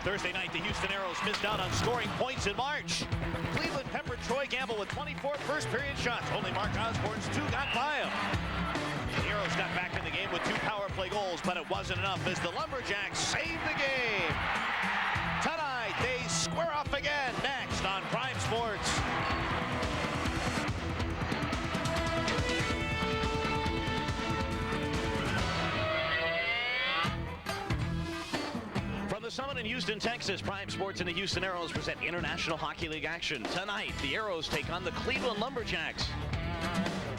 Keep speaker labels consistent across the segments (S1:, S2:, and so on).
S1: Thursday night, the Houston Aeros missed out on scoring points in March. Cleveland peppered Troy Gamble with 24 first-period shots. Only Mark Osborne's 2 got by him. The Aeros got back in the game with 2 power play goals, but it wasn't enough as the Lumberjacks saved the game. Tonight, they square off again next on Prime Sports. From the Summit in Houston, Texas, Prime Sports and the Houston Aeros present International Hockey League action. Tonight, the Aeros take on the Cleveland Lumberjacks.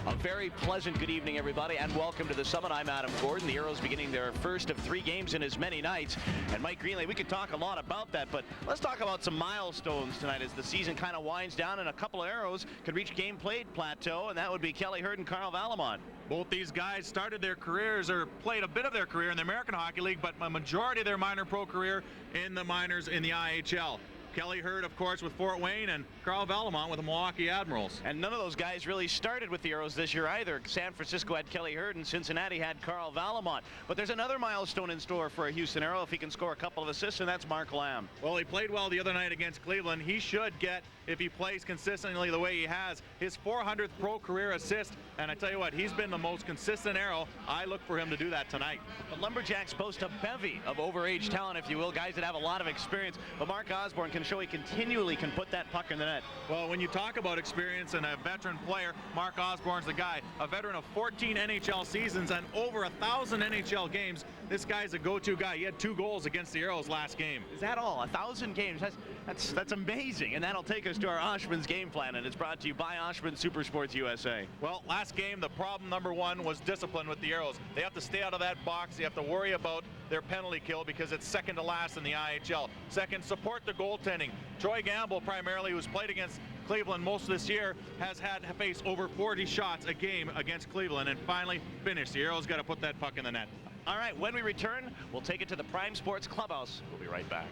S1: A very pleasant good evening, everybody, and welcome to the Summit. I'm Adam Gordon. The Aeros beginning their first of 3 games in as many nights. And Mike Greenley, we could talk a lot about that, but let's talk about some milestones tonight as the season kind of winds down and a couple of Aeros could reach game played plateau, and that would be Kelly Hurd and Carl Valamont.
S2: Both these guys started their careers or played a bit of their career in the American Hockey League, but a majority of their minor pro career in the minors in the IHL. Kelly Hurd, of course, with Fort Wayne, and Carl Valamont with the Milwaukee Admirals.
S1: And none of those guys really started with the Aeros this year either. San Francisco had Kelly Hurd and Cincinnati had Carl Valamont. But there's another milestone in store for a Houston Aero if he can score a couple of assists, and that's Mark Lamb.
S2: Well, he played well the other night against Cleveland. He should get, if he plays consistently the way he has, his 400th pro career assist. And I tell you what, he's been the most consistent Aero. I look for him to do that tonight.
S1: The Lumberjacks boast a bevy of overage talent, if you will, guys that have a lot of experience. But Mark Osborne can show he continually can put that puck in the net.
S2: Well, when you talk about experience and a veteran player, Mark Osborne's the guy. A veteran of 14 NHL seasons and over 1,000 NHL games. This guy's a go-to guy. He had 2 goals against the Aeros last game.
S1: Is that all? 1,000 games? That's amazing. And that'll take us to our Oshman's game plan, and it's brought to you by Oshman Supersports USA.
S2: Well, last game, the problem number 1 was discipline with the Aeros. They have to stay out of that box. They have to worry about their penalty kill because it's second to last in the IHL. Second, support the goaltending. Troy Gamble, primarily, who's played against Cleveland most of this year, has had to face over 40 shots a game against Cleveland, and finally finished. The Aeros got to put that puck in the net.
S1: All right, when we return, we'll take it to the Prime Sports Clubhouse. We'll be right back.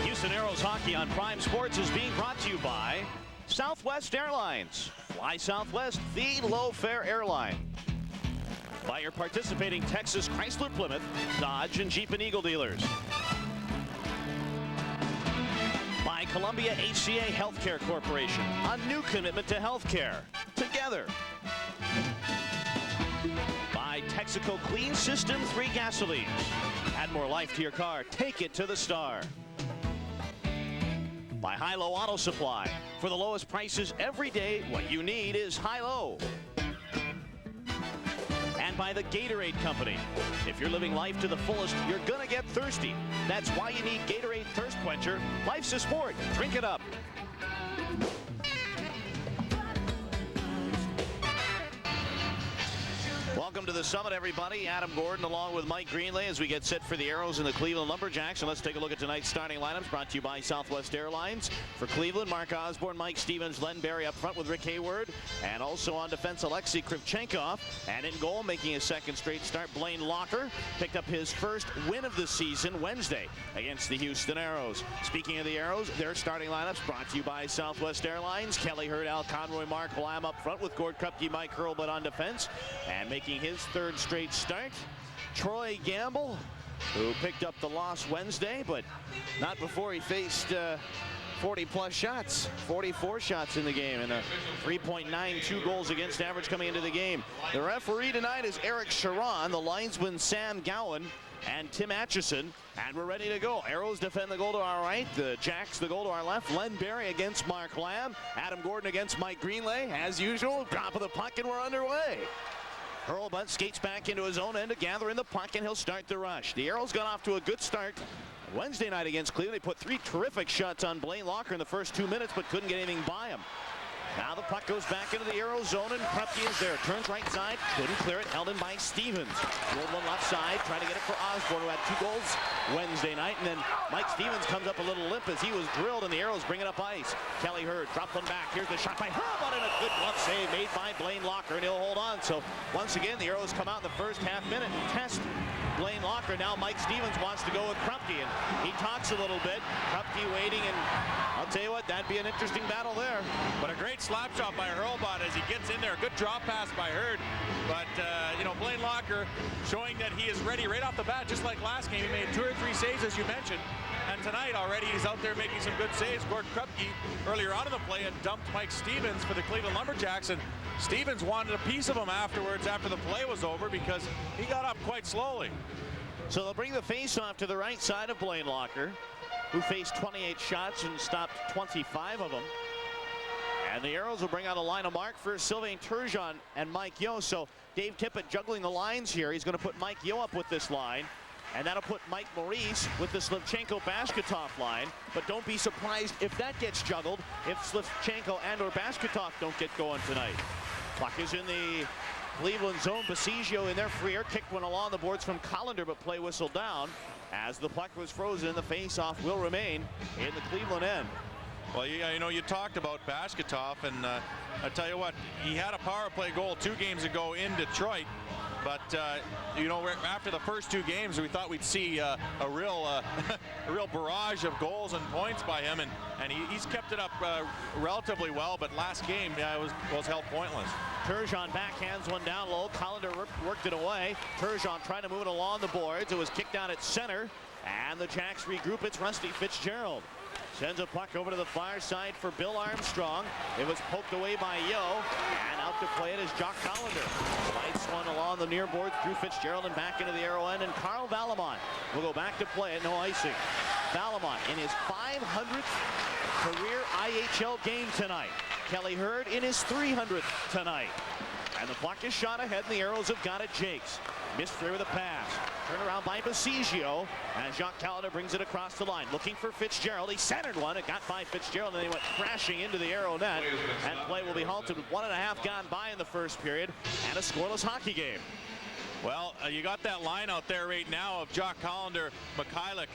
S1: Houston Aeros hockey on Prime Sports is being brought to you by Southwest Airlines. Fly Southwest, the low-fare airline. By your participating Texas Chrysler, Plymouth, Dodge, and Jeep and Eagle dealers. By Columbia HCA Healthcare Corporation, a new commitment to healthcare. Together. By Texaco Clean System 3 gasolines. Add more life to your car. Take it to the star. By High-Low Auto Supply. For the lowest prices every day, what you need is high-low. And by the Gatorade Company. If you're living life to the fullest, you're gonna get thirsty. That's why you need Gatorade Thirst Quencher. Life's a sport. Drink it up. Welcome to the Summit, everybody. Adam Gordon along with Mike Greenley as we get set for the Aeros and the Cleveland Lumberjacks. And let's take a look at tonight's starting lineups brought to you by Southwest Airlines. For Cleveland, Mark Osborne, Mike Stevens, Len Barry up front with Rick Hayward. And also on defense, Alexei Krivchenkov. And in goal, making his second straight start, Blaine Locker. Picked up his first win of the season Wednesday against the Houston Aeros. Speaking of the Aeros, their starting lineups brought to you by Southwest Airlines. Kelly Hurd, Al Conroy, Mark Lamb up front with Gord Krupke, Mike Hurlbut on defense. And making his 3rd straight start, Troy Gamble, who picked up the loss Wednesday, but not before he faced 40-plus shots, 44 shots in the game, and a 3.92 goals against average coming into the game. The referee tonight is Eric Sharon, the linesman Sam Gowan, and Tim Atchison, and we're ready to go. Aeros defend the goal to our right, the Jacks the goal to our left. Len Barry against Mark Lamb, Adam Gordon against Mike Greenley. As usual, drop of the puck and we're underway. Hurlbut skates back into his own end to gather in the puck, and he'll start the rush. The Aeros got off to a good start Wednesday night against Cleveland. They put 3 terrific shots on Blaine Locker in the first 2 minutes, but couldn't get anything by him. Now the puck goes back into the Aero zone, and Krupke is there. Turns right side, couldn't clear it, held in by Stevens. Rolled one left side, trying to get it for Osborne, who had 2 goals Wednesday night. And then Mike Stevens comes up a little limp as he was drilled, and the Aeros bring it up ice. Kelly Hurd dropped one back. Here's the shot by Hurlbut, and a good glove save made by Blaine Locker, and he'll hold on. So once again, the Aeros come out in the first half minute and test Blaine Locker. Now Mike Stevens wants to go with Krupke, and he talks a little bit. Krupke waiting, and I'll tell you what, that'd be an interesting battle there.
S2: But a great great slap shot by Hurlbut as he gets in there. Good drop pass by Hurd. But, you know, Blaine Locker showing that he is ready right off the bat, just like last game. He made 2 or 3 saves, as you mentioned. And tonight already he's out there making some good saves. Gordon Krupke earlier on in the play had dumped Mike Stevens for the Cleveland Lumberjacks, and Stevens wanted a piece of him afterwards after the play was over because he got up quite slowly.
S1: So they'll bring the face-off to the right side of Blaine Locker, who faced 28 shots and stopped 25 of them. And the Aeros will bring out a line of mark for Sylvain Turgeon and Mike Yeo. So Dave Tippett juggling the lines here. He's going to put Mike Yeo up with this line. And that'll put Mike Maurice with the Slivchenko-Basketov line. But don't be surprised if that gets juggled, if Slivchenko and or Basketov don't get going tonight. Puck is in the Cleveland zone. Bassigio in there. Free air kicked one along the boards from Collender, but play whistled down. As the puck was frozen, the face-off will remain in the Cleveland end.
S2: Well, you know, you talked about Basketov, and I tell you what, he had a power play goal 2 games ago in Detroit. But you know, after the first 2 games, we thought we'd see a real barrage of goals and points by him, and he's kept it up relatively well. But last game, was held pointless.
S1: Turgeon backhands one down low. Collender worked it away. Turgeon trying to move it along the boards. It was kicked down at center, and the Jacks regroup. It's Rusty Fitzgerald. Sends a puck over to the far side for Bill Armstrong. It was poked away by Yeo, and out to play it is Jock Collender. Slides one along the near board through Fitzgerald and back into the Aero end, and Carl Valamont will go back to play it. No icing. Valamont in his 500th career IHL game tonight. Kelly Hurd in his 300th tonight. And the puck is shot ahead, and the Aeros have got it. Jakes missed through with a pass. Turn around by Bassigio, and Jacques Collender brings it across the line. Looking for Fitzgerald. He centered one. It got by Fitzgerald, and then he went crashing into the Aero net. And play will be halted with 1.5 gone by in the first period, and a scoreless hockey game.
S2: Well, you got that line out there right now of Jock Collender, Mikhailuk.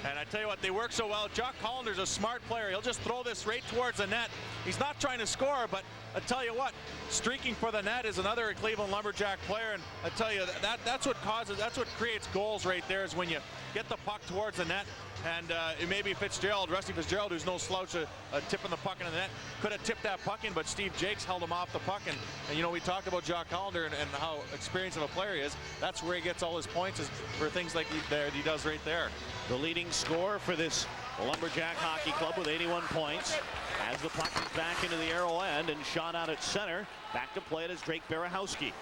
S2: And I tell you what, they work so well. Jock Collender's a smart player. He'll just throw this right towards the net. He's not trying to score, but I tell you what, streaking for the net is another Cleveland Lumberjack player. And I tell you, that's what creates goals right there, is when you get the puck towards the net. And it may be Fitzgerald, Rusty Fitzgerald, who's no slouch, tipping the puck in the net. Could have tipped that puck in, but Steve Jakes held him off the puck. And you know, we talked about Jock Collender and how experienced of a player he is. That's where he gets all his points, is for things like he does right there.
S1: The leading scorer for this Lumberjack Hockey Club with 81 points. As the puck is back into the Aero end and shot out at center. Back to play it is Drake Berehowski.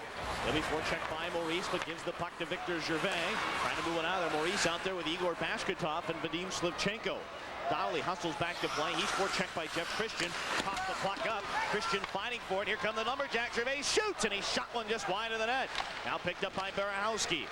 S1: He'll be forechecked by Maurice, but gives the puck to Victor Gervais. Trying to move it out of there. Maurice out there with Igor Basketov and Vadim Slivchenko. Donnelly hustles back to play. He's forechecked by Jeff Christian. Pops the puck up. Christian fighting for it. Here come the Lumberjacks. Gervais shoots, and he shot one just wide of the net. Now picked up by Berehowski.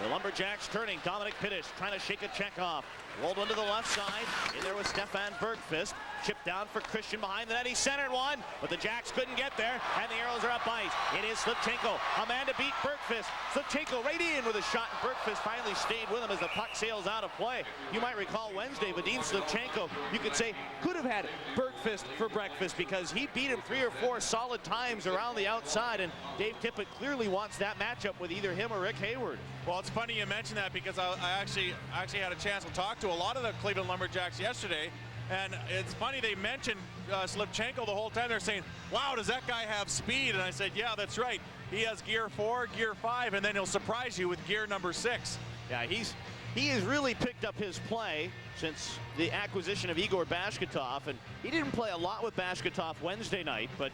S1: The Lumberjacks turning. Dominic Pittis trying to shake a check off. Rolled one to the left side. In there was Stefan Bergqvist. Chipped down for Christian behind the net. He centered one, but the Jacks couldn't get there, and the Aeros are up ice. It is Slivchenko. Amanda beat Bergqvist. Slivchenko right in with a shot, and Bergqvist finally stayed with him as the puck sails out of play. You might recall Wednesday, Vadim Slivchenko, you could say, could have had Bergqvist for breakfast because he beat him 3 or 4 solid times around the outside, and Dave Tippett clearly wants that matchup with either him or Rick Hayward.
S2: Well, it's funny you mention that, because I actually had a chance to talk to a lot of the Cleveland Lumberjacks yesterday. And it's funny, they mentioned Slivchenko the whole time. They're saying, wow, does that guy have speed? And I said, yeah, that's right. He has gear 4, gear 5, and then he'll surprise you with gear number 6.
S1: Yeah, he has really picked up his play since the acquisition of Igor Basketov. And he didn't play a lot with Basketov Wednesday night, but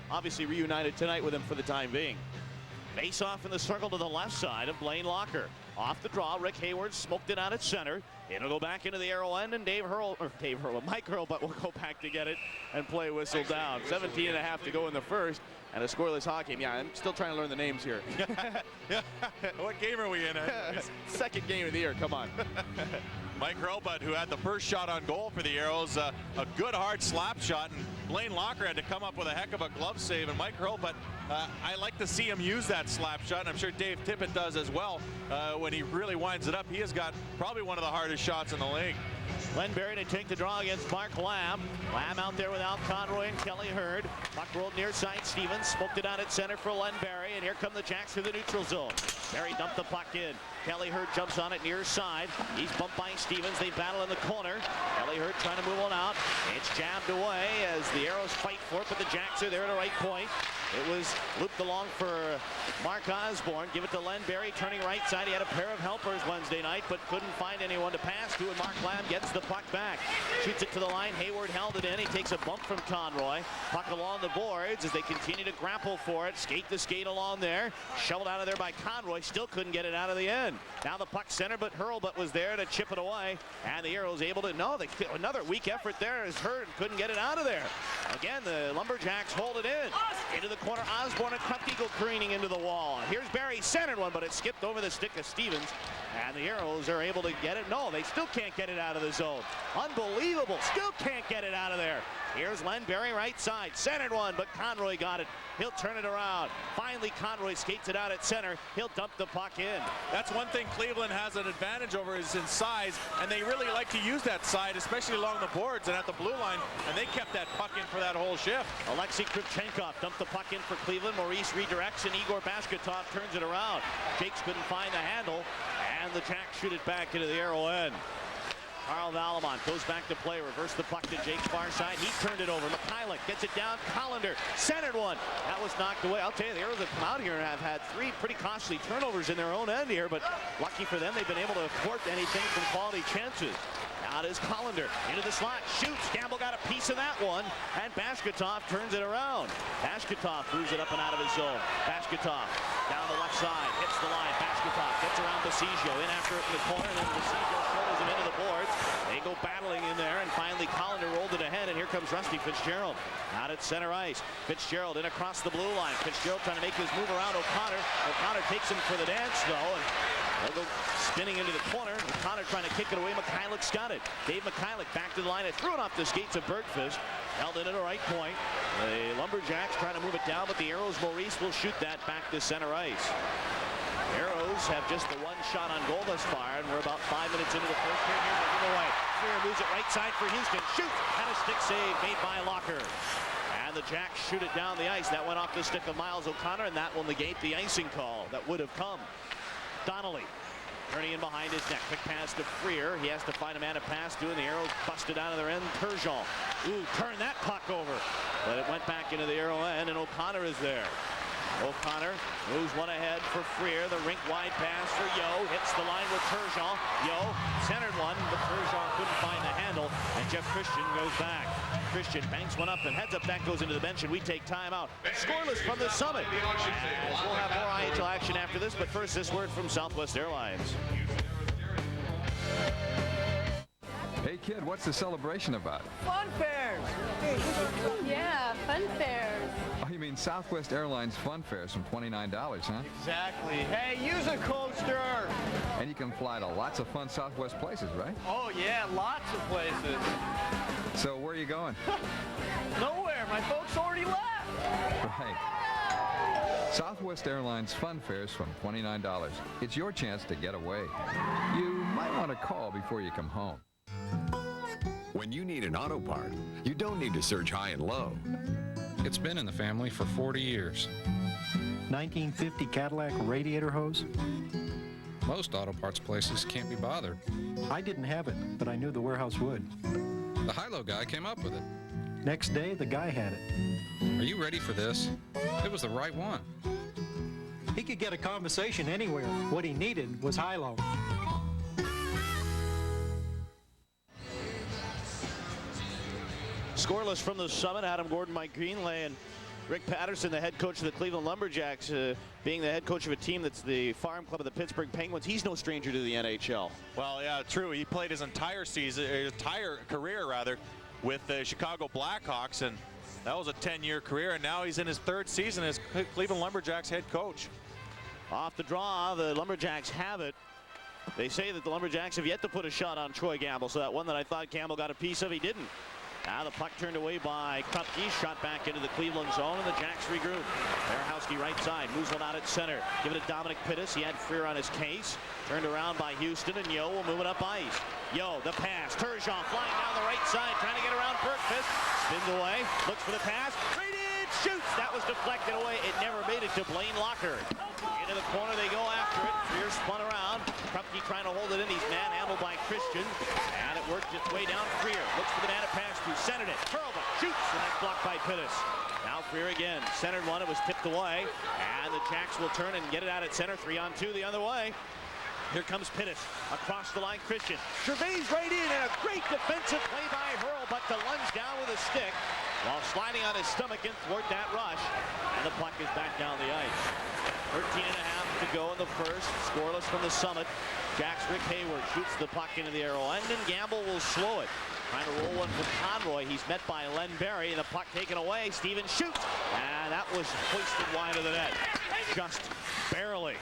S1: obviously reunited tonight with him for the time being. Face off in the circle to the left side of Blaine Locker. Off the draw, Rick Hayward smoked it out at center. It'll go back into the Aero end, and Mike Hurlbut will go back to get it and play whistle down. 17.5 to go in the first, and a scoreless hockey game. Yeah, I'm still trying to learn the names here.
S2: What game are we in?
S1: Second game of the year, come on.
S2: Mike Hurlbut, who had the first shot on goal for the Aeros, a good hard slap shot, and Blaine Locker had to come up with a heck of a glove save. And Mike Hurlbut, I like to see him use that slap shot, and I'm sure Dave Tippett does as well. When he really winds it up, he has got probably one of the hardest shots in the league.
S1: Lenberry to take the draw against Mark Lamb. Lamb out there without Conroy and Kelly Hurd. Puck rolled near side. Stevens smoked it out at center for Lenberry, and here come the Jacks through the neutral zone. Berry dumped the puck in. Kelly Hurd jumps on it near side. He's bumped by Stevens. They battle in the corner. Kelly Hurd trying to move on out. It's jabbed away as the Aeros fight for it, but the Jacks are there at the right point. It was looped along for Mark Osborne. Give it to Lenberry, turning right side. He had a pair of helpers Wednesday night, but couldn't find anyone to pass to, and Mark Lamb gets the puck back. Shoots it to the line. Hayward held it in. He takes a bump from Conroy. Puck along the boards as they continue to grapple for it. Skate to skate along there. Shoveled out of there by Conroy. Still couldn't get it out of the end. Now the puck center, but Hurlbut was there to chip it away. And the Aeros able to, another weak effort there as Hurd couldn't get it out of there. Again, the Lumberjacks hold it in. Into the corner, Osborne and Krupke go careening into the wall. Here's Barry, centered one, but it skipped over the stick of Stevens. And the Aeros are able to get it. No, they still can't get it out of the zone. Unbelievable. Still can't get it out of there. Here's Lenberry, right side. Centered one, but Conroy got it. He'll turn it around. Finally, Conroy skates it out at center. He'll dump the puck in.
S2: That's one thing Cleveland has an advantage over is in size, and they really like to use that side, especially along the boards and at the blue line, and they kept that puck in for that whole shift.
S1: Alexei Krivchenkov dumped the puck in for Cleveland. Maurice redirects, and Igor Bashkatov turns it around. Jakes couldn't find the handle, and the Jacks shoot it back into the Aero end. Carl Valamont goes back to play, reverse the puck to Jake's far side. He turned it over. Mikhailuk gets it down. Collender centered one. That was knocked away. I'll tell you, the Aeros have come out here and have had 3 pretty costly turnovers in their own end here, but lucky for them, they've been able to thwart anything from quality chances. Now it is Collender into the slot, shoots. Gamble got a piece of that one, and Bashkatov turns it around. Bashkatov moves it up and out of his zone. Bashkatov down the left side, hits the line. Bashkatov gets around Bassigio, in after it in the corner, and then Bassigio throws him into the boards. They go battling in there, and finally Collender rolled it ahead, and here comes Rusty Fitzgerald out at center ice. Fitzgerald in across the blue line. Fitzgerald trying to make his move around O'Connor. O'Connor takes him for the dance, though, and they'll go spinning into the corner. O'Connor trying to kick it away. Mikhailuk's got it. Dave Mikhailuk back to the line and threw it off the skates of Bergqvist. Held it at the right point. The Lumberjacks trying to move it down, but the Aeros, Maurice will shoot that back to center ice. Aeros have just the one shot on goal thus far, and we're about 5 minutes into the first period. Here's the giveaway. Freer moves it right side for Houston. Shoots! And a stick save made by Locker. And the Jacks shoot it down the ice. That went off the stick of Miles O'Connor, and that will negate the icing call that would have come. Donnelly turning in behind his net. Quick pass to Freer. He has to find a man to pass to, and the Aeros busted out of their end. Turgeon. Ooh, turn that puck over. But it went back into the Aero end, and O'Connor is there. O'Connor moves one ahead for Freer. The rink-wide pass for Yo. Hits the line with Turgeon. Yo centered one, but Turgeon couldn't find the handle, and Jeff Christian goes back. Christian banks one up, and heads up. That goes into the bench, and we take time out. Scoreless from the Summit. As we'll have more IHL action after this, but first, this word from Southwest Airlines.
S3: Hey kid, what's the celebration about?
S4: Fun fairs!
S5: Yeah, fun fairs.
S3: Oh, you mean Southwest Airlines fun fares from $29, huh?
S4: Exactly. Hey, use a coaster!
S3: And you can fly to lots of fun Southwest places, right?
S4: Oh yeah, lots of places.
S3: So where are you going?
S4: Nowhere, my folks already left!
S3: Right. Southwest Airlines fun fares from $29. It's your chance to get away. You might want to call before you come home.
S6: When you need an auto part, you don't need to search high and low.
S7: It's been in the family for 40 years.
S8: 1950 Cadillac radiator hose?
S7: Most auto parts places can't be bothered.
S8: I didn't have it, but I knew the warehouse would.
S7: The high-low guy came up with it.
S8: Next day, the guy had it.
S7: Are you ready for this? It was the right one.
S8: He could get a conversation anywhere. What he needed was high-low.
S1: Scoreless from the Summit. Adam Gordon, Mike Greenlay, and Rick Patterson, the head coach of the Cleveland Lumberjacks, being the head coach of a team that's the farm club of the Pittsburgh Penguins. He's no stranger to the NHL.
S2: Well, yeah, true. He played his entire career with the Chicago Blackhawks, and that was a 10-year career, and now he's in his 3rd season as Cleveland Lumberjacks head coach.
S1: Off the draw, the Lumberjacks have it. They say that the Lumberjacks have yet to put a shot on Troy Gamble, so that one that I thought Gamble got a piece of, he didn't. Now the puck turned away by Krupke, shot back into the Cleveland zone, and the Jacks regroup. Berehowski right side, moves one out at center. Give it to Dominic Pittis. He had Freer on his case. Turned around by Houston, and Yo will move it up ice. Yo, the pass. Turgeon flying down the right side, trying to get around Bergqvist. Spins away, looks for the pass. Right in, shoots! That was deflected away. It never made it to Blaine Locker. Into the corner, they go after it. Freer spun around. Krupke trying to hold it in. He's manhandled by Christian. And it worked its way down Freer. Looks for the man to pass to. Centered it. Hurlbut shoots, and that's blocked by Pittis. Now Freer again. Centered one. It was tipped away. And the Jacks will turn and get it out at center. 3-on-2 the other way. Here comes Pittis. Across the line, Christian. Gervais right in, and a great defensive play by Hurlbut to lunge down with a stick while sliding on his stomach in toward that rush. And the puck is back down the ice. 13.5 to go in the first. Scoreless from the Summit. Jacks Rick Hayward shoots the puck into the arrow end, and Gamble will slow it. Trying to roll one from Conroy. He's met by Len Barry, and the puck taken away. Stevens shoots, and that was hoisted wide of the net. Just barely.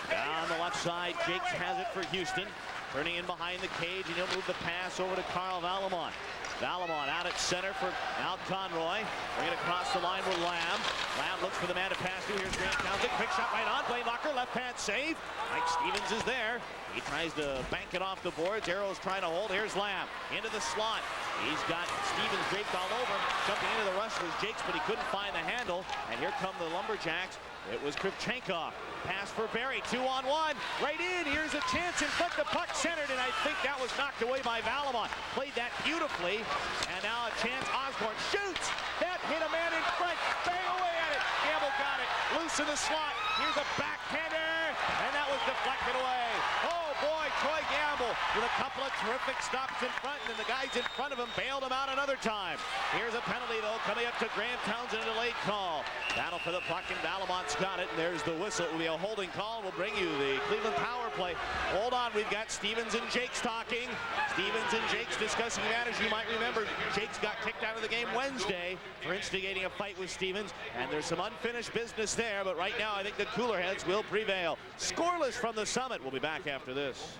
S1: Down the left side, Jakes has it for Houston. Turning in behind the cage, and he'll move the pass over to Carl Valamont. Valamont out at center for Al Conroy. Bring it across the line with Lamb. Lamb looks for the man to pass to. Here's Graham Townsend. Quick shot right on. Blaine Locker, left pad save. Mike Stevens is there. He tries to bank it off the boards. Aeros trying to hold. Here's Lamb into the slot. He's got Stevens draped all over him. Jumping into the rush was Jakes, but he couldn't find the handle. And here come the Lumberjacks. It was Krivchenkov. Pass for Barry. 2-on-1. Right in. Here's a chance in front. The puck centered, and I think that was knocked away by Valamont. Played that beautifully. And now a chance. Osborne shoots. That hit a man in front. Bang away at it. Gamble got it. Loose in the slot. Here's a backhander. And that was deflected away. Oh boy, Troy Gamble with a couple of terrific stops in front, and the guys in front of him bailed him out another time. Here's a penalty though coming up to Graham Townsend, a delayed call. Battle for the puck, and Valamont's got it, and there's the whistle. It will be a holding call. We'll bring you the Cleveland power play. Hold on, we've got Stevens and Jakes talking. Stevens and Jakes discussing matters. You might remember Jakes got kicked out of the game Wednesday for instigating a fight with Stevens, and there's some unfinished business there, but right now I think the cooler heads will prevail. Scoreless from the Summit. We'll be back after this.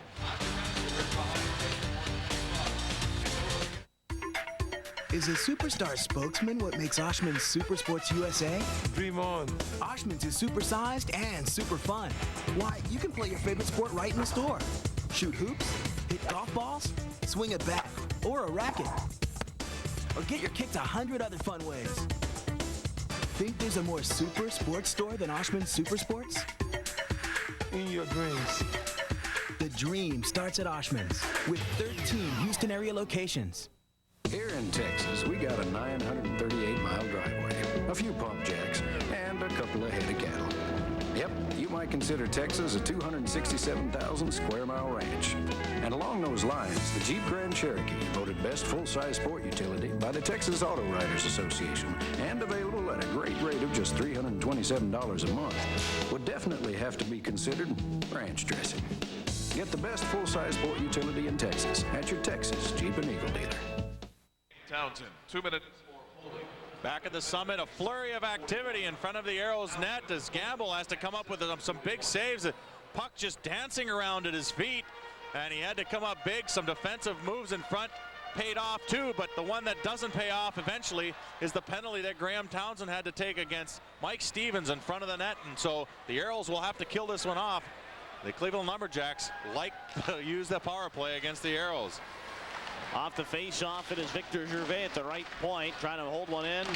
S9: Is a superstar spokesman what makes Oshman's Super Sports USA?
S10: Dream on.
S9: Oshman's is supersized and super fun. Why, you can play your favorite sport right in the store. Shoot hoops, hit golf balls, swing a bat or a racket, or get your kicks 100 other fun ways. Think there's a more super sports store than Oshman's Super Sports?
S10: In your dreams.
S9: The dream starts at Oshman's with 13 Houston area locations.
S11: Here in Texas, we got a 938-mile driveway, a few pump jacks, and a couple of head of cattle. Yep, you might consider Texas a 267,000 square mile ranch. And along those lines, the Jeep Grand Cherokee, voted best full-size sport utility by the Texas Auto Writers Association, and available at a great rate of just $327 a month, would definitely have to be considered ranch dressing. Get the best full-size sport utility in Texas at your Texas Jeep and Eagle dealer.
S2: Townsend, 2 minutes for holding. Back at the Summit, a flurry of activity in front of the Aeros net as Gamble has to come up with some big saves. The puck just dancing around at his feet, and he had to come up big. Some defensive moves in front paid off too, but the one that doesn't pay off eventually is the penalty that Graham Townsend had to take against Mike Stevens in front of the net, and so the Aeros will have to kill this one off. The Cleveland Lumberjacks like to use the power play against the Aeros.
S1: Off the face-off, it is Victor Gervais at the right point, trying to hold one in.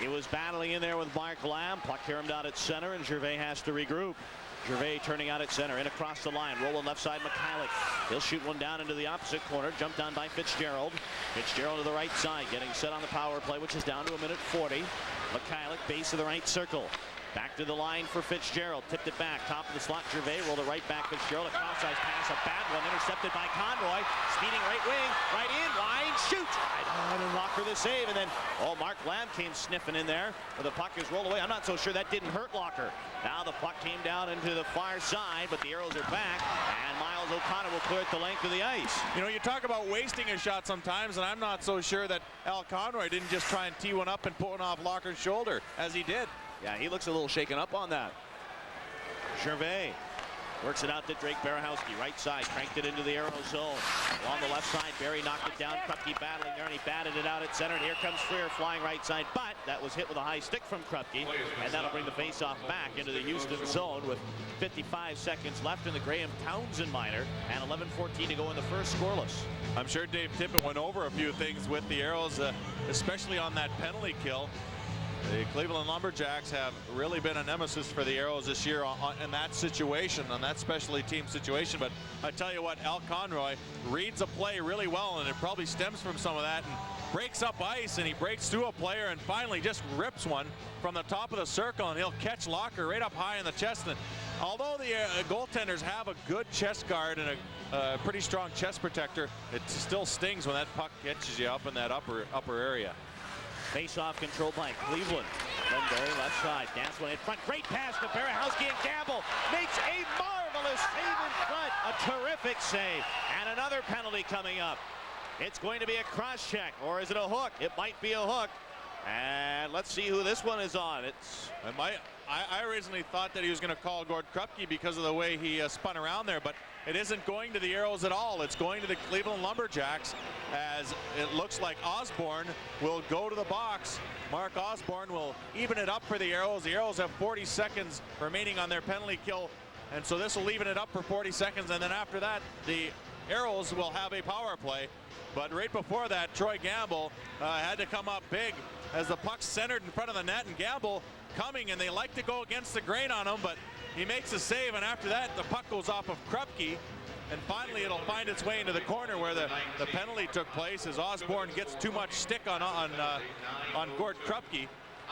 S1: He was battling in there with Mark Lamb. Puck caromed out at center, and Gervais has to regroup. Gervais turning out at center, in across the line, rolling left side, Mikhailiuk. He'll shoot one down into the opposite corner, jumped on by Fitzgerald. Fitzgerald to the right side, getting set on the power play, which is down to 1:40. Mikhailiuk, base of the right circle. Back to the line for Fitzgerald. Tipped it back. Top of the slot, Gervais rolled it right back. Fitzgerald, a cross-size pass, a bad one. Intercepted by Conroy. Speeding right wing, right in, wide, shoots. Right on, and Locker the save. And then, Mark Lamb came sniffing in there. But the puck is rolled away. I'm not so sure that didn't hurt Locker. Now the puck came down into the far side, but the Aeros are back. And Miles O'Connor will clear it the length of the ice.
S2: You know, you talk about wasting a shot sometimes, and I'm not so sure that Al Conroy didn't just try and tee one up and put one off Locker's shoulder, as he did.
S1: Yeah, he looks a little shaken up on that. Gervais Works it out to Drake Barahowski, right side, cranked it into the Aeros zone. Along the left side, Barry knocked it down. Krupke battling there, and he batted it out at center. And here comes Freer flying right side, but that was hit with a high stick from Krupke, and that'll bring the faceoff back into the Houston zone with 55 seconds left in the Graham Townsend minor, and 11:14 to go in the first, scoreless.
S2: I'm sure Dave Tippett went over a few things with the Aeros, especially on that penalty kill. The Cleveland Lumberjacks have really been a nemesis for the Aeros this year in that situation, on that specialty team situation. But I tell you what, Al Conroy reads a play really well, and it probably stems from some of that, and breaks up ice, and he breaks through a player and finally just rips one from the top of the circle, and he'll catch Locker right up high in the chest. And although the goaltenders have a good chest guard and a pretty strong chest protector, it still stings when that puck catches you up in that upper area.
S1: Face-off controlled by Cleveland. Lenberry left side, dance one in front. Great pass to Barahowski, and Gamble makes a marvelous save in front. A terrific save, and another penalty coming up. It's going to be a cross-check, or is it a hook? It might be a hook. And let's see who this one is on. I originally thought that he was going to call Gord Krupke because of the way he spun around there, but it isn't going to the Aeros at all. It's going to the Cleveland Lumberjacks, as it looks like Osborne will go to the box. Mark Osborne will even it up for the Aeros. The Aeros have 40 seconds remaining on their penalty kill, and so this will even it up for 40 seconds, and then after that, the Aeros will have a power play. But right before that, Troy Gamble had to come up big as the puck's centered in front of the net, and Gamble coming, and they like to go against the grain on him, but he makes a save, and after that the puck goes off of Krupke, and finally it'll find its way into the corner where the penalty took place as Osborne gets too much stick on Gord Krupke.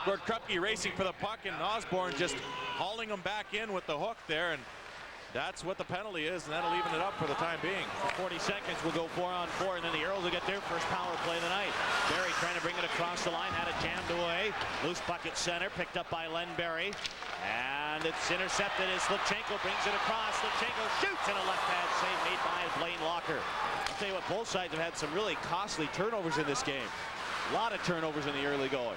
S1: Gord Krupke racing for the puck, and Osborne just hauling him back in with the hook there, and that's what the penalty is, and that'll even it up for the time being. For 40 seconds, we'll go 4-on-4, and then the Aeros will get their first power play of the night. Barry trying to bring it across the line, had it jammed away. Loose puck at center, picked up by Len Barry, and it's intercepted as Slivchenko brings it across. Slivchenko shoots, and a left-hand save made by Blaine Locker. I'll tell you what, both sides have had some really costly turnovers in this game. A lot of turnovers in the early going.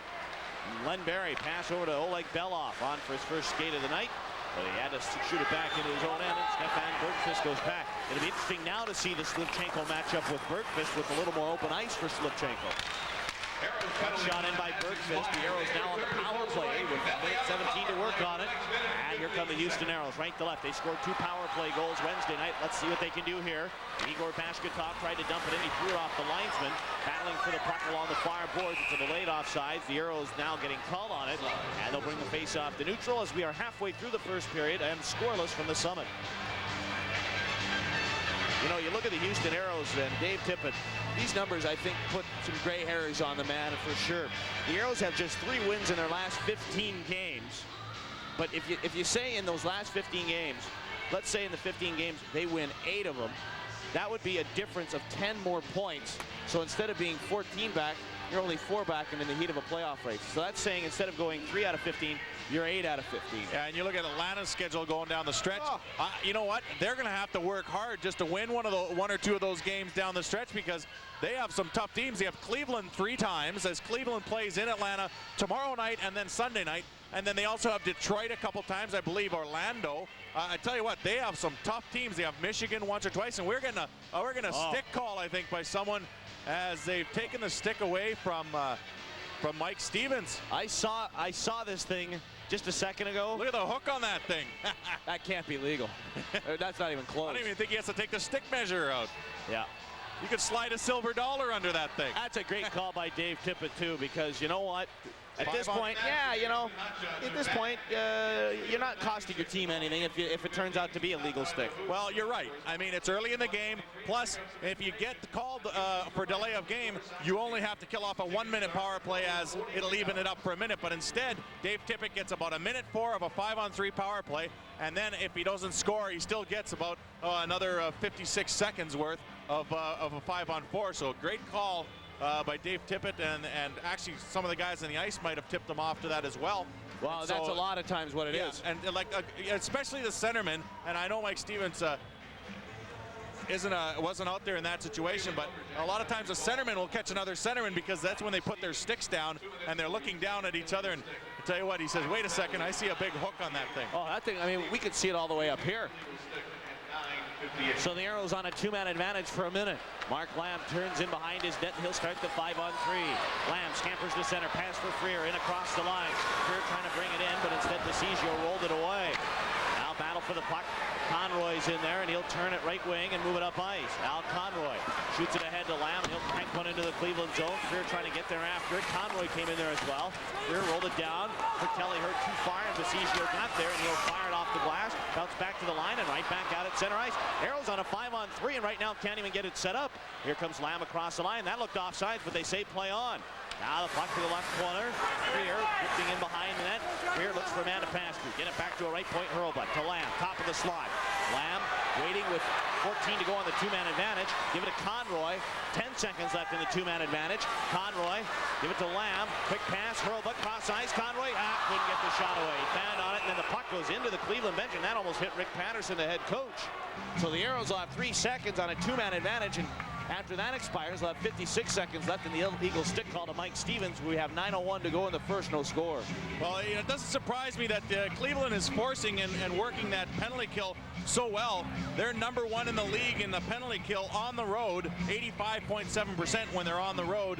S1: Len Barry pass over to Oleg Belov on for his first skate of the night. But he had to shoot it back into his own end, and Stefan Bergqvist goes back. It'll be interesting now to see the Slivchenko matchup with Bergqvist with a little more open ice for Slivchenko. Cut shot in by Bergqvist. The Aeros now on the power play with 17 to work on it. And here come the Houston Aeros, right to left. They scored 2 power play goals Wednesday night. Let's see what they can do here. Igor Bashkatov tried to dump it in. He threw it off the linesman. Battling for the puck along the far boards. It's a delayed offsides. The Aeros now getting called on it. And they'll bring the face-off to neutral as we are halfway through the first period and scoreless from the Summit. You know, you look at the Houston Aeros and Dave Tippett, these numbers, I think, put some gray hairs on the man for sure. The Aeros have just 3 wins in their last 15 games. But if you say in those last 15 games, let's say in the 15 games, they win 8 of them, that would be a difference of 10 more points. So instead of being 14 back, you're only 4 back and in the heat of a playoff race. So that's saying instead of going 3 out of 15, you're 8 out of 15.
S2: Yeah, and you look at Atlanta's schedule going down the stretch. You know what? They're going to have to work hard just to win one or two of those games down the stretch, because they have some tough teams. They have Cleveland 3 times, as Cleveland plays in Atlanta tomorrow night and then Sunday night. And then they also have Detroit a couple times, I believe Orlando. I tell you what, they have some tough teams. They have Michigan once or twice, and we're getting a stick call, I think, by someone, as they've taken the stick away from Mike Stevens.
S1: I saw this thing just a second ago.
S2: Look at the hook on that thing.
S1: That can't be legal. That's not even close.
S2: I don't even think he has to take the stick measure out.
S1: Yeah.
S2: You could slide a silver dollar under that thing.
S1: That's a great call by Dave Tippett, too, because you know what? At this point, yeah, you know, at this point, you're not costing your team anything if it turns out to be a legal stick.
S2: Well, you're right. I mean, it's early in the game. Plus, if you get called for delay of game, you only have to kill off a 1-minute power play, as it'll even it up for a minute. But instead, Dave Tippett gets about 1:04 of a 5-on-3 power play. And then if he doesn't score, he still gets about another 56 seconds worth of a 5-on-4. So great call by Dave Tippett, and actually some of the guys on the ice might have tipped them off to that as well.
S1: Well, that's a lot of times what it is.
S2: And like especially the centerman, and I know Mike Stevens wasn't out there in that situation, but a lot of times a centerman will catch another centerman, because that's when they put their sticks down and they're looking down at each other. And I tell you what, he says, wait a second, I see a big hook on that thing.
S1: Oh, that thing, I mean, we could see it all the way up here. So the Aeros on a 2-man advantage for a minute. Mark Lamb turns in behind his net, and he'll start the 5-on-3. Lamb scampers to center, pass for Freer, in across the line. Freer trying to bring it in, but instead DeCiccio rolled it away. Now battle for the puck. Conroy's in there, and he'll turn it right wing and move it up ice. Al Conroy shoots it ahead to Lamb, and he'll crank one into the Cleveland zone. Freer trying to get there after it. Conroy came in there as well. Freer rolled it down. Kelly hurt too far, and DeCiccio got there, and he'll fire it off the glass. Bounce back to the line, and right back out at center ice. Aeros on a 5-on-3, and right now can't even get it set up. Here comes Lamb across the line. That looked offsides, but they say play on. Now the puck to the left corner. Freer drifting in behind the net. Freer looks for a man to pass through. Get it back to a right point hurlbutt to Lamb. Top of the slot. Lamb waiting with 14 to go on the 2-man advantage. Give it to Conroy. 10 seconds left in the 2-man advantage. Conroy, give it to Lamb. Quick pass, hurlbutt, cross ice. Conroy, couldn't get the shot away. He found on it, and then the puck goes into the Cleveland bench, and that almost hit Rick Patterson, the head coach. So the Aeros will have 3 seconds on a 2-man advantage, and after that expires, they'll have 56 seconds left in the illegal stick call to Mike Stevens. We have 9:01 to go in the first, no score.
S2: Well, it doesn't surprise me that Cleveland is forcing and working that penalty kill so well. They're number 1 in the league in the penalty kill on the road, 85.7% when they're on the road.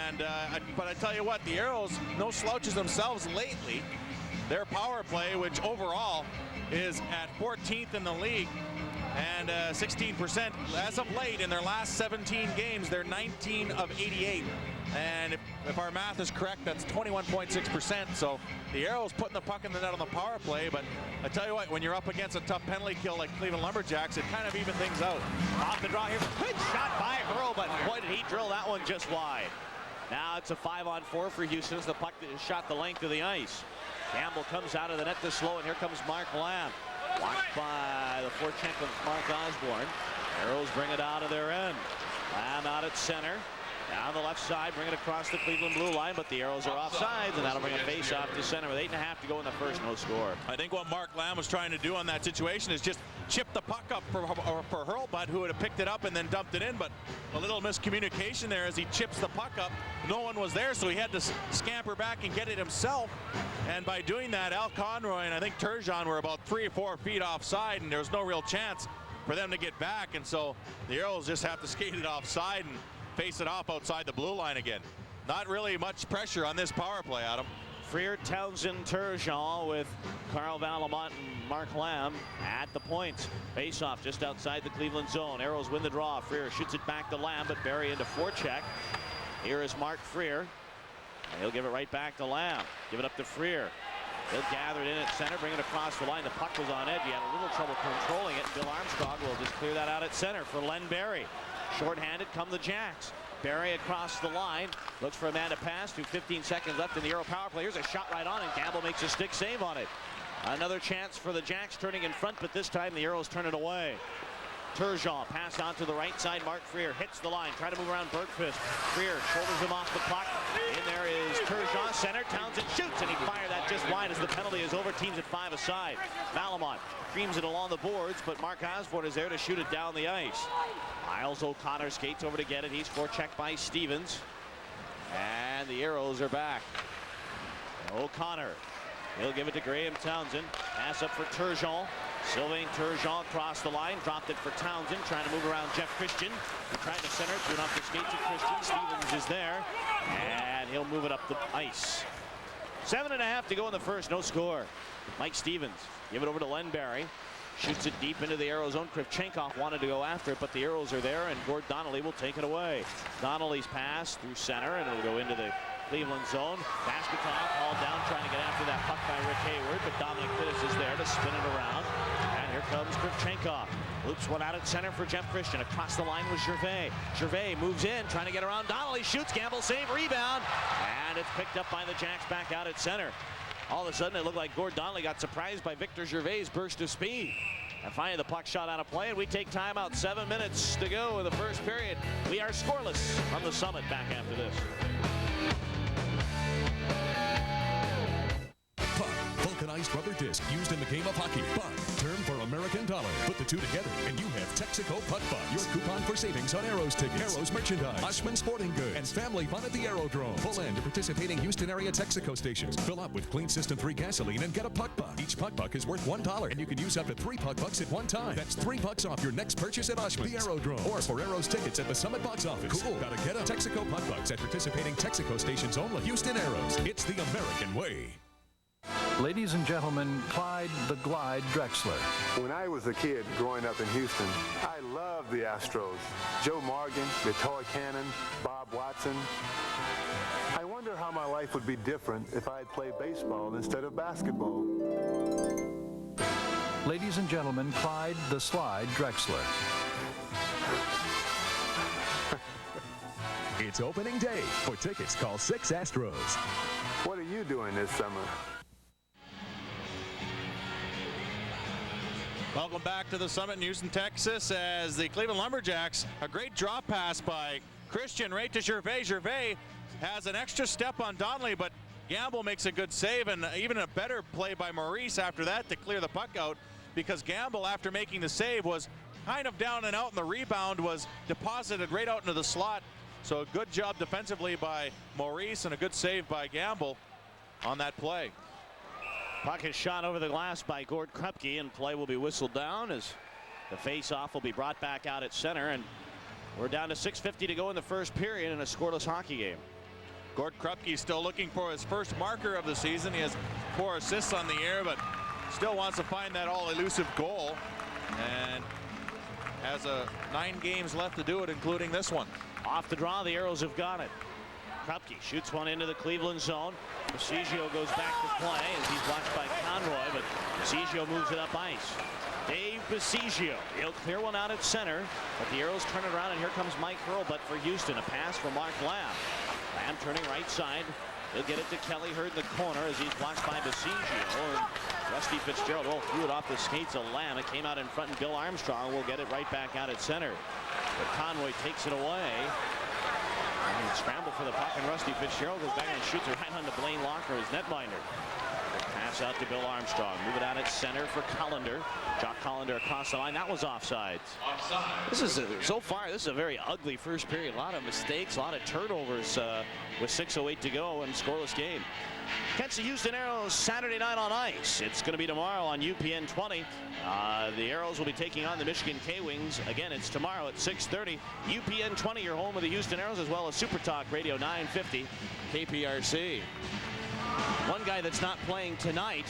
S2: And but I tell you what, the Aeros, no slouches themselves lately. Their power play, which overall is at 14th in the league, and 16% as of late. In their last 17 games, they're 19 of 88. And if our math is correct, that's 21.6%. So the Aeros putting the puck in the net on the power play. But I tell you what, when you're up against a tough penalty kill like Cleveland Lumberjacks, it kind of even things out.
S1: Off the draw here. Good shot by Hurl, but boy, did he drill that one just wide. Now it's a 5-on-4 for Houston as the puck shot the length of the ice. Campbell comes out of the net to slow, and here comes Mark Lamb. Watched by the forecheck of Mark Osborne. Aeros bring it out of their end. Lamb out at center. Down the left side, bring it across the Cleveland blue line, but the Aeros are offsides, and that'll bring a face off to center with 8.5 to go in the first, no score.
S2: I think what Mark Lamb was trying to do on that situation is just chip the puck up for Hurlbutt, who would have picked it up and then dumped it in, but a little miscommunication there as he chips the puck up. No one was there, so he had to scamper back and get it himself. And by doing that, Al Conroy and I think Turgeon were about 3 or 4 feet offside, and there was no real chance for them to get back. And so the Aeros just have to skate it offside and face it off outside the blue line again. Not really much pressure on this power play, Adam.
S1: Freer, Townsend, Turgeon with Carl Valamont and Mark Lamb at the points. Face off just outside the Cleveland zone. Aeros win the draw. Freer shoots it back to Lamb, but Barry into forecheck. Here is Mark Freer. And he'll give it right back to Lamb. Give it up to Freer. He'll gather it in at center, bring it across the line. The puck was on edge. He had a little trouble controlling it. Bill Armstrong will just clear that out at center for Len Barry. Short-handed come the Jacks. Barry across the line. Looks for a man to pass to 15 seconds left in the Aero power play. Here's a shot right on, and Campbell makes a stick save on it. Another chance for the Jacks turning in front, but this time the Aeros turn it away. Turgeon passed on to the right side. Mark Freer hits the line. Try to move around Bergqvist. Freer shoulders him off the puck. In there is Turgeon. Center. Townsend shoots, and he fired that just wide as the penalty is over. Teams at 5 aside. Valamont creams it along the boards, but Mark Osborne is there to shoot it down the ice. Miles O'Connor skates over to get it. He's forechecked by Stevens. And the Aeros are back. O'Connor. He'll give it to Graham Townsend. Pass up for Turgeon. Sylvain Turgeon across the line. Dropped it for Townsend. Trying to move around Jeff Christian. He tried to center it. Threw it off the skates of Christian. Stevens is there. And he'll move it up the ice. 7.5 to go in the first. No score. Mike Stevens. Give it over to Len Barry. Shoots it deep into the Aero zone. Krivchenkov wanted to go after it, but the Aeros are there, and Gord Donnelly will take it away. Donnelly's pass through center, and it'll go into the Cleveland zone. Basketov hauled down, trying to get after that puck by Rick Hayward, but Dominic Pittis is there to spin it around. And here comes Krivchenkov. Loops one out at center for Jeff Christian. Across the line was Gervais. Gervais moves in, trying to get around Donnelly. Shoots, Gamble, save, rebound. And it's picked up by the Jacks back out at center. All of a sudden, it looked like Gord Donnelly got surprised by Victor Gervais' burst of speed. And finally, the puck shot out of play, and we take timeout. 7 minutes to go in the first period. We are scoreless from the Summit. Back after this.
S12: Puck, vulcanized rubber disc used in the game of hockey. Puck, term for American dollar. Put the the two together, and you have Texaco Puck Bucks. Your coupon for savings on Aeros tickets, Aeros merchandise, Oshman Sporting Goods, and family fun at the Aerodrome. Pull in to participating Houston area Texaco stations. Fill up with Clean System 3 gasoline and get a Puck Buck. Each Puck Buck is worth $1, and you can use up to 3 Puck Bucks at one time. That's $3 off your next purchase at Oshman, the Aerodrome, or for Aeros tickets at the Summit Box Office. Cool. Gotta get a Texaco Puck Bucks at participating Texaco stations only. Houston Aeros. It's the American way.
S13: Ladies and gentlemen, Clyde the Glide Drexler.
S14: When I was a kid growing up in Houston, I loved the Astros. Joe Morgan, the toy cannon, Bob Watson. I wonder how my life would be different if I had played baseball instead of basketball.
S13: Ladies and gentlemen, Clyde the Slide Drexler.
S12: It's opening day. For tickets, call 6 Astros.
S14: What are you doing this summer?
S2: Welcome back to the Summit in Houston, Texas, as the Cleveland Lumberjacks, a great drop pass by Christian right to Gervais. Gervais has an extra step on Donnelly, but Gamble makes a good save, and even a better play by Maurice after that to clear the puck out, because Gamble, after making the save, was kind of down and out, and the rebound was deposited right out into the slot. So a good job defensively by Maurice and a good save by Gamble on that play.
S1: Puck is shot over the glass by Gord Krupke, and play will be whistled down as the face-off will be brought back out at center, and we're down to 6:50 to go in the first period in a scoreless hockey game.
S2: Gord Krupke still looking for his first marker of the season. He has 4 assists on the year, but still wants to find that all-elusive goal, and has 9 games left to do it, including this one.
S1: Off the draw, the Aeros have got it. Krupke shoots one into the Cleveland zone. Bassigio goes back to play as he's blocked by Conroy, but Bassigio moves it up ice. Dave Bassigio, he'll clear one out at center, but the Aeros turn it around, and here comes Mike Hurlbut for Houston. A pass for Mark Lamb. Lamb turning right side. He'll get it to Kelly Hurd in the corner as he's blocked by Bassigio. And Rusty Fitzgerald threw it off the skates of Lamb. It came out in front, and Bill Armstrong will get it right back out at center. But Conroy takes it away. And scramble for the puck, and Rusty Fitzgerald goes back and shoots it right onto Blaine Locker, his netminder. Pass out to Bill Armstrong. Move it out at center for Collender. Jock Collender across the line. That was offsides. This is so far, this is a very ugly first period. A lot of mistakes, a lot of turnovers with 6:08 to go and scoreless game. Catch the Houston Aeros Saturday night on ice. It's going to be tomorrow on UPN 20. The Aeros will be taking on the Michigan K-Wings. Again, it's tomorrow at 6:30. UPN 20, your home of the Houston Aeros, as well as Super Talk Radio 950 KPRC. One guy that's not playing tonight,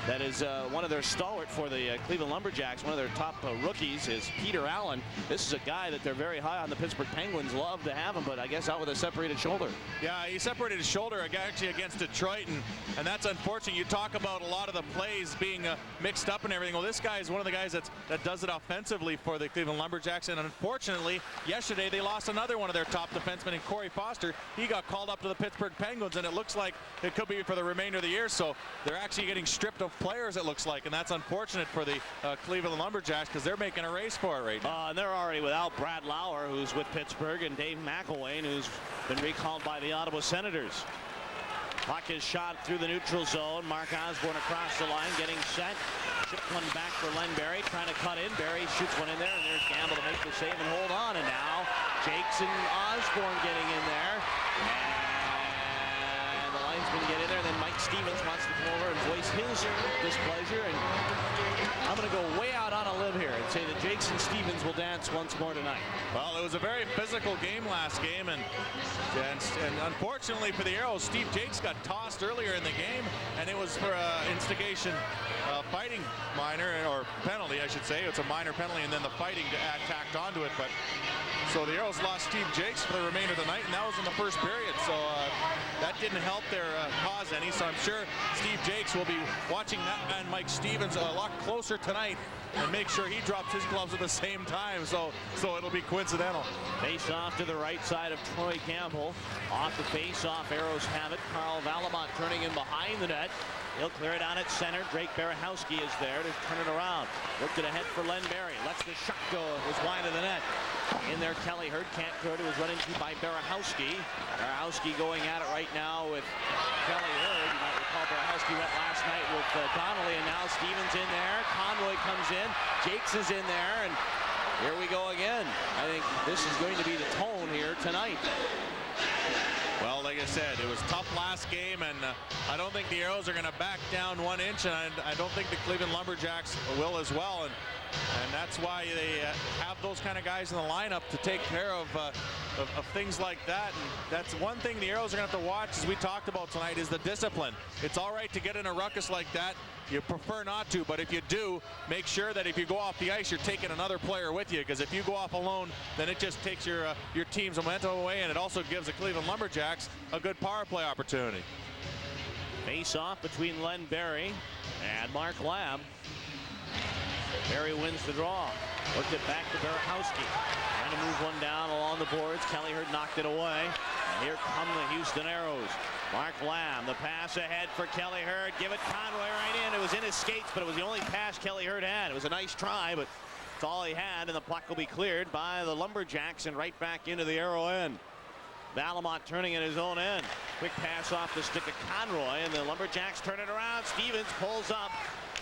S1: that is one of their stalwart for the Cleveland Lumberjacks, one of their top rookies, is Peter Allen. This is a guy that they're very high on. The Pittsburgh Penguins love to have him, but I guess out with a separated shoulder.
S2: Yeah, he separated his shoulder actually against Detroit, and that's unfortunate. You talk about a lot of the plays being mixed up and everything. Well, this guy is one of the guys that does it offensively for the Cleveland Lumberjacks, and unfortunately, yesterday they lost another one of their top defensemen in Corey Foster. He got called up to the Pittsburgh Penguins, and it looks like it could be for the remainder of the year, so they're actually getting stripped of players, it looks like, and that's unfortunate for the Cleveland Lumberjacks, because they're making a race for it right now.
S1: And they're already without Brad Lauer, who's with Pittsburgh, and Dave McElwain, who's been recalled by the Ottawa Senators. Puck is shot through the neutral zone. Mark Osborne across the line, getting set. Chipped one back for Len Barry, trying to cut in. Barry shoots one in there, and there's Gamble to make the save and hold on. And now Jakes and Osborne getting in there. And the linesman get in there. Then Mike Stevens wants to come over and voice his displeasure. And I'm going to go way out on a limb here and say that Jakes and Stevens will dance once more tonight.
S2: Well, it was a very physical game last game, and unfortunately for the Aeros, Steve Jakes got tossed earlier in the game, and it was for instigation fighting minor, or penalty, I should say. It's a minor penalty, and then the fighting to add tacked onto it. But so the Aeros lost Steve Jakes for the remainder of the night, and that was in the first period. So that didn't help their cause any. So I'm sure Steve Jakes will be watching that and Mike Stevens a lot closer tonight and make sure he drops his gloves at the same time. So it'll be coincidental.
S1: Face off to the right side of Troy Campbell. Off the face off, Aeros have it. Carl Valamont turning in behind the net. He'll clear it out at center. Drake Barahowski is there to turn it around. Looked it ahead for Len Barry. Lets the shot go. It was wide of the net. In there, Kelly Hurd can't throw it. It was run into by Barahowski. Barahowski going at it right now with Kelly Hurd. You might recall Barahowski went last night with Donnelly, and now Stevens in there. Conroy comes in. Jakes is in there, and here we go again. I think this is going to be the tone here tonight.
S2: Well, like I said, it was tough last game, and I don't think the Aeros are going to back down 1 inch, and I don't think the Cleveland Lumberjacks will as well. And that's why they have those kind of guys in the lineup to take care of things like that. And that's one thing the Aeros are going to have to watch, as we talked about tonight, is the discipline. It's all right to get in a ruckus like that. You prefer not to, but if you do, make sure that if you go off the ice, you're taking another player with you, because if you go off alone, then it just takes your team's momentum away, and it also gives the Cleveland Lumberjacks a good power play opportunity.
S1: Face-off between Len Berry and Mark Lamb. Berry wins the draw. Worked it back to Barahowski. Trying to move one down along the boards. Kellyhurd knocked it away. And here come the Houston Aeros. Mark Lamb, the pass ahead for Kellyhurd. Give it Conroy right in. It was in his skates, but it was the only pass Kellyhurd had. It was a nice try, but it's all he had, and the puck will be cleared by the Lumberjacks and right back into the Aero end. Balamont turning at his own end. Quick pass off the stick of Conroy, and the Lumberjacks turn it around. Stevens pulls up.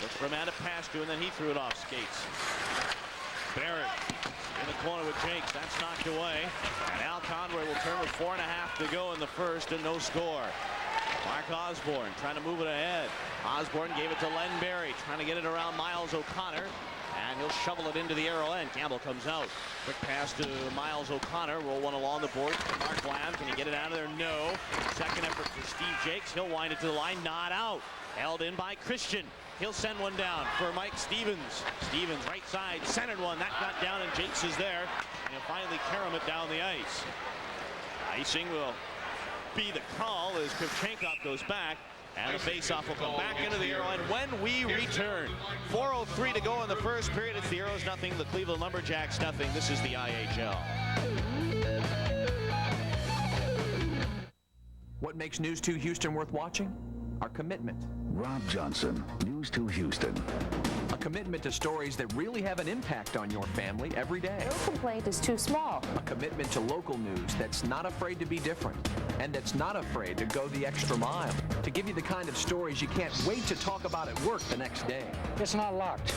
S1: Looks for a man to pass to, and then he threw it off skates. Barrett in the corner with Jakes. That's knocked away. And Al Conroy will turn with 4.5 to go in the first, and no score. Mark Osborne trying to move it ahead. Osborne gave it to Len Berry, trying to get it around Miles O'Connor. And he'll shovel it into the Aero end. Campbell comes out. Quick pass to Miles O'Connor. Roll one along the board. Mark Lamb, can he get it out of there? No. Second effort for Steve Jakes. He'll wind it to the line. Not out. Held in by Christian. He'll send one down for Mike Stevens. Stevens, right side, centered one. That got down, and Jakes is there. And he'll finally carom it down the ice. Icing will be the call as Kovchenkov goes back. And the faceoff will come back into the Aero end when we return. 4:03 to go in the first period. It's the Aeros nothing, the Cleveland Lumberjacks nothing. This is the IHL.
S15: What makes News 2 Houston worth watching? Our commitment.
S16: Rob Johnson, News 2 Houston.
S15: A commitment to stories that really have an impact on your family every day.
S17: No complaint is too small.
S15: A commitment to local news that's not afraid to be different and that's not afraid to go the extra mile to give you the kind of stories you can't wait to talk about at work the next day.
S8: It's not locked.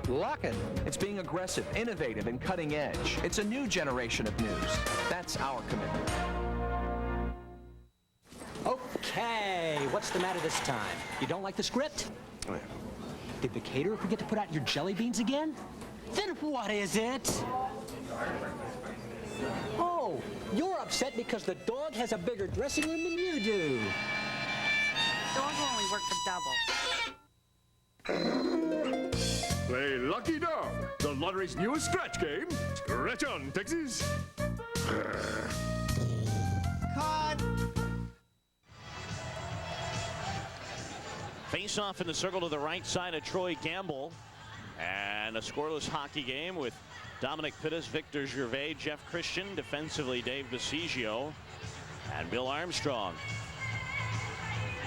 S8: Lock it.
S15: It's being aggressive, innovative, and cutting edge. It's a new generation of news. That's our commitment.
S18: Okay, what's the matter this time? You don't like the script? Did the caterer forget to put out your jelly beans again? Then what is it? Oh, you're upset because the dog has a bigger dressing room than you do.
S5: Dog will only work the double.
S12: Play Lucky Dog, the lottery's newest scratch game. Scratch on, Texas.
S1: Cut. Face off in the circle to the right side of Troy Gamble. And a scoreless hockey game with Dominic Pittis, Victor Gervais, Jeff Christian, defensively Dave Bassigio, and Bill Armstrong.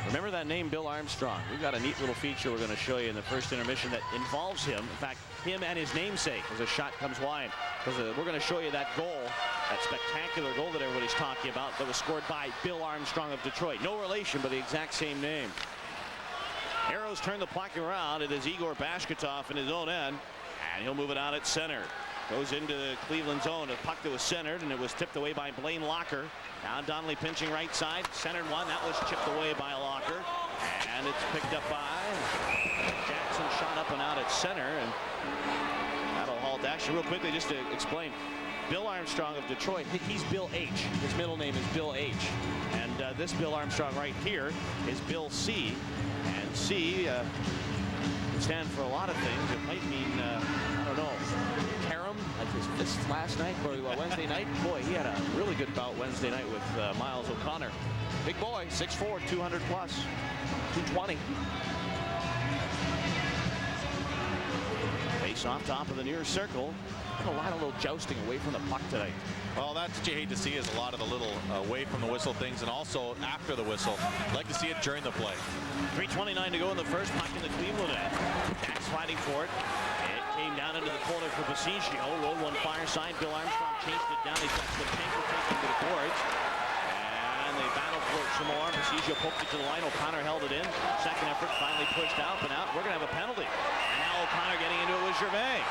S1: Remember that name, Bill Armstrong. We've got a neat little feature we're going to show you in the first intermission that involves him. In fact, him and his namesake as a shot comes wide. Because we're going to show you that goal, that spectacular goal that everybody's talking about that was scored by Bill Armstrong of Detroit. No relation, but the exact same name. Aeros turn the puck around. It is Igor Bashkatov in his own end, and he'll move it out at center. Goes into Cleveland zone. A puck that was centered, and it was tipped away by Blaine Locker. Now Donnelly pinching right side. Centered one. That was chipped away by Locker. And it's picked up by Jackson. Shot up and out at center, and that'll halt. Actually, real quickly, just to explain, Bill Armstrong of Detroit, he's Bill H. His middle name is Bill H. And this Bill Armstrong right here is Bill C. And C can stand for a lot of things. It might mean, I don't know, carom, like his fist last night, or Wednesday night. Boy, he had a really good bout Wednesday night with Miles O'Connor. Big boy, 6'4", 200 plus, 220. Face off top of the near circle. A lot of little jousting away from the puck tonight.
S2: Well, that's what you hate to see, is a lot of the little away from the whistle things, and also after the whistle. I'd like to see it during the play.
S1: 3:29 to go in the first. Puck in the Cleveland end. Dax fighting for it. It came down into the corner for Bassigio. Rolled one far side. Bill Armstrong chased it down. He's got Kovchenkov taking to the boards. And they battle for it some more. Massigio poked it to the line. O'Connor held it in. Second effort finally pushed out, but now we're going to have a penalty. And now O'Connor getting into it with Gervais.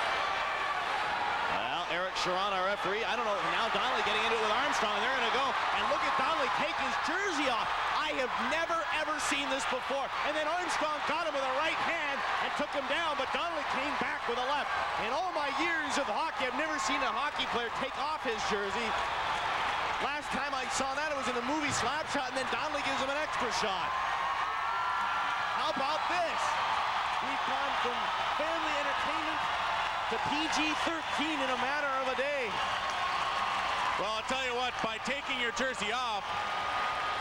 S1: Well, Eric Sharon, our referee. I don't know. Now Donnelly getting into it with Armstrong. They're going to go. And look at Donnelly take his jersey off. I have never, ever seen this before. And then Armstrong got him with a right hand and took him down, but Donnelly came back with a left. In all my years of hockey, I've never seen a hockey player take off his jersey. Last time I saw that, it was in the movie Slapshot, and then Donnelly gives him an extra shot. How about this? We've gone from family entertainment to PG-13 in a matter of a day.
S2: Well, I'll tell you what, by taking your jersey off,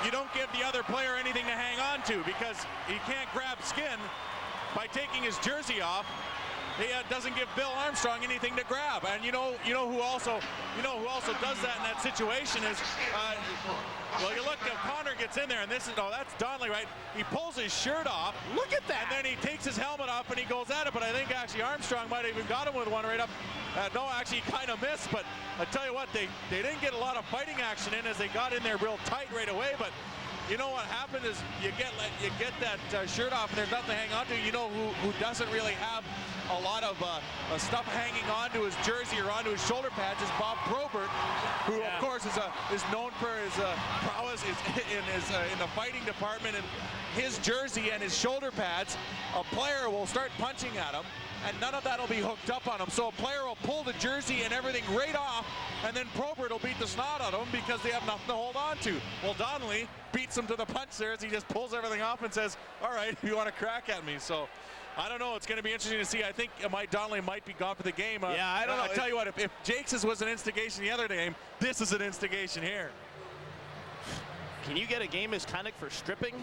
S2: you don't give the other player anything to hang on to because he can't grab skin. By taking his jersey off, he doesn't give Bill Armstrong anything to grab. And you know who also does that in that situation is well, you look, O'Connor gets in there, and this is that's Donnelly, right? He pulls his shirt off.
S1: Look at that.
S2: And then he takes his helmet off and he goes at it. But I think actually Armstrong might have even got him with one right up. No, actually he kind of missed. But I tell you what, they didn't get a lot of fighting action in as they got in there real tight right away. But you know what happened is you get that shirt off and there's nothing to hang on to. You know who doesn't really have a lot of stuff hanging onto his jersey or onto his shoulder pads is Bob Probert, who of course is known for his prowess in the fighting department. And his jersey and his shoulder pads, a player will start punching at him, and none of that will be hooked up on him. So a player will pull the jersey and everything right off, and then Probert will beat the snot out of him because they have nothing to hold on to. Well, Donnelly beats him to the punch there as he just pulls everything off and says, all right, you want to crack at me. So I don't know. It's going to be interesting to see. I think Donnelly might be gone for the game.
S1: Yeah, I don't know.
S2: I tell you what, if Jakes' was an instigation the other game, this is an instigation here.
S1: Can you get a game misconduct for stripping?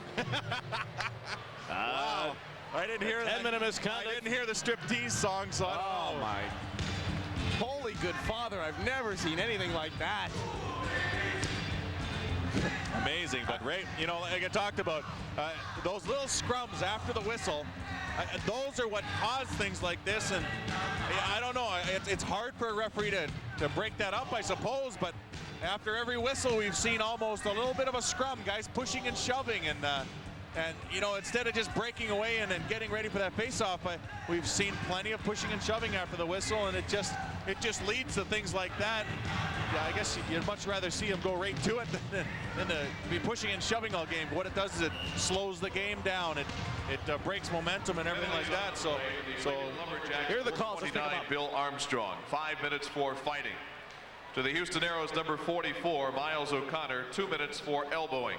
S2: Wow. I didn't hear that.
S1: 10-minute misconduct.
S2: I didn't hear the striptease song, so I don't know.
S1: My holy good father, I've never seen anything like that.
S2: Amazing, but right, like I talked about, those little scrums after the whistle, those are what cause things like this. And I don't know, it's hard for a referee to break that up, I suppose, but after every whistle we've seen almost a little bit of a scrum, guys pushing and shoving, and instead of just breaking away and getting ready for that face-off, we've seen plenty of pushing and shoving after the whistle, and it just leads to things like that. Yeah, I guess you'd much rather see him go right to it than to be pushing and shoving all game. What it does is it slows the game down. It breaks momentum and everything like that. So
S1: here are the calls.
S17: 29, Bill Armstrong, 5 minutes for fighting. To the Houston Aeros, number 44, Miles O'Connor, 2 minutes for elbowing.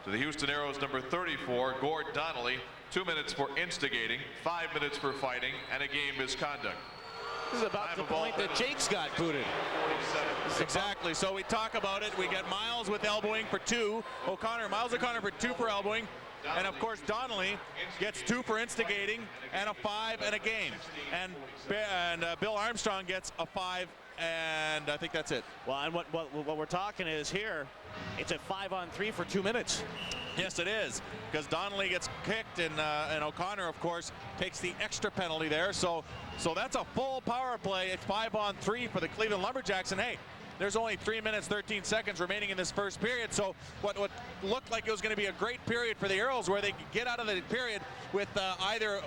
S17: To the Houston Aeros, number 34, Gord Donnelly, 2 minutes for instigating, 5 minutes for fighting, and a game misconduct.
S1: This is about the point that Jakes got booted.
S2: Exactly. So we talk about it. We get Miles with elbowing for 2. Miles O'Connor for 2 for elbowing. And of course Donnelly gets 2 for instigating and a 5 and a game. And Bill Armstrong gets a 5, and I think that's it.
S1: Well, and what we're talking is here, it's a 5-on-3 for 2 minutes.
S2: Yes, it is, because Donnelly gets kicked, and O'Connor, of course, takes the extra penalty there. So that's a full power play. It's 5-on-3 for the Cleveland Lumberjacks, and hey, there's only 3 minutes, 13 seconds remaining in this first period. So what looked like it was going to be a great period for the Aeros, where they could get out of the period with either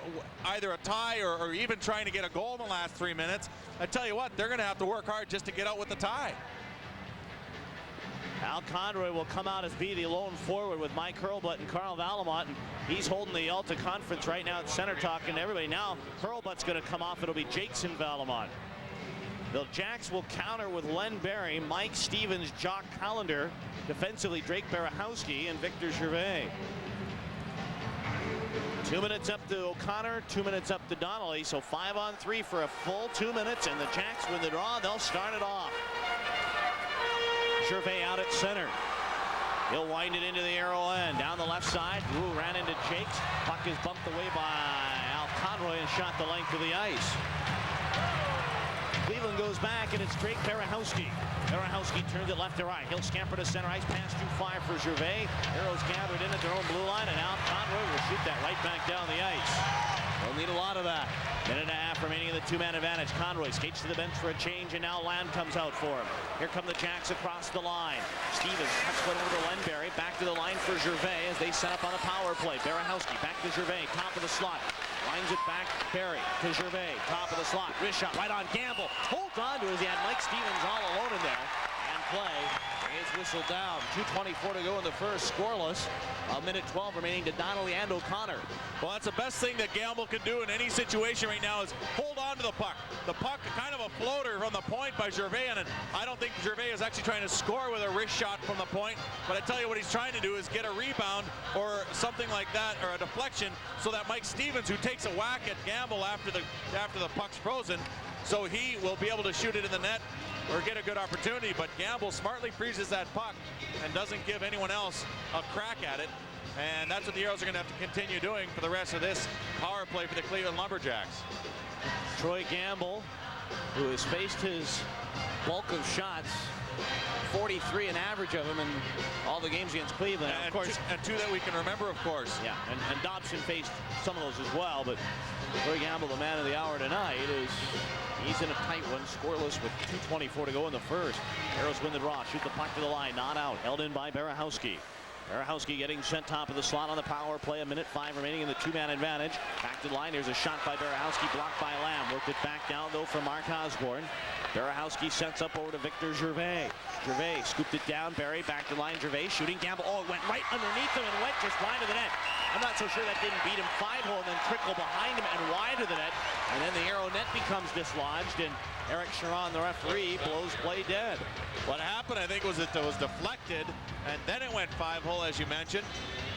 S2: a tie or even trying to get a goal in the last 3 minutes. I tell you what, they're going to have to work hard just to get out with the tie.
S1: Al Conroy will come out as be the lone forward with Mike Hurlbut and Carl Valamont. And he's holding the Alta Conference right now at center, talking to everybody. Now Hurlbut's going to come off. It'll be Jakes and Valamont. The Jacks will counter with Len Barry, Mike Stevens, Jock Hollander. Defensively, Drake Barahowski and Victor Gervais. 2 minutes up to O'Connor, 2 minutes up to Donnelly. So 5-on-3 for a full 2 minutes, and the Jacks with the draw, they'll start it off. Gervais out at center. He'll wind it into the arrow end. Down the left side. Ooh, ran into Jakes. Puck is bumped away by Al Conroy and shot the length of the ice. Cleveland goes back, and it's Drake Barahowski. Barahowski turns it left to right. He'll scamper to center ice. Pass 2-5 for Gervais. Arrows gathered in at their own blue line, and Al Conroy will shoot that right back down the ice. They'll need a lot of that. Minute and a half remaining in the two-man advantage. Conroy skates to the bench for a change, and now Lamb comes out for him. Here come the Jacks across the line. Stevens cuts one over to Lenberry. Back to the line for Gervais as they set up on the power play. Berehowski back to Gervais, top of the slot. Lines it back, Barry to Gervais, top of the slot. Wrist shot right on Gamble. Holds on to it as he had Mike Stevens all alone in there. And play is whistled down. 2:24 to go in the first, scoreless. A minute 12 remaining to Donnelly and O'Connor.
S2: Well, that's the best thing that Gamble can do in any situation right now is hold on to the puck. The puck, kind of a floater from the point by Gervais, and I don't think Gervais is actually trying to score with a wrist shot from the point, but I tell you what he's trying to do is get a rebound or something like that, or a deflection, so that Mike Stevens, who takes a whack at Gamble after the puck's frozen, so he will be able to shoot it in the net or get a good opportunity. But Gamble smartly freezes that puck and doesn't give anyone else a crack at it. And that's what the Aeros are going to have to continue doing for the rest of this power play for the Cleveland Lumberjacks.
S1: Troy Gamble, who has faced his bulk of shots, 43 an average of them in all the games against Cleveland.
S2: And
S1: of course,
S2: two that we can remember, of course.
S1: Yeah, and Dobson faced some of those as well, but Troy Gamble, the man of the hour tonight, he's in a tight one, scoreless with 2:24 to go in the first. Aeros win the draw, shoot the puck to the line, not out, held in by Berehowski. Berehowski getting sent top of the slot on the power play. A minute 5 remaining in the two-man advantage. Back to the line. There's a shot by Berehowski, blocked by Lamb. Worked it back down, though, for Mark Osborne. Berehowski sets up over to Victor Gervais. Gervais scooped it down. Barry back to the line. Gervais shooting. Gamble. Oh, it went right underneath him and went just wide of the net. I'm not so sure that didn't beat him 5-hole and then trickle behind him and wide of the net. And then the Aero net becomes dislodged, and Eric Sharon, the referee, blows play dead.
S2: What happened, I think, was that it was deflected, and then it went 5-hole, as you mentioned,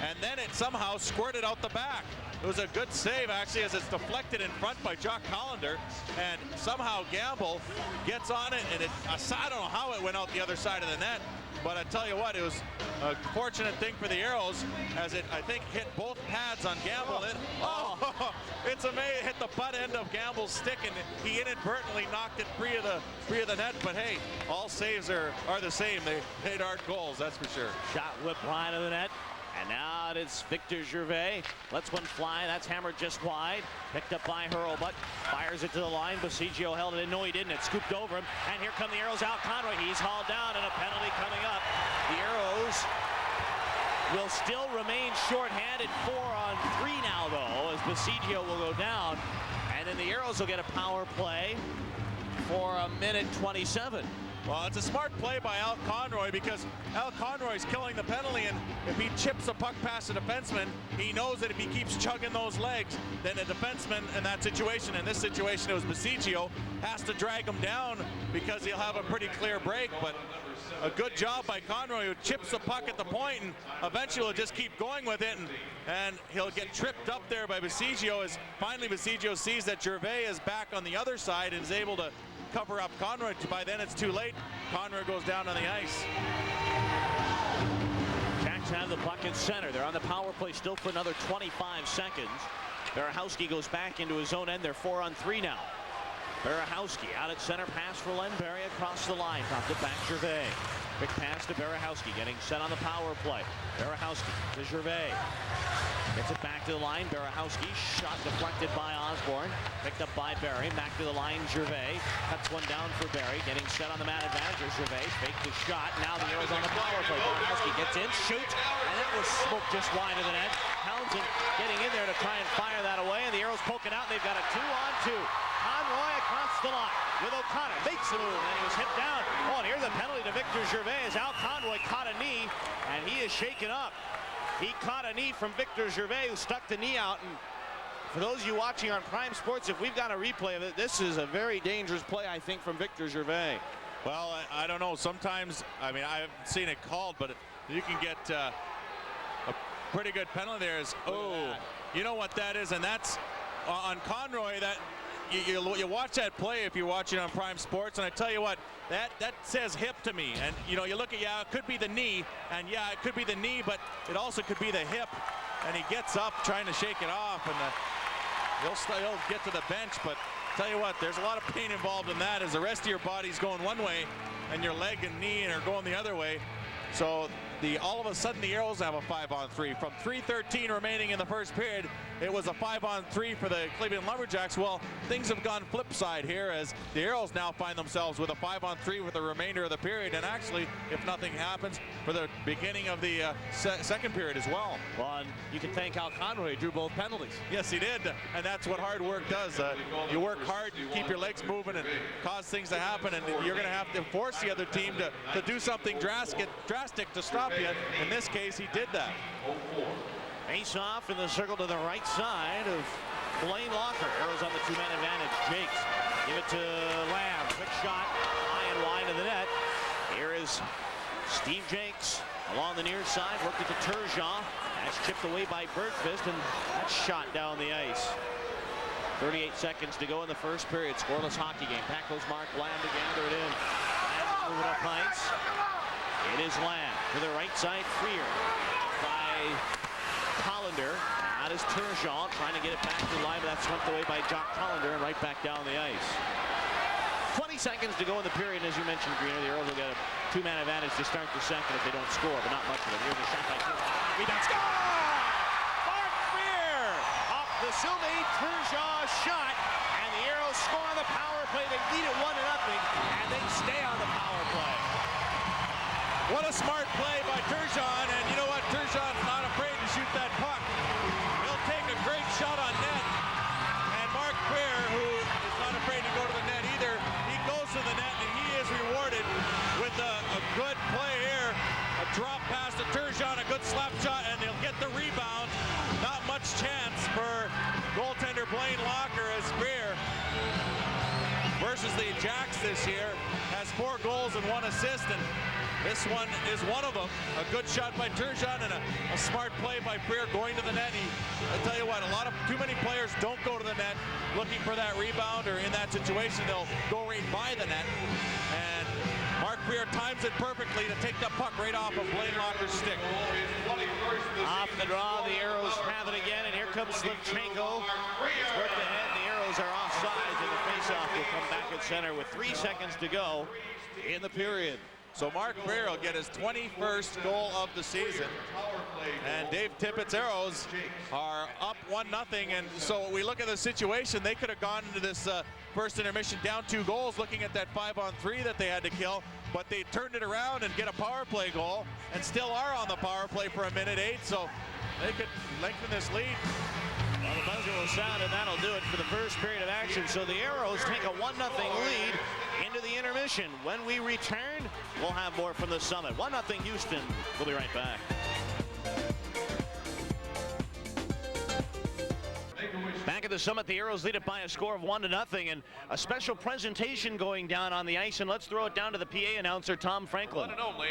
S2: and then it somehow squirted out the back. It was a good save, actually, as it's deflected in front by Jock Hollander, and somehow Gamble gets on it, and I don't know how it went out the other side of the net, but I tell you what, it was a fortunate thing for the Aeros, as it, I think, hit both pads on Gamble. It's amazing. It hit the butt end of Gamble's stick, and he inadvertently knocked it free of the net. But hey, all saves are the same. They aren't goals, that's for sure.
S1: Shot whipped wide of the net. And now it's Victor Gervais. Lets one fly. That's hammered just wide. Picked up by Hurlbut. Fires it to the line. Basigio held it in. No, he didn't. It scooped over him. And here come the Aeros out. Conroy, he's hauled down, and a penalty coming up. The Aeros will still remain shorthanded. 4-on-3 now, though, as Basigio will go down. And then the Aeros will get a power play for a minute 27.
S2: Well, it's a smart play by Al Conroy, because Al Conroy's killing the penalty, and if he chips a puck past a defenseman, he knows that if he keeps chugging those legs, then a defenseman in that situation, in this situation it was Basigio, has to drag him down because he'll have a pretty clear break. But a good job by Conroy, who chips the puck at the point, and eventually he'll just keep going with it, and he'll get tripped up there by Basigio, as finally Basigio sees that Gervais is back on the other side and is able to cover up Conroy. By then it's too late. Conroy goes down on the ice.
S1: Jacks have the puck in center. They're on the power play still for another 25 seconds. Berehowski goes back into his own end. They're 4-on-3 now. Berehowski out at center, pass for Lenberry across the line. Dropped it back, Gervais. Quick pass to Berehowski, getting set on the power play. Berehowski to Gervais. Gets it back to the line. Berehowski, shot deflected by Osborne. Picked up by Barry. Back to the line, Gervais. Cuts one down for Barry. Getting set on the man advantage. Gervais faked the shot. Now the Aeros on the power play. Berehowski gets in, shoots, and it was smoked just wide of the net. Townsend getting in there to try and fire that away, and the Aeros poking out. They've got a 2-on-2. Conroy across the line with O'Connor. Makes the move, and he was hit down. Oh, and here's a penalty to Victor Gervais as Al Conroy caught a knee, and he is shaken up. He caught a knee from Victor Gervais, who stuck the knee out. And for those of you watching on Prime Sports, if we've got a replay of it, this is a very dangerous play, I think, from Victor Gervais.
S2: Well, I don't know. Sometimes, I mean, I haven't seen it called, but you can get a pretty good penalty there. You know what that is, and that's on Conroy. That you watch that play if you're watching on Prime Sports, and I tell you what, that says hip to me. And you know, you look at, it could be the knee, and yeah, it could be the knee, but it also could be the hip. And he gets up trying to shake it off, and he'll get to the bench. But tell you what, there's a lot of pain involved in that, as the rest of your body's going one way and your leg and knee are going the other way. So all of a sudden the Aeros have a 5-on-3. From 3:13 remaining in the first period, it was a 5-on-3 for the Cleveland Lumberjacks. Well, things have gone flip side here as the Aeros now find themselves with a 5-on-3 with the remainder of the period. And actually, if nothing happens, for the beginning of the second period as well.
S1: Well, and you can thank Al Conroy, drew both penalties.
S2: Yes, he did, and that's what hard work does. You work hard, you keep your legs moving, and cause things to happen, and you're going to have to force the other team to do something drastic to stop you. In this case, he did that.
S1: Face off in the circle to the right side of Blaine Locker. Aeros on the two-man advantage. Jakes give it to Lamb. Quick shot, high and wide of the net. Here is Steve Jakes along the near side. Worked it to Turgeon. That's chipped away by Bergqvist, and that's shot down the ice. 38 seconds to go in the first period. Scoreless hockey game. Back goes Mark Lamb to gather it in. Lamb moving up ice. It is Lamb to the right side. Freer by Hollander. That is Turgeon trying to get it back to the line, but that's swept away by Jock Hollander and right back down the ice. 20 seconds to go in the period, and as you mentioned, Greener, the Aeros will get a two-man advantage to start the second if they don't score, but not much of it. Here's a shot by Turgeon. Rebound, score! Mark Freer off the Sylvain Turgeon shot, and the Aeros score on the power play. They lead it 1-0, and they stay on the power play.
S2: What a smart play by Turgeon, and you know what? Turgeon's not afraid to shoot that puck. He'll take a great shot on net, and Mark Freer, who is not afraid to go to the net either, he goes to the net, and he is rewarded with a good play here. A drop pass to Turgeon, a good slap shot, and they'll get the rebound. Not much chance for goaltender Blaine Locker as Freer versus the Jacks this year has 4 goals and 1 assist, and this one is one of them. A good shot by Turgeon and a smart play by Freer going to the net. I tell you what, too many players don't go to the net looking for that rebound, or in that situation, they'll go right by the net. And Mark Freer times it perfectly to take the puck right off of Blaine Locker's stick.
S1: Off the draw, the Aeros have it again, and here comes Slavchenko. It's worked ahead, the Aeros are offside, and the faceoff will come back at center with 3 seconds to go in the period.
S2: So Mark Freer will get his 21st goal of the season. And Dave Tippett's Aeros are up 1-0. And so we look at the situation, they could have gone into this first intermission down 2 goals looking at that 5-on-3 that they had to kill. But they turned it around and get a power play goal and still are on the power play for 1:08. So they could lengthen this lead.
S1: Well, the buzzer will sound, and that'll do it for the first period of action. So the Aeros take a 1-0 lead into the intermission. When we return, we'll have more from the Summit. 1-0 Houston. We'll be right back. Back at the Summit, the Aeros lead it by a score of 1-0, and a special presentation going down on the ice. And let's throw it down to the PA announcer, Tom Franklin.
S17: One and only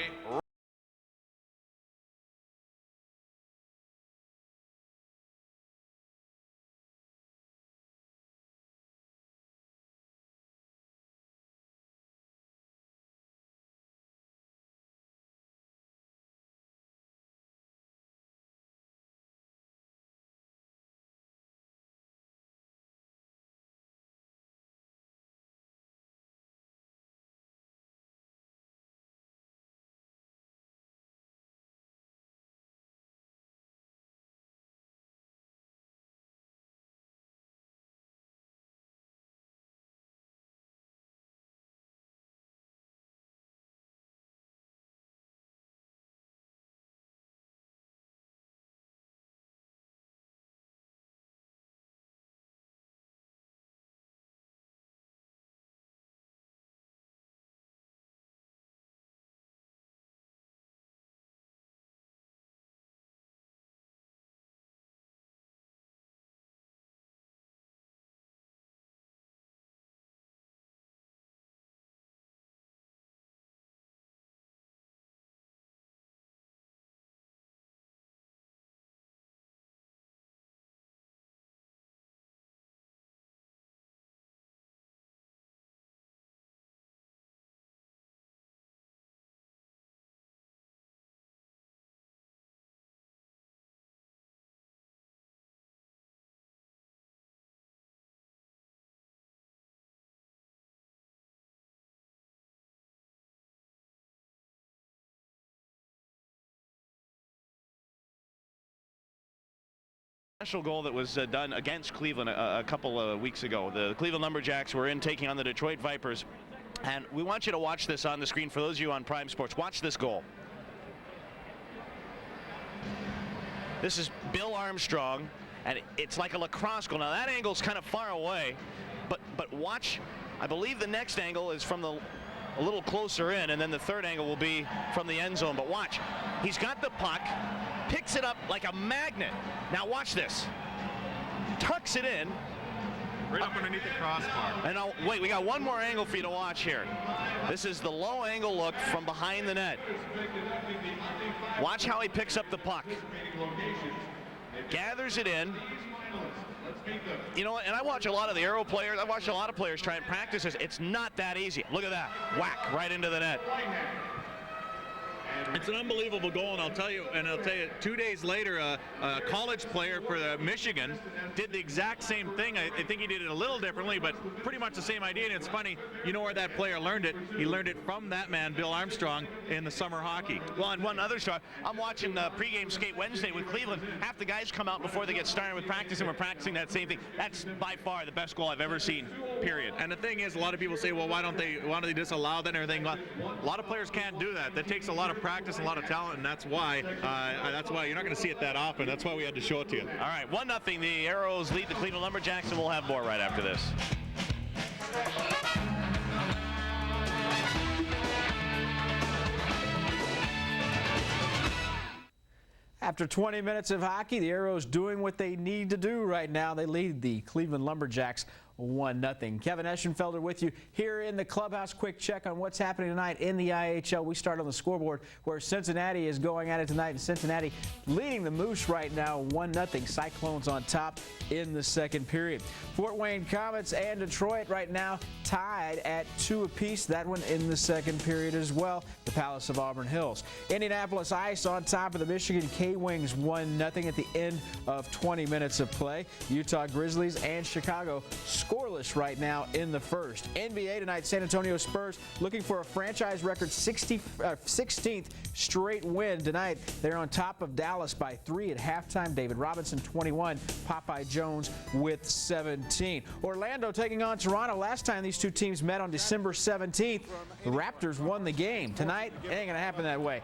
S1: Special goal that was done against Cleveland a couple of weeks ago. The Cleveland Lumberjacks were in taking on the Detroit Vipers. And we want you to watch this on the screen for those of you on Prime Sports. Watch this goal. This is Bill Armstrong, and it's like a lacrosse goal. Now that angle's kind of far away, but watch. I believe the next angle is from a little closer in, and then the third angle will be from the end zone. But watch, he's got the puck, picks it up like a magnet. Now watch this. Tucks it in.
S2: Right up underneath the crossbar.
S1: And now, wait, we got one more angle for you to watch here. This is the low angle look from behind the net. Watch how he picks up the puck. Gathers it in. You know what, and I watch a lot of the Aero players. I watch a lot of players try and practice this. It's not that easy. Look at that. Whack right into the net.
S2: It's an unbelievable goal, and I'll tell you, 2 days later, a college player for Michigan did the exact same thing. I think he did it a little differently, but pretty much the same idea. And it's funny, you know where that player learned it? He learned it from that man, Bill Armstrong, in the summer hockey.
S1: Well, and one other story, I'm watching pregame skate Wednesday with Cleveland. Half the guys come out before they get started with practice, and we're practicing that same thing. That's by far the best goal I've ever seen, period.
S2: And the thing is, a lot of people say, well, why don't they disallow that and everything? Well, a lot of players can't do that. That takes a lot of practice, a lot of talent, and that's why you're not going to see it that often. That's why we had to show it to you.
S1: All right, 1-0. The Aeros lead the Cleveland Lumberjacks, and we'll have more right after this.
S19: After 20 minutes of hockey, the Aeros doing what they need to do right now. They lead the Cleveland Lumberjacks 1-0. Kevin Eschenfelder with you here in the clubhouse. Quick check on what's happening tonight in the IHL. We start on the scoreboard where Cincinnati is going at it tonight. And Cincinnati leading the Moose right now 1-0. Cyclones on top in the second period. Fort Wayne Comets and Detroit right now tied at 2 apiece. That one in the second period as well. The Palace of Auburn Hills. Indianapolis Ice on top of the Michigan K-Wings 1-0 at the end of 20 minutes of play. Utah Grizzlies and Chicago scoreless right now in the first. NBA tonight, San Antonio Spurs looking for a franchise record 16th straight win tonight. They're on top of Dallas by 3 at halftime. David Robinson 21, Popeye Jones with 17. Orlando taking on Toronto. Last time these two teams met on December 17th, the Raptors won the game. Tonight, it ain't going to happen that way.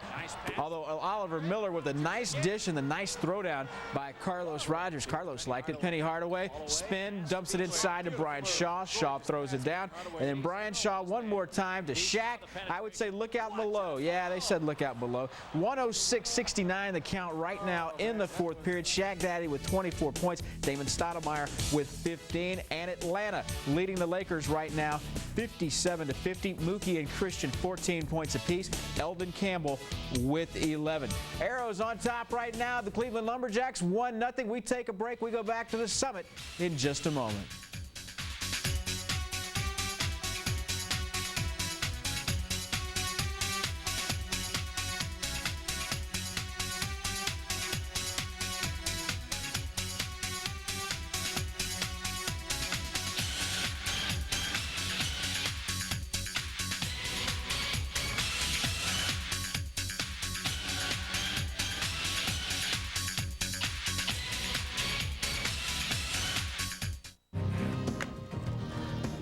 S19: Although Oliver Miller with a nice dish and the nice throwdown by Carlos Rogers. Carlos liked it. Penny Hardaway, spin, dumps it inside to Brian Shaw. Shaw throws it down. And then Brian Shaw one more time to Shaq. I would say look out below. Yeah, they said look out below. 106-69 the count right now in the fourth period. Shaq Daddy with 24 points. Damon Stoudemire with 15. And Atlanta leading the Lakers right now 57-50. Mookie and Christian 14 points apiece. Eldon Campbell with 11. Aeros on top right now. The Cleveland Lumberjacks 1-0. We take a break. We go back to the Summit in just a moment.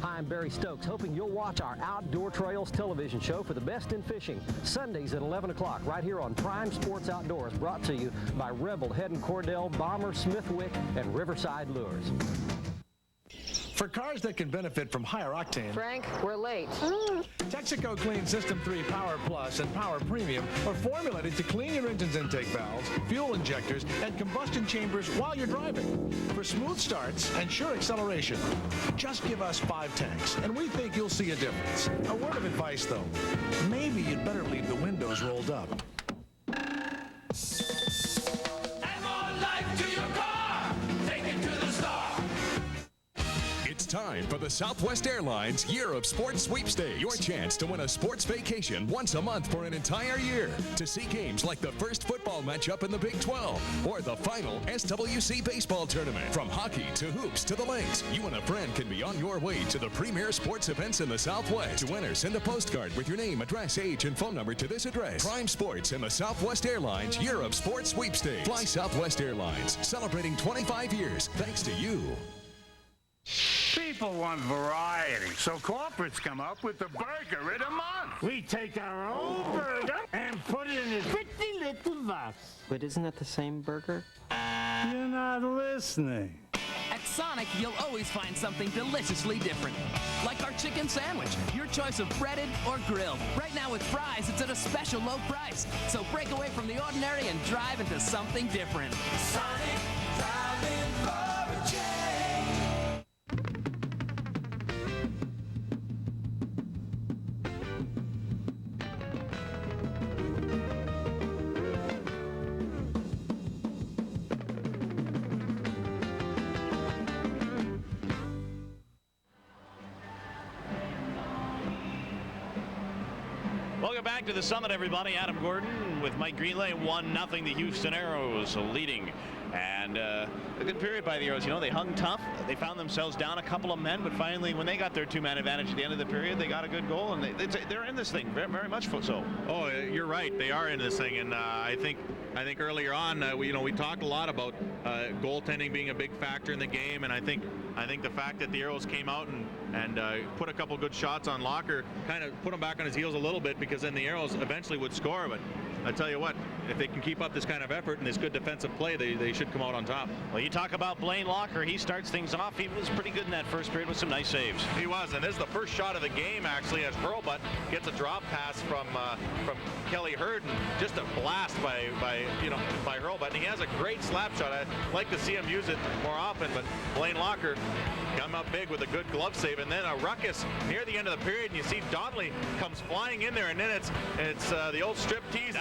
S20: I'm Barry Stokes, hoping you'll watch our Outdoor Trails television show for the best in fishing, Sundays at 11 o'clock, right here on Prime Sports Outdoors, brought to you by Rebel, Head & Cordell, Bomber, Smithwick, and Riverside Lures.
S21: For cars that can benefit from higher octane,
S22: Frank, we're late.
S21: Texaco Clean System 3 Power Plus and Power Premium are formulated to clean your engine's intake valves, fuel injectors, and combustion chambers while you're driving. For smooth starts and sure acceleration, just give us 5 tanks, and we think you'll see a difference. A word of advice, though. Maybe you'd better leave the windows rolled up.
S12: It's time for the Southwest Airlines Year of Sports Sweepstakes. Your chance to win a sports vacation once a month for an entire year to see games like the first football matchup in the Big 12 or the final SWC baseball tournament. From hockey to hoops to the links, you and a friend can be on your way to the premier sports events in the Southwest. To enter, send a postcard with your name, address, age, and phone number to this address. Prime Sports and the Southwest Airlines Year of Sports Sweepstakes. Fly Southwest Airlines, celebrating 25 years thanks to you.
S4: People want variety, so corporates come up with the burger of the month. We take our own burger and put it in a pretty little box.
S22: But isn't that the same burger?
S4: You're not listening.
S23: At Sonic, you'll always find something deliciously different. Like our chicken sandwich, your choice of breaded or grilled. Right now with fries, it's at a special low price. So break away from the ordinary and drive into something different.
S24: Sonic, driving for a change.
S1: Welcome back to the Summit, everybody. Adam Gordon with Mike Greenlay. 1-0, the Houston Aeros leading. And a good period by the Aeros. You know, they hung tough. They found themselves down a couple of men, but finally, when they got their two-man advantage at the end of the period, they got a good goal, and they're in this thing very, very much so.
S2: Oh, you're right. They are in this thing, and I think earlier on, we talked a lot about goaltending being a big factor in the game, and I think the fact that the Aeros came out and put a couple good shots on Locker kind of put him back on his heels a little bit, because then the Aeros eventually would score. But I tell you what, if they can keep up this kind of effort and this good defensive play, they should come out on top.
S1: Well, you talk about Blaine Locker. He starts things off. He was pretty good in that first period with some nice saves.
S2: He was, and this is the first shot of the game, actually, as Hurlbut gets a drop pass from Kelly Hurd, and just a blast by Hurlbut. And he has a great slap shot. I'd like to see him use it more often, but Blaine Locker come up big with a good glove save, and then a ruckus near the end of the period, and you see Donnelly comes flying in there, and then it's the old strip tease.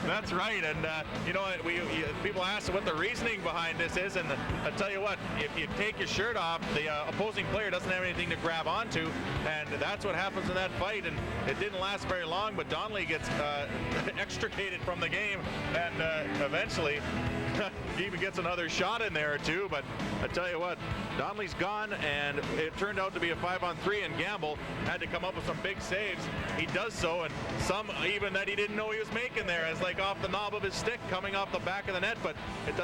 S2: That's right, and people ask what the reasoning behind this is, and I tell you what, if you take your shirt off, the opposing player doesn't have anything to grab onto, and that's what happens in that fight. And it didn't last very long, but Donnelly gets extricated from the game, and eventually he even gets another shot in there or two. But I tell you what, Donnelly's gone, and it turned out to be a 5-on-3, and Gamble had to come up with some big saves. He does so, and some even that he didn't know he was making there, as like off the knob of his stick coming off the back of the net. But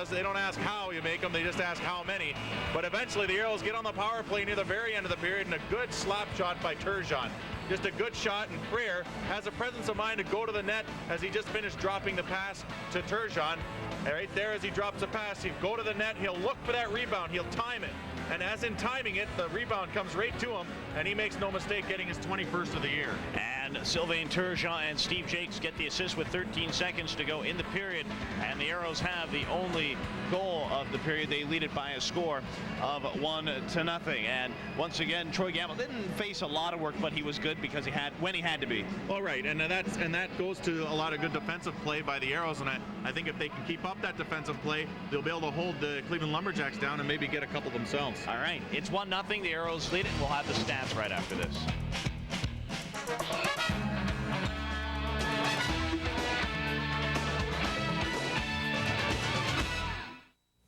S2: they don't ask how you make them, they just ask how many. But eventually the Aeros get on the power play near the very end of the period, and a good slap shot by Turgeon. Just a good shot, and Freer has a presence of mind to go to the net as he just finished dropping the pass to Turgeon. Right there, as he drops the pass, he'll go to the net, he'll look for that rebound, he'll time it. And as in timing it, the rebound comes right to him, and he makes no mistake getting his 21st of the year.
S1: And Sylvain Turgeon and Steve Jakes get the assist with 13 seconds to go in the period, and the Aeros have the only goal of the period. They lead it by a score of 1-0. And once again, Troy Gamble didn't face a lot of work, but he was good because when he had to be.
S2: All right, and that goes to a lot of good defensive play by the Aeros, and I think if they can keep up that defensive play, they'll be able to hold the Cleveland Lumberjacks down and maybe get a couple themselves.
S1: All right, it's 1-0. The Aeros lead it, and we'll have the stats right after this.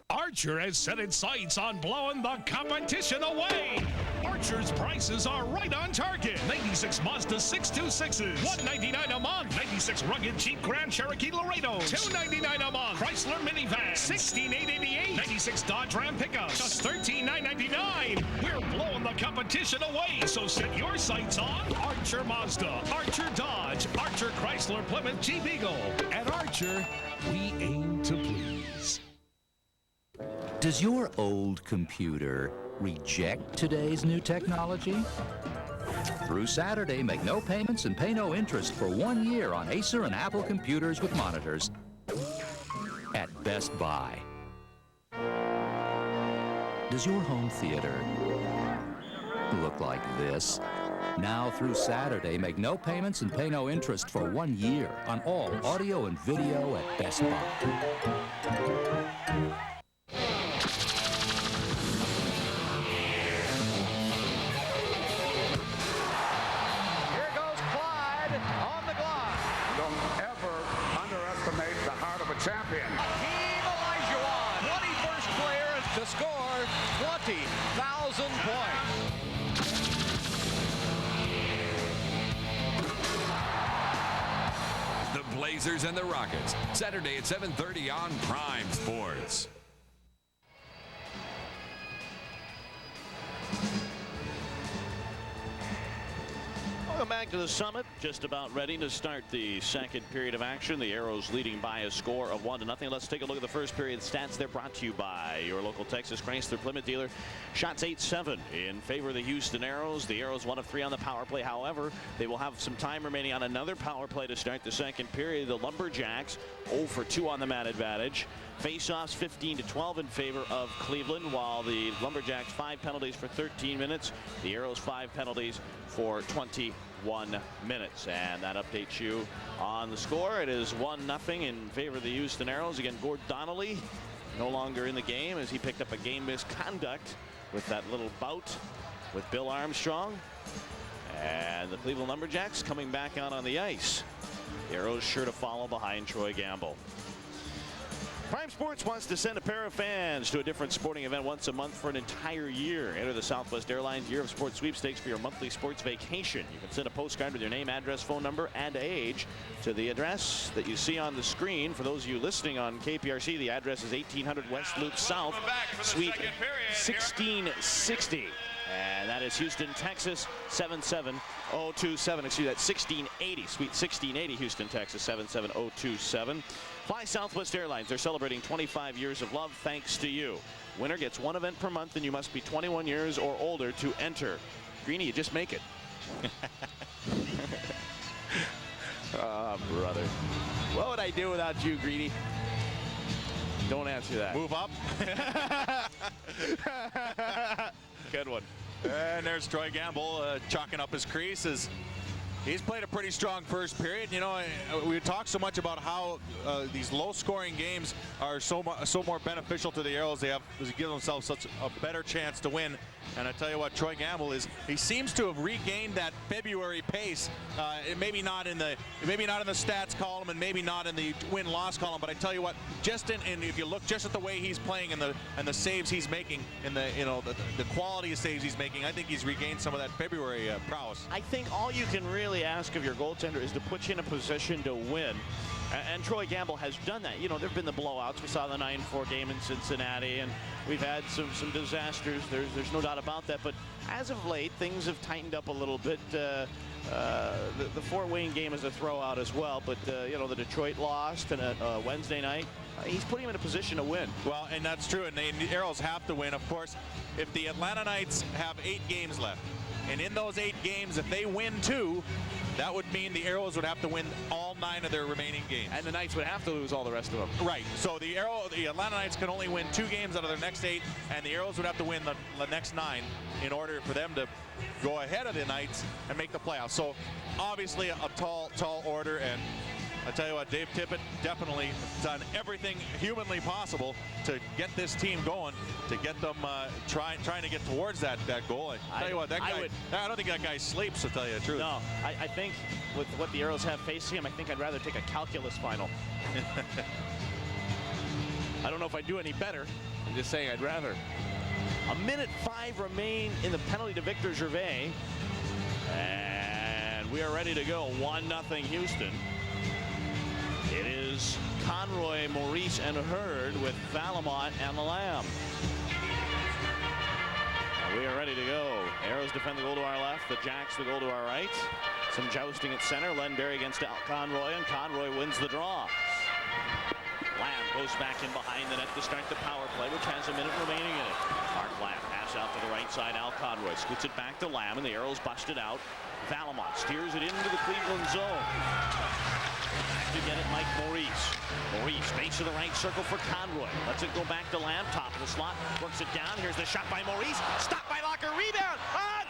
S25: Archer has set its sights on blowing the competition away. Archer's prices are right on target. 96 Mazda 626s, $199 a month. 96 rugged Jeep Grand Cherokee Laredos, $299 a month. Chrysler minivan, $16,888. 96 Dodge Ram pickups, just $13,999. We're blowing the competition away, so set your sights on Archer Mazda, Archer Dodge, Archer Chrysler Plymouth Jeep Eagle. At Archer, we aim to please.
S26: Does your old computer reject today's new technology? Through Saturday, make no payments and pay no interest for 1 year on Acer and Apple computers with monitors at Best Buy. Does your home theater look like this? Now through Saturday, make no payments and pay no interest for 1 year on all audio and video at Best Buy.
S3: Blazers and the Rockets. Saturday at 7:30 on Prime Sports.
S1: Welcome back to the Summit. Just about ready to start the second period of action. The Aeros leading by a score of 1-0. Let's take a look at the first period stats. They're brought to you by your local Texas Chrysler Plymouth dealer. Shots 8-7 in favor of the Houston Aeros. The Aeros 1 of 3 on the power play. However, they will have some time remaining on another power play to start the second period. The Lumberjacks 0 for 2 on the man advantage. Face-offs 15-12 in favor of Cleveland, while the Lumberjacks 5 penalties for 13 minutes. The Aeros 5 penalties for 21 minutes. And that updates you on the score. It is 1-0 in favor of the Houston Aeros. Again, Gord Donnelly no longer in the game as he picked up a game misconduct with that little bout with Bill Armstrong. And the Cleveland Lumberjacks coming back out on the ice. The Aeros sure to follow behind Troy Gamble. Prime Sports wants to send a pair of fans to a different sporting event once a month for an entire year. Enter the Southwest Airlines Year of Sports sweepstakes for your monthly sports vacation. You can send a postcard with your name, address, phone number, and age to the address that you see on the screen. For those of you listening on KPRC, the address is 1800 West Loop South, Suite 1660. And that is Houston, Texas, 77027. Excuse me, that's 1680, Suite 1680, Houston, Texas, 77027. Fly Southwest Airlines. They're celebrating 25 years of love thanks to you. Winner gets one event per month, and you must be 21 years or older to enter. Greeny, you just make it. Oh, brother. What would I do without you, Greeny? Don't answer that.
S2: Move up.
S1: Good one.
S2: And there's Troy Gamble chalking up his creases. He's played a pretty strong first period. You know, we talk so much about how these low-scoring games are so more beneficial to the Aeros. They give themselves such a better chance to win. And I tell you what, Troy Gamble he seems to have regained that February pace. Maybe not in the stats column and maybe not in the win-loss column. But I tell you what, just if you look just at the way he's playing and the saves he's making and the quality of saves he's making, I think he's regained some of that February prowess.
S1: I think all you can really ask of your goaltender is to put you in a position to win. And Troy Gamble has done that. You know, there have been the blowouts. We saw the 9-4 game in Cincinnati, and we've had some disasters. There's no doubt about that. But as of late, things have tightened up a little bit. The Fort Wayne game is a throwout as well. But, you know, the Detroit lost and Wednesday night. He's putting him in a position to win.
S2: Well, and that's true. And the Aeros have to win. Of course, if the Atlanta Knights have 8 games left, and in those 8 games, if they win 2, that would mean the Aeros would have to win all 9 of their remaining games.
S1: And the Knights would have to lose all the rest of them.
S2: Right. So the Atlanta Knights can only win 2 games out of their next 8, and the Aeros would have to win the next 9 in order for them to go ahead of the Knights and make the playoffs. So obviously a tall order, and I tell you what, Dave Tippett definitely done everything humanly possible to get this team going, to get them trying to get towards that goal. I tell you what, that guy, I don't think that guy sleeps, to tell you the truth.
S1: No, I think with what the Aeros have facing him, I think I'd rather take a calculus final. I don't know if I'd do any better. I'm just saying I'd rather. 1:05 remain in the penalty to Victor Gervais. And we are ready to go. 1-0 Houston. It is Conroy, Maurice, and Hurd with Valamont and Lamb. We are ready to go. Aeros defend the goal to our left. The Jacks the goal to our right. Some jousting at center. Len Berry against Al Conroy, and Conroy wins the draw. Lamb goes back in behind the net to start the power play, which has a minute remaining in it. Mark Lamb pass out to the right side. Al Conroy scoots it back to Lamb, and the Aeros busted out. Valamont steers it into the Cleveland zone. To get it, Mike Maurice. Maurice, base of the right circle for Conroy. Lets it go back to Lamb, top of the slot. Works it down. Here's the shot by Maurice. Stopped by Locker. Rebound.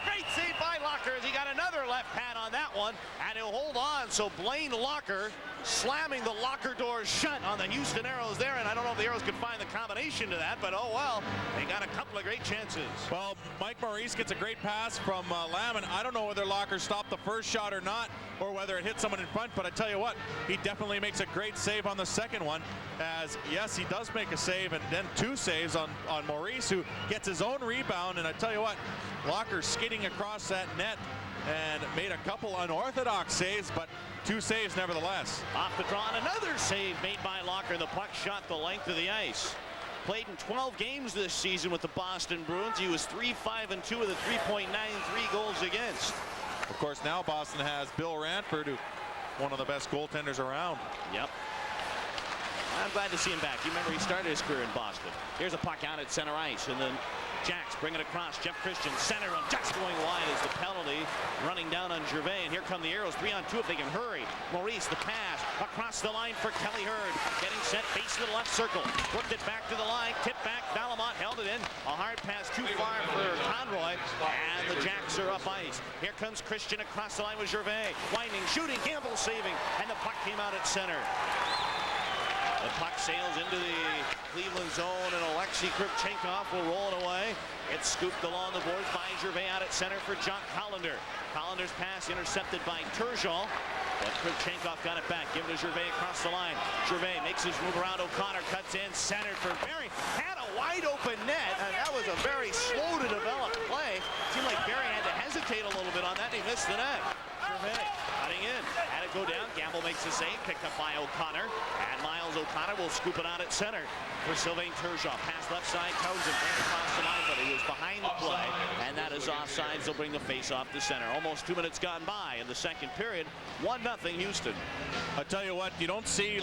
S1: Great save by Locker as he got another left pad on that one. And he'll hold on. So Blaine Locker slamming the locker door shut on the Houston Aeros there. And I don't know if the Aeros could find the combination to that, but oh well. They got a couple of great chances.
S2: Well, Mike Maurice gets a great pass from Lamb, and I don't know whether Locker stopped the first shot or not, or whether it hit someone in front, but I tell you what, he definitely makes a great save on the second one, as yes, he does make a save, and then 2 saves on Maurice, who gets his own rebound. And I tell you what, Locker skidding across that net and made a couple unorthodox saves, but 2 saves nevertheless.
S1: Off the draw, and another save made by Locker. The puck shot the length of the ice. Played in 12 games this season with the Boston Bruins. He was 3-5-2 with a 3.93 goals against.
S2: Of course, now Boston has Bill Ranford, who one of the best goaltenders around.
S1: Yep. I'm glad to see him back. You remember he started his career in Boston. Here's a puck out at center ice, and then Jacks bring it across. Jeff Christian center and just going wide is the penalty. Running down on Gervais, and here come the Aeros 3-on-2 if they can hurry. Maurice, the pass across the line for Kelly Hurd. Getting set, base to the left circle. Worked it back to the line, tipped back. Valamont held it in. A hard pass too far for Conroy, and the Jacks are up ice. Here comes Christian across the line with Gervais. Winding, shooting, Campbell saving, and the puck came out at center. The puck sails into the Cleveland zone, and Alexei Krivchenkov will roll it away. It's scooped along the boards by Gervais out at center for Jock Hollander. Hollander's pass intercepted by Turgeon, but Krivchenkov got it back. Give it to Gervais across the line. Gervais makes his move around. O'Connor cuts in, centered for Barry. Had a wide open net, and that was a very slow to develop play. Seemed like Barry had to hesitate a little bit on that, and he missed the net. Gervais cutting in, had it go down. Gamble makes the save, picked up by O'Connor, and Miles O'Connor will scoop it out at center for Sylvain Turgeon. Pass left side, Townsend bring across the line, but he was behind the play, and that is offsides. They'll bring the face off to center. Almost 2 minutes gone by in the second period. 1-0 Houston.
S2: I tell you what, you don't see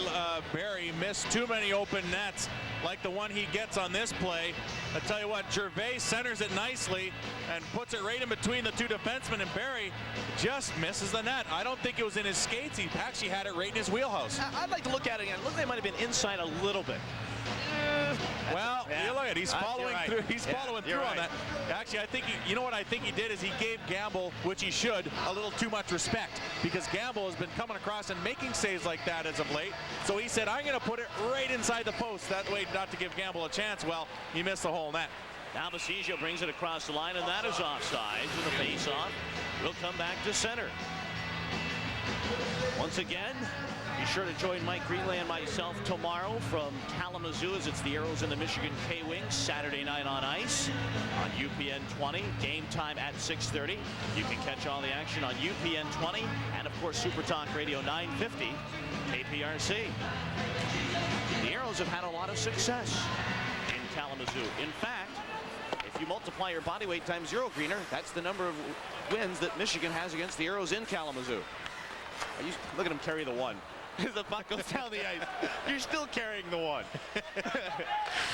S2: Barry miss too many open nets like the one he gets on this play. I tell you what, Gervais centers it nicely and puts it right in between the 2 defensemen, and Barry just misses the net. I don't think it was in his skates. He actually had it right in his wheelhouse.
S1: I'd like to look at it again. Look like it might have been inside a little bit.
S2: Well, you look at it. He's following through. He's following through on that. Actually, I think you know what I think he did is he gave Gamble, which he should, a little too much respect, because Gamble has been coming across and making saves like that as of late. So he said, I'm going to put it right inside the post. That way not to give Gamble a chance. Well, he missed the whole net.
S1: Now Bassigio brings it across the line, and that is offside. With the face-off, we'll come back to center. Once again, be sure to join Mike Greenlay and myself tomorrow from Kalamazoo as it's the Aeros and the Michigan K-Wings Saturday night on ice on UPN 20. Game time at 6:30. You can catch all the action on UPN 20 and, of course, Super Talk Radio 950 KPRC. The Aeros have had a lot of success in Kalamazoo. In fact, if you multiply your body weight times 0, Greener, that's the number of wins that Michigan has against the Aeros in Kalamazoo. Look at him carry the 1. As the puck goes down the ice, you're still carrying the 1.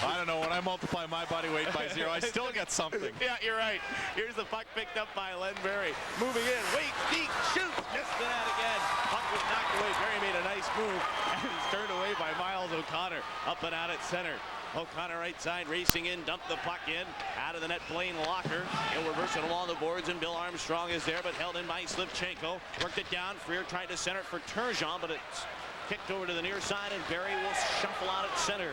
S2: I don't know. When I multiply my body weight by 0, I still get something.
S1: Yeah, you're right. Here's the puck picked up by Len Barry. Moving in, wait, deep, shoot, missed the net again. Puck was knocked away. Barry made a nice move, and he's turned away by Miles O'Connor. Up and out at center. O'Connor right side, racing in, dumped the puck in. Out of the net, Blaine Locker. He'll reverse it along the boards, and Bill Armstrong is there, but held in by Slivchenko. Worked it down. Freer tried to center it for Turgeon, but it's kicked over to the near side, and Barry will shuffle out at center.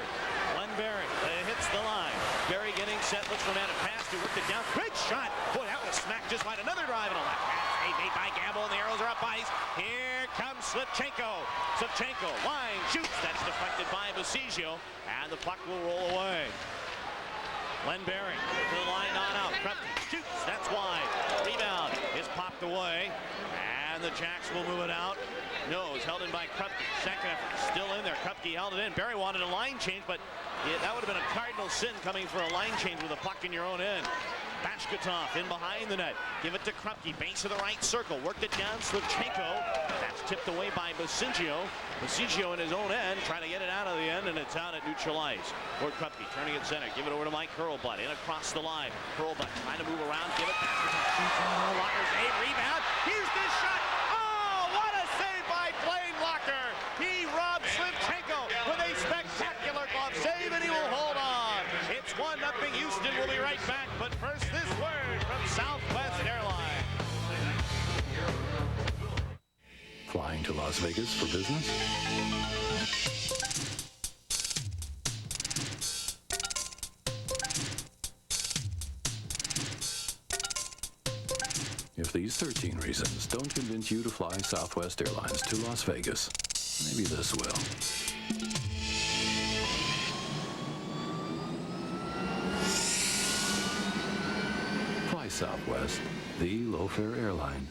S1: Len Barry hits the line. Barry getting set, looks for a man to pass to, worked it down. Great shot. Boy, that was smacked just wide. Another drive and a left pass. Made by Gamble, and the Aeros are up ice. Here comes Slivchenko. Slivchenko, line, shoots. That's deflected by Bassigio, and the puck will roll away. Len Barry to the line, not out. Krupke shoots. That's wide. Rebound is popped away, and the Jacks will move it out. No, it's held in by Krupke. Second effort, still in there. Krupke held it in. Barry wanted a line change, but that would have been a cardinal sin coming for a line change with a puck in your own end. Bashkatov in behind the net. Give it to Krupke. Base of the right circle. Worked it down. Slivchenko. That's tipped away by Bassigio. Bassigio in his own end, trying to get it out of the end, and it's out at neutral ice. Or Krupke turning it center. Give it over to Mike Hurlbut. In across the line. Hurlbut trying to move around. Give it back to Locker's a rebound. Here's this shot. Oh, what a save by Blaine Locker. He robbed Slivchenko with a spectacular glove save, and he will hold on. It's 1-0 Houston. We'll be right back. But first, this word from Southwest Airlines.
S16: Flying to Las Vegas for business? If these 13 reasons don't convince you to fly Southwest Airlines to Las Vegas, maybe this will. Fly Southwest, the low-fare airline.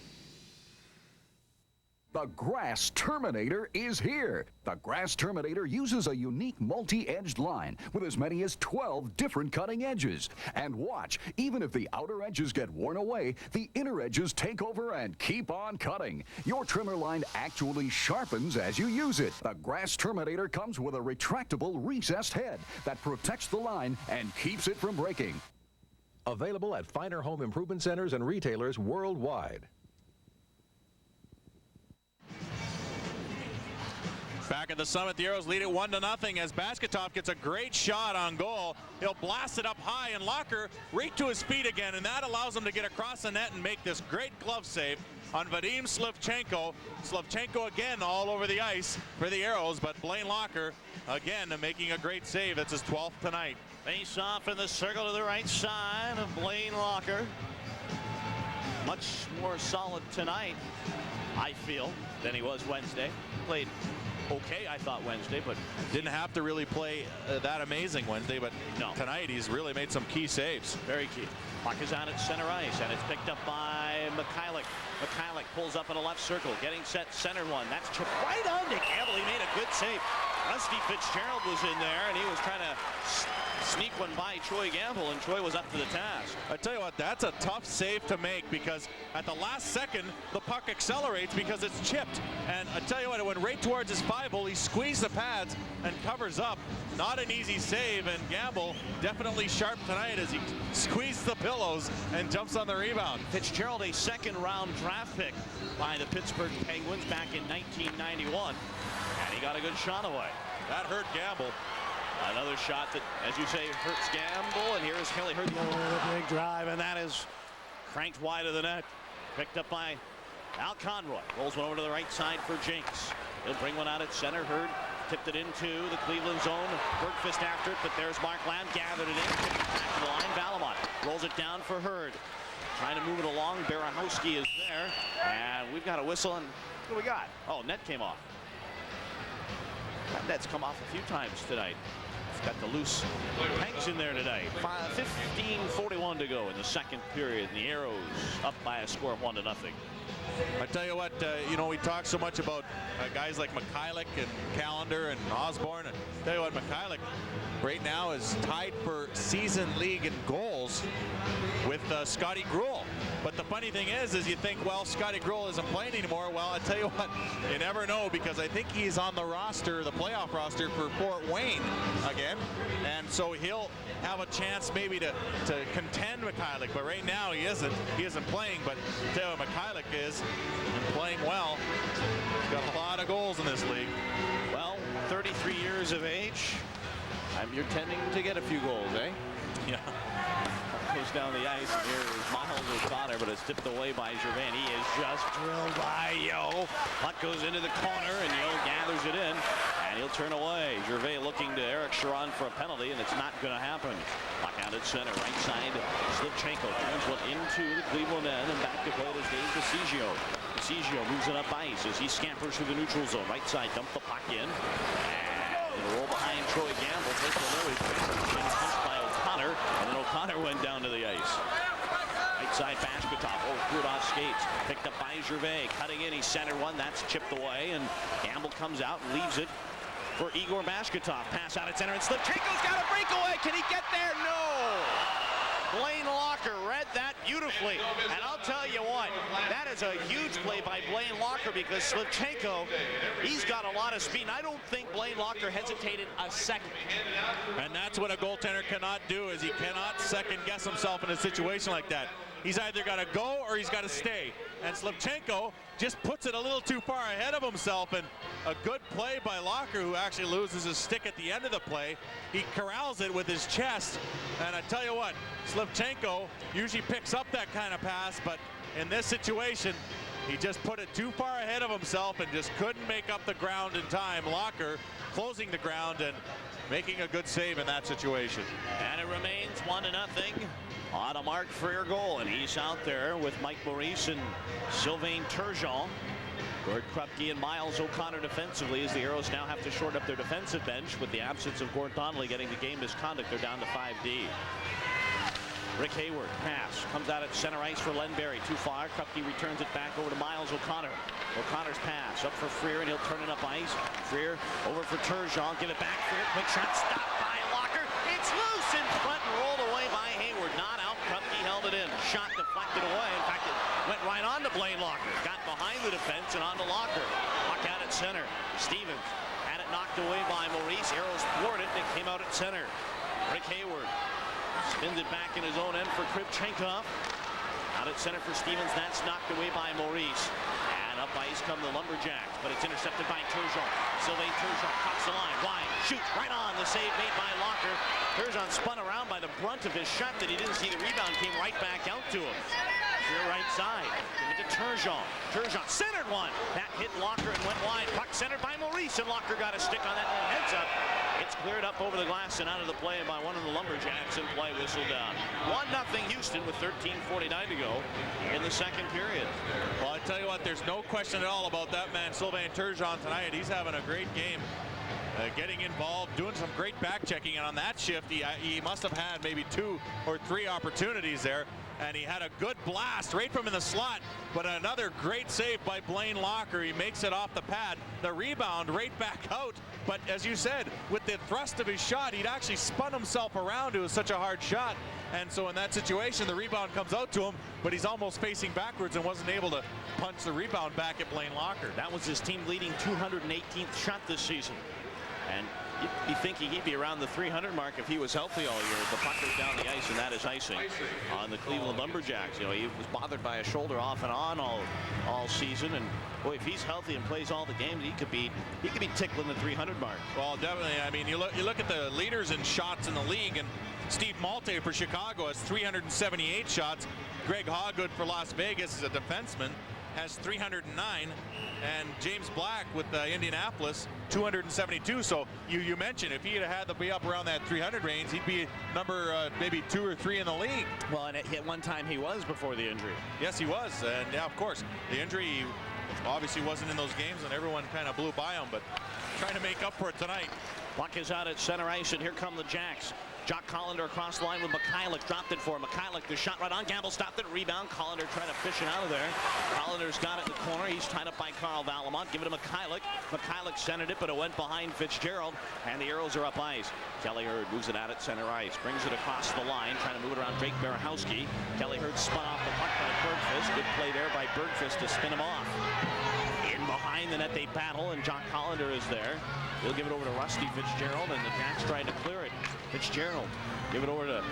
S6: The Grass Terminator is here. The Grass Terminator uses a unique multi-edged line with as many as 12 different cutting edges. And watch, even if the outer edges get worn away, the inner edges take over and keep on cutting. Your trimmer line actually sharpens as you use it. The Grass Terminator comes with a retractable recessed head that protects the line and keeps it from breaking.
S7: Available at finer home improvement centers and retailers worldwide.
S2: Back at the Summit, the Aeros lead it 1-0 as Basketov gets a great shot on goal. He'll blast it up high, and Locker right to his feet again, and that allows him to get across the net and make this great glove save on Vadim Slivchenko. Slivchenko again all over the ice for the Aeros, but Blaine Locker again making a great save. That's his 12th tonight.
S1: Face off in the circle to the right side of Blaine Locker. Much more solid tonight, I feel, than he was Wednesday. Played okay, I thought, Wednesday, but
S2: didn't have to really play that amazing Wednesday, but
S1: no.
S2: Tonight he's really made some key saves.
S1: Very key. Puck is out at center ice, and it's picked up by Mikhailuk. Mikhailuk pulls up in a left circle, getting set center one. That's chipped right on to Campbell. He made a good save. Rusty Fitzgerald was in there, and he was trying to sneak one by Troy Gamble, and Troy was up to the task.
S2: I tell you what, that's a tough save to make, because at the last second the puck accelerates because it's chipped, and I tell you what, it went right towards his 5-hole. He squeezed the pads and covers up. Not an easy save, and Gamble definitely sharp tonight as he squeezed the pillows and jumps on the rebound.
S1: Fitzgerald, a second-round draft pick by the Pittsburgh Penguins back in 1991, and he got a good shot away.
S2: That hurt Gamble.
S1: Another shot that, as you say, hurts Gamble, and here is Kelly Hurt. Big drive, and that is cranked wide of the net. Picked up by Al Conroy. Rolls one over to the right side for Jinks. He'll bring one out at center. Hurd tipped it into the Cleveland zone. Bergfist after it, but there's Mark Lamb, gathered it in. Back to the line. Valamont rolls it down for Hurd. Trying to move it along. Berahowski is there, and we've got a whistle, and what do we got? Oh, net came off. That net's come off a few times tonight. Got the loose pegs in there today. 15:41 to go in the second period, and the Aeros up by a score of 1-0.
S2: I tell you what, you know, we talk so much about guys like Mikhailuk and Callender and Osborne. And tell you what, Mikhailuk right now is tied for season league in goals with Scotty Gruel. But the funny thing is you think, well, Scotty Gruel isn't playing anymore. Well, I tell you what, you never know, because I think he's on the roster, the playoff roster for Fort Wayne again. And so he'll have a chance maybe to contend Mikhailuk, but right now he isn't. He isn't playing, but I tell you what, Mikhailuk is playing well. He's got a lot of goals in this league.
S1: Well, 33 years of age. You're tending to get a few goals, eh?
S2: Yeah.
S1: Goes down the ice, and here is Miles O'Connor, but it's tipped away by Gervais. He is just drilled by Yo. Puck goes into the corner, and Yo gathers it in, and he'll turn away. Gervais looking to Eric Sharon for a penalty, and it's not going to happen. Puck out at center, right side. Slivchenko turns one into the Cleveland end, and back to play is Dave DeCigio. DeCigio moves it up ice as he scampers through the neutral zone. Right side, dump the puck in, and roll behind Troy Gamble. Takes a low, punched by O'Connor, and then O'Connor went down to the ice. Right side, Basketov, threw it off skates. Picked up by Gervais, cutting in, he centered one, that's chipped away, and Gamble comes out and leaves it for Igor Basketov. Pass out at center, and Slivchenko's got a breakaway. Can he get there? No! Blaine Locker read that beautifully, and I'll tell you what, that is a huge play by Blaine Locker, because Slivchenko, he's got a lot of speed, and I don't think Blaine Locker hesitated a second.
S2: And that's what a goaltender cannot do, is he cannot second guess himself in a situation like that. He's either got to go or he's got to stay. And Slivchenko just puts it a little too far ahead of himself, and a good play by Locker, who actually loses his stick at the end of the play. He corrals it with his chest, and I tell you what, Slivchenko usually picks up that kind of pass, but in this situation, he just put it too far ahead of himself and just couldn't make up the ground in time. Locker closing the ground and making a good save in that situation.
S1: And it remains 1-0. On a Mark Freer goal, and he's out there with Mike Maurice and Sylvain Turgeon. Gord Krupke and Miles O'Connor defensively, as the Aeros now have to short up their defensive bench with the absence of Gord Donnelly getting the game misconduct. They're down to 5D. Rick Hayward, pass, comes out at center ice for Lenberry, too far. Krupke returns it back over to Miles O'Connor. O'Connor's pass up for Freer, and he'll turn it up ice. Freer over for Turgeon, give it back. Freer, quick shot, stopped by Locker. It's loose in front and rolled away by Hayward. Not out, Krupke held it in. Shot deflected away. In fact, it went right on to Blaine Locker. Got behind the defense and on to Locker. Puck out at center. Stevens had it knocked away by Maurice. Aeros thwarted it. It came out at center. Rick Hayward spins it back in his own end for Krivchenkov. Out at center for Stevens. That's knocked away by Maurice. And up ice come the Lumberjacks, but it's intercepted by Turgeon. Sylvain Turgeon cuts the line. Wide. Shoots right on. The save made by Locker. Turgeon spun around by the brunt of his shot that he didn't see. The rebound came right back out to him. Your right side. Give it to Turgeon. Turgeon centered one. That hit Locker and went wide. Puck centered by Maurice, and Locker got a stick on that one. Heads up. It's cleared up over the glass and out of the play by one of the Lumberjacks, and play whistle down. 1-0 Houston with 13:49 to go in the second period.
S2: Well, I tell you what, there's no question at all about that man, Sylvain Turgeon, tonight. He's having a great game. Getting involved, doing some great back checking, and on that shift he must have had maybe 2 or 3 opportunities there, and he had a good blast right from in the slot, but another great save by Blaine Locker. He makes it off the pad, the rebound right back out, but as you said, with the thrust of his shot, he'd actually spun himself around. It was such a hard shot, and so in that situation the rebound comes out to him, but he's almost facing backwards and wasn't able to punch the rebound back at Blaine Locker.
S1: That was his team leading 218th shot this season. And you think he'd be around the 300 mark if he was healthy all year. The puck goes down the ice, and that is icing on the Cleveland Lumberjacks. You know, he was bothered by a shoulder off and on all season, and boy, if he's healthy and plays all the games, he could be tickling the 300 mark.
S2: Well, definitely. I mean, you look at the leaders in shots in the league, and Steve Malte for Chicago has 378 shots. Greg Hoggood for Las Vegas is a defenseman, has 309, and James Black with Indianapolis 272. So you mentioned if he had to be up around that 300 range, he'd be number maybe 2 or 3 in the league.
S1: Well, and at one time he was before the injury.
S2: Yes, he was, and yeah, of course, the injury obviously wasn't in those games, and everyone kind of blew by him, but trying to make up for it tonight.
S1: Puck is out at center ice, and here come the Jacks. Jock Collender across the line with Mikhailuk, dropped it for him. Mikhailuk, the shot right on. Gamble stopped it. Rebound. Collender trying to fish it out of there. Collender's got it in the corner. He's tied up by Carl Valamont. Give it to Mikhailuk. Mikhailuk centered it, but it went behind Fitzgerald, and the Aeros are up ice. Kelly Hurd moves it out at center ice. Brings it across the line, trying to move it around Drake Barahowski. Kelly Hurd spun off the puck by Bergfist. Good play there by Bergfist to spin him off. In behind the net they battle, and Jock Collender is there. He'll give it over to Rusty Fitzgerald, and the Jacks trying to clear it. Fitzgerald give it over to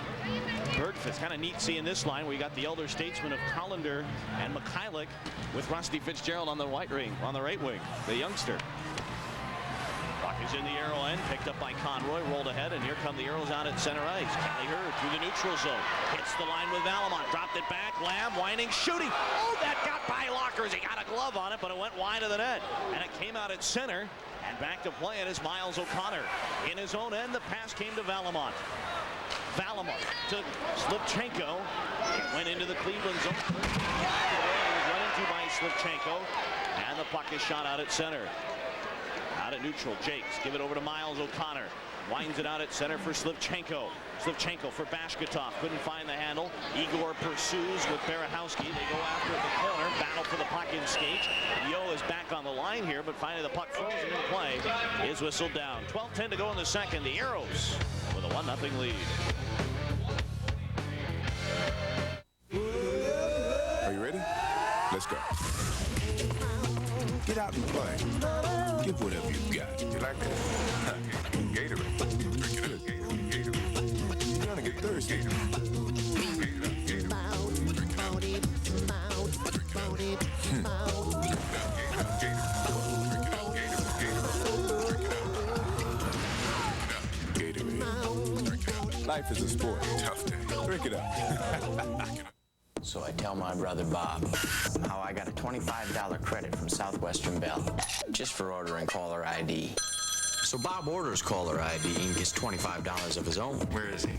S1: Bergfist. Kind of neat seeing this line where you got the elder statesman of Collender and Mikhailuk with Rusty Fitzgerald on the right wing, the youngster. Puck is in the Aero end, picked up by Conroy, rolled ahead, and here come the Aeros out at center ice. Kelly Hurd through the neutral zone, hits the line with Valamont, dropped it back. Lamb whining, shooting. Oh, that got by Lockers. He got a glove on it, but it went wide of the net, and it came out at center. And back to play it is Miles O'Connor. In his own end, the pass came to Valamont. Valamont to Slivchenko. It went into the Cleveland zone. It was run into by Slivchenko. And the puck is shot out at center. Out at neutral, Jakes give it over to Miles O'Connor. Winds it out at center for Slivchenko. Slivchenko for Bashkatov. Couldn't find the handle. Igor pursues with Barahowski. They go after at the corner. Battle for the puck in skates. Yo is back on the line here, but finally the puck frozen in play is whistled down. 12:10 to go in the second. The Aeros with a 1-0 lead.
S8: Are you ready? Let's go. Get out and play. Give whatever you got. You like that? Gatorade. Drink it up. Gatorade. You're gonna get thirsty. Gatorade. Life is a sport. Tough day. Drink it up.
S9: So I tell my brother Bob how I got a $25 credit from Southwestern Bell just for ordering caller ID. So Bob orders caller ID and gets $25 of his own. Where is he?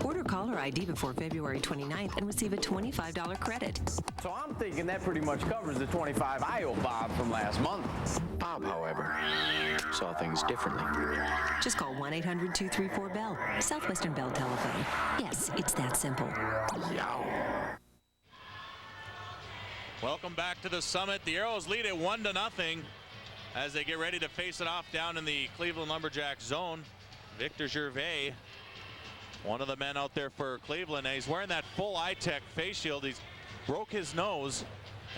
S10: Order caller ID before February 29th and receive a $25 credit.
S19: So I'm thinking that pretty much covers the $25 I owe Bob from last month.
S9: Bob, however, saw things differently.
S10: Just call 1-800-234-BELL. Southwestern Bell Telephone. Yes, it's that simple.
S9: Yow.
S2: Welcome back to the Summit. The Aeros lead it 1-0 as they get ready to face it off down in the Cleveland Lumberjacks zone. Victor Gervais, one of the men out there for Cleveland. He's wearing that full eye-tech face shield. He's broke his nose,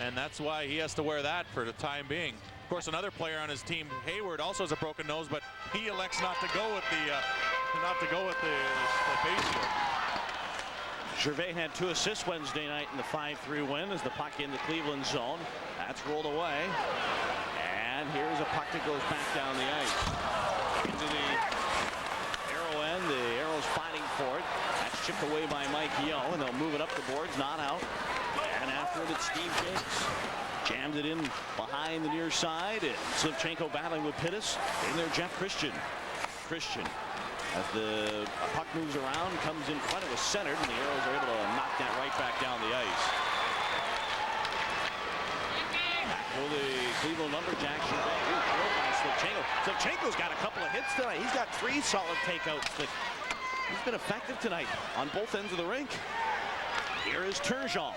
S2: and that's why he has to wear that for the time being. Of course, another player on his team, Hayward, also has a broken nose, but he elects not to go with the face shield.
S1: Gervais had 2 assists Wednesday night in the 5-3 win as the puck in the Cleveland zone. That's rolled away. And here's a puck that goes back down the ice. Into the Arrow end. The Arrows fighting for it. That's chipped away by Mike Yeo, and they'll move it up the boards, not out. And after it, it's Steve Jakes. Jammed it in behind the near side. And Slivchenko battling with Pittis. In there, Jeff Christian. As the puck moves around, comes in front, it was centered, and the Aeros are able to knock that right back down the ice. Back for the Cleveland Lumberjacks. Slivchenko's got a couple of hits tonight. He's got 3 solid takeouts. He's been effective tonight on both ends of the rink. Here is Turgeon.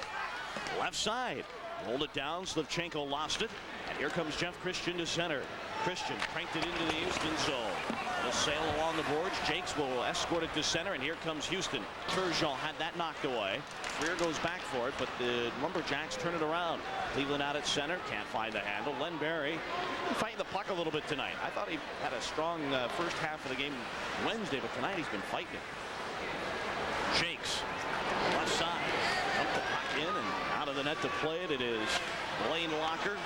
S1: Left side. Rolled it down. Slivchenko lost it. And here comes Jeff Christian to center. Christian cranked it into the Houston zone. It'll sail along the boards. Jakes will escort it to center, and here comes Houston. Turgeon had that knocked away. Freer goes back for it, but the Lumberjacks turn it around. Cleveland out at center, can't find the handle. Len Barry fighting the puck a little bit tonight. I thought he had a strong first half of the game Wednesday, but tonight he's been fighting it. Jakes, left side, dump the puck in and out of the net to play it. It is Blaine Locker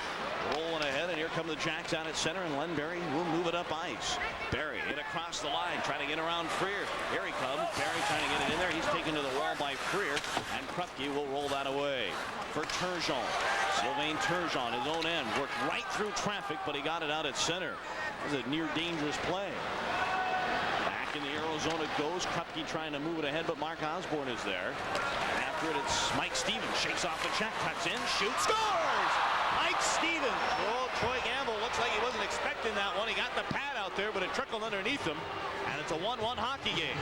S1: rolling ahead, and here come the Jacks out at center, and Len Barry will move it up ice. Barry hit across the line, trying to get around Freer. Here he comes. Barry trying to get it in there. He's taken to the wall by Freer, and Krupke will roll that away for Turgeon. Sylvain Turgeon, his own end, worked right through traffic, but he got it out at center. That was a near dangerous play. Back in the Arizona goes. Krupke trying to move it ahead, but Mark Osborne is there. And after it, it's Mike Stevens. Shakes off the check, cuts in, shoots, scores! Mike Stevens. Oh, Troy Gamble looks like he wasn't expecting that one. He got the pad out there, but it trickled underneath him. And it's a 1-1 hockey game.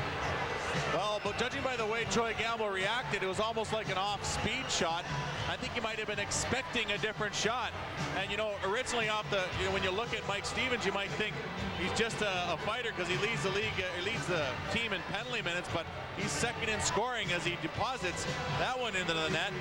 S2: Well, but judging by the way Troy Gamble reacted, it was almost like an off-speed shot. I think he might have been expecting a different shot. And, you know, originally when you look at Mike Stevens, you might think he's just a fighter because he leads the league, he leads the team in penalty minutes, but he's second in scoring as he deposits that one into the net.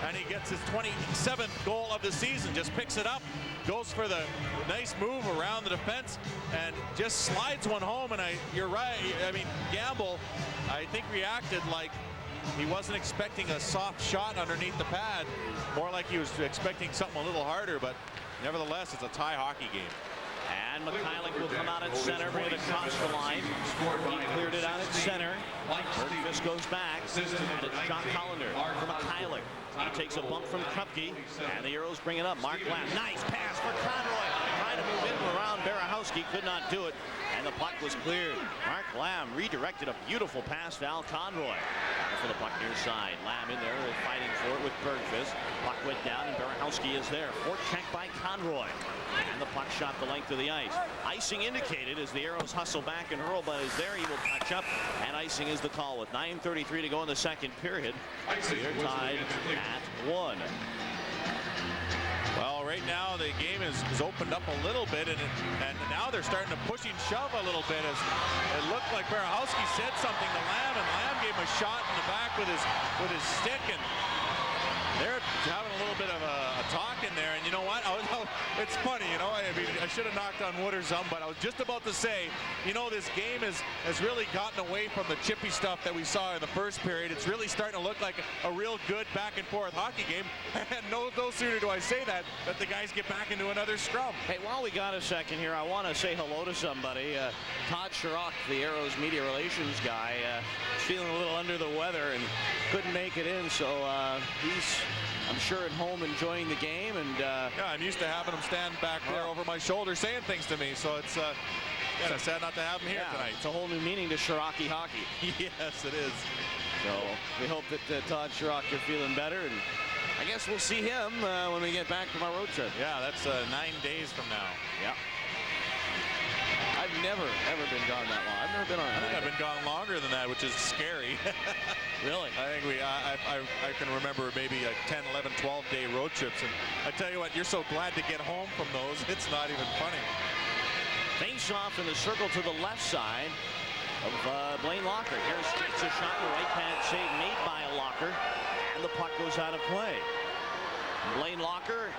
S2: And he gets his 27th goal of the season, just picks it up, goes for the nice move around the defense, and just slides one home. And you're right, I mean, Gamble, I think, reacted like he wasn't expecting a soft shot underneath the pad, more like he was expecting something a little harder, but nevertheless, it's a tie hockey game.
S1: And Mikhailuk will come out at center, bring it across the line. He cleared it out at center. Bergqvist goes back, and it's John Collender for Mikhailuk. He takes a bump from Krupke, and the Aeros bring it up. Mark Lamb, nice pass for Conroy. Trying to move in around Berehowski, could not do it, and the puck was cleared. Mark Lamb redirected a beautiful pass to Al Conroy. For the puck near side. Lamb in there fighting for it with Bergqvist. Puck went down, and Berehowski is there. Forecheck by Conroy. And the puck shot the length of the ice. Icing indicated as the Aeros hustle back, and Hurlbut is there. He will touch up, and icing is the call with 9:33 to go in the second period. They're tied at 1.
S2: Well, right now the game is opened up a little bit, and now they're starting to push and shove a little bit. As it looked like Berehowski said something to Lamb, and Lamb gave him a shot in the back with his stick, and they're having a little bit of a talk in there. And you know what? It's funny, you know. I mean, I should have knocked on wood or something, but I was just about to say, you know, this game has really gotten away from the chippy stuff that we saw in the first period. It's really starting to look like a real good back and forth hockey game. And no sooner do I say that the guys get back into another scrum.
S1: Hey, while we got a second here, I want to say hello to somebody. Todd Sharrock, the Aeros media relations guy, feeling a little under the weather and couldn't make it in, so he's I'm sure at home enjoying the game. And
S2: yeah, I'm used to having him stand back there over my shoulder saying things to me. So it's kind of sad not to have him here tonight.
S1: It's a whole new meaning to Shiraki hockey.
S2: Yes, it is.
S1: So we hope that Todd Schrock is feeling better. And I guess we'll see him when we get back from our road trip.
S2: Yeah, that's 9 days from now.
S1: Yeah. I've never, ever been gone that long. I've never been on
S2: I think I've been gone longer than that, which is scary.
S1: Really?
S2: I think I can remember maybe 10, 11, 12-day road trips. And I tell you what, you're so glad to get home from those. It's not even funny.
S1: Face off in the circle to the left side of Blaine Locker. Here's strikes a shot in the right pad save made by a Locker. And the puck goes out of play. Blaine Locker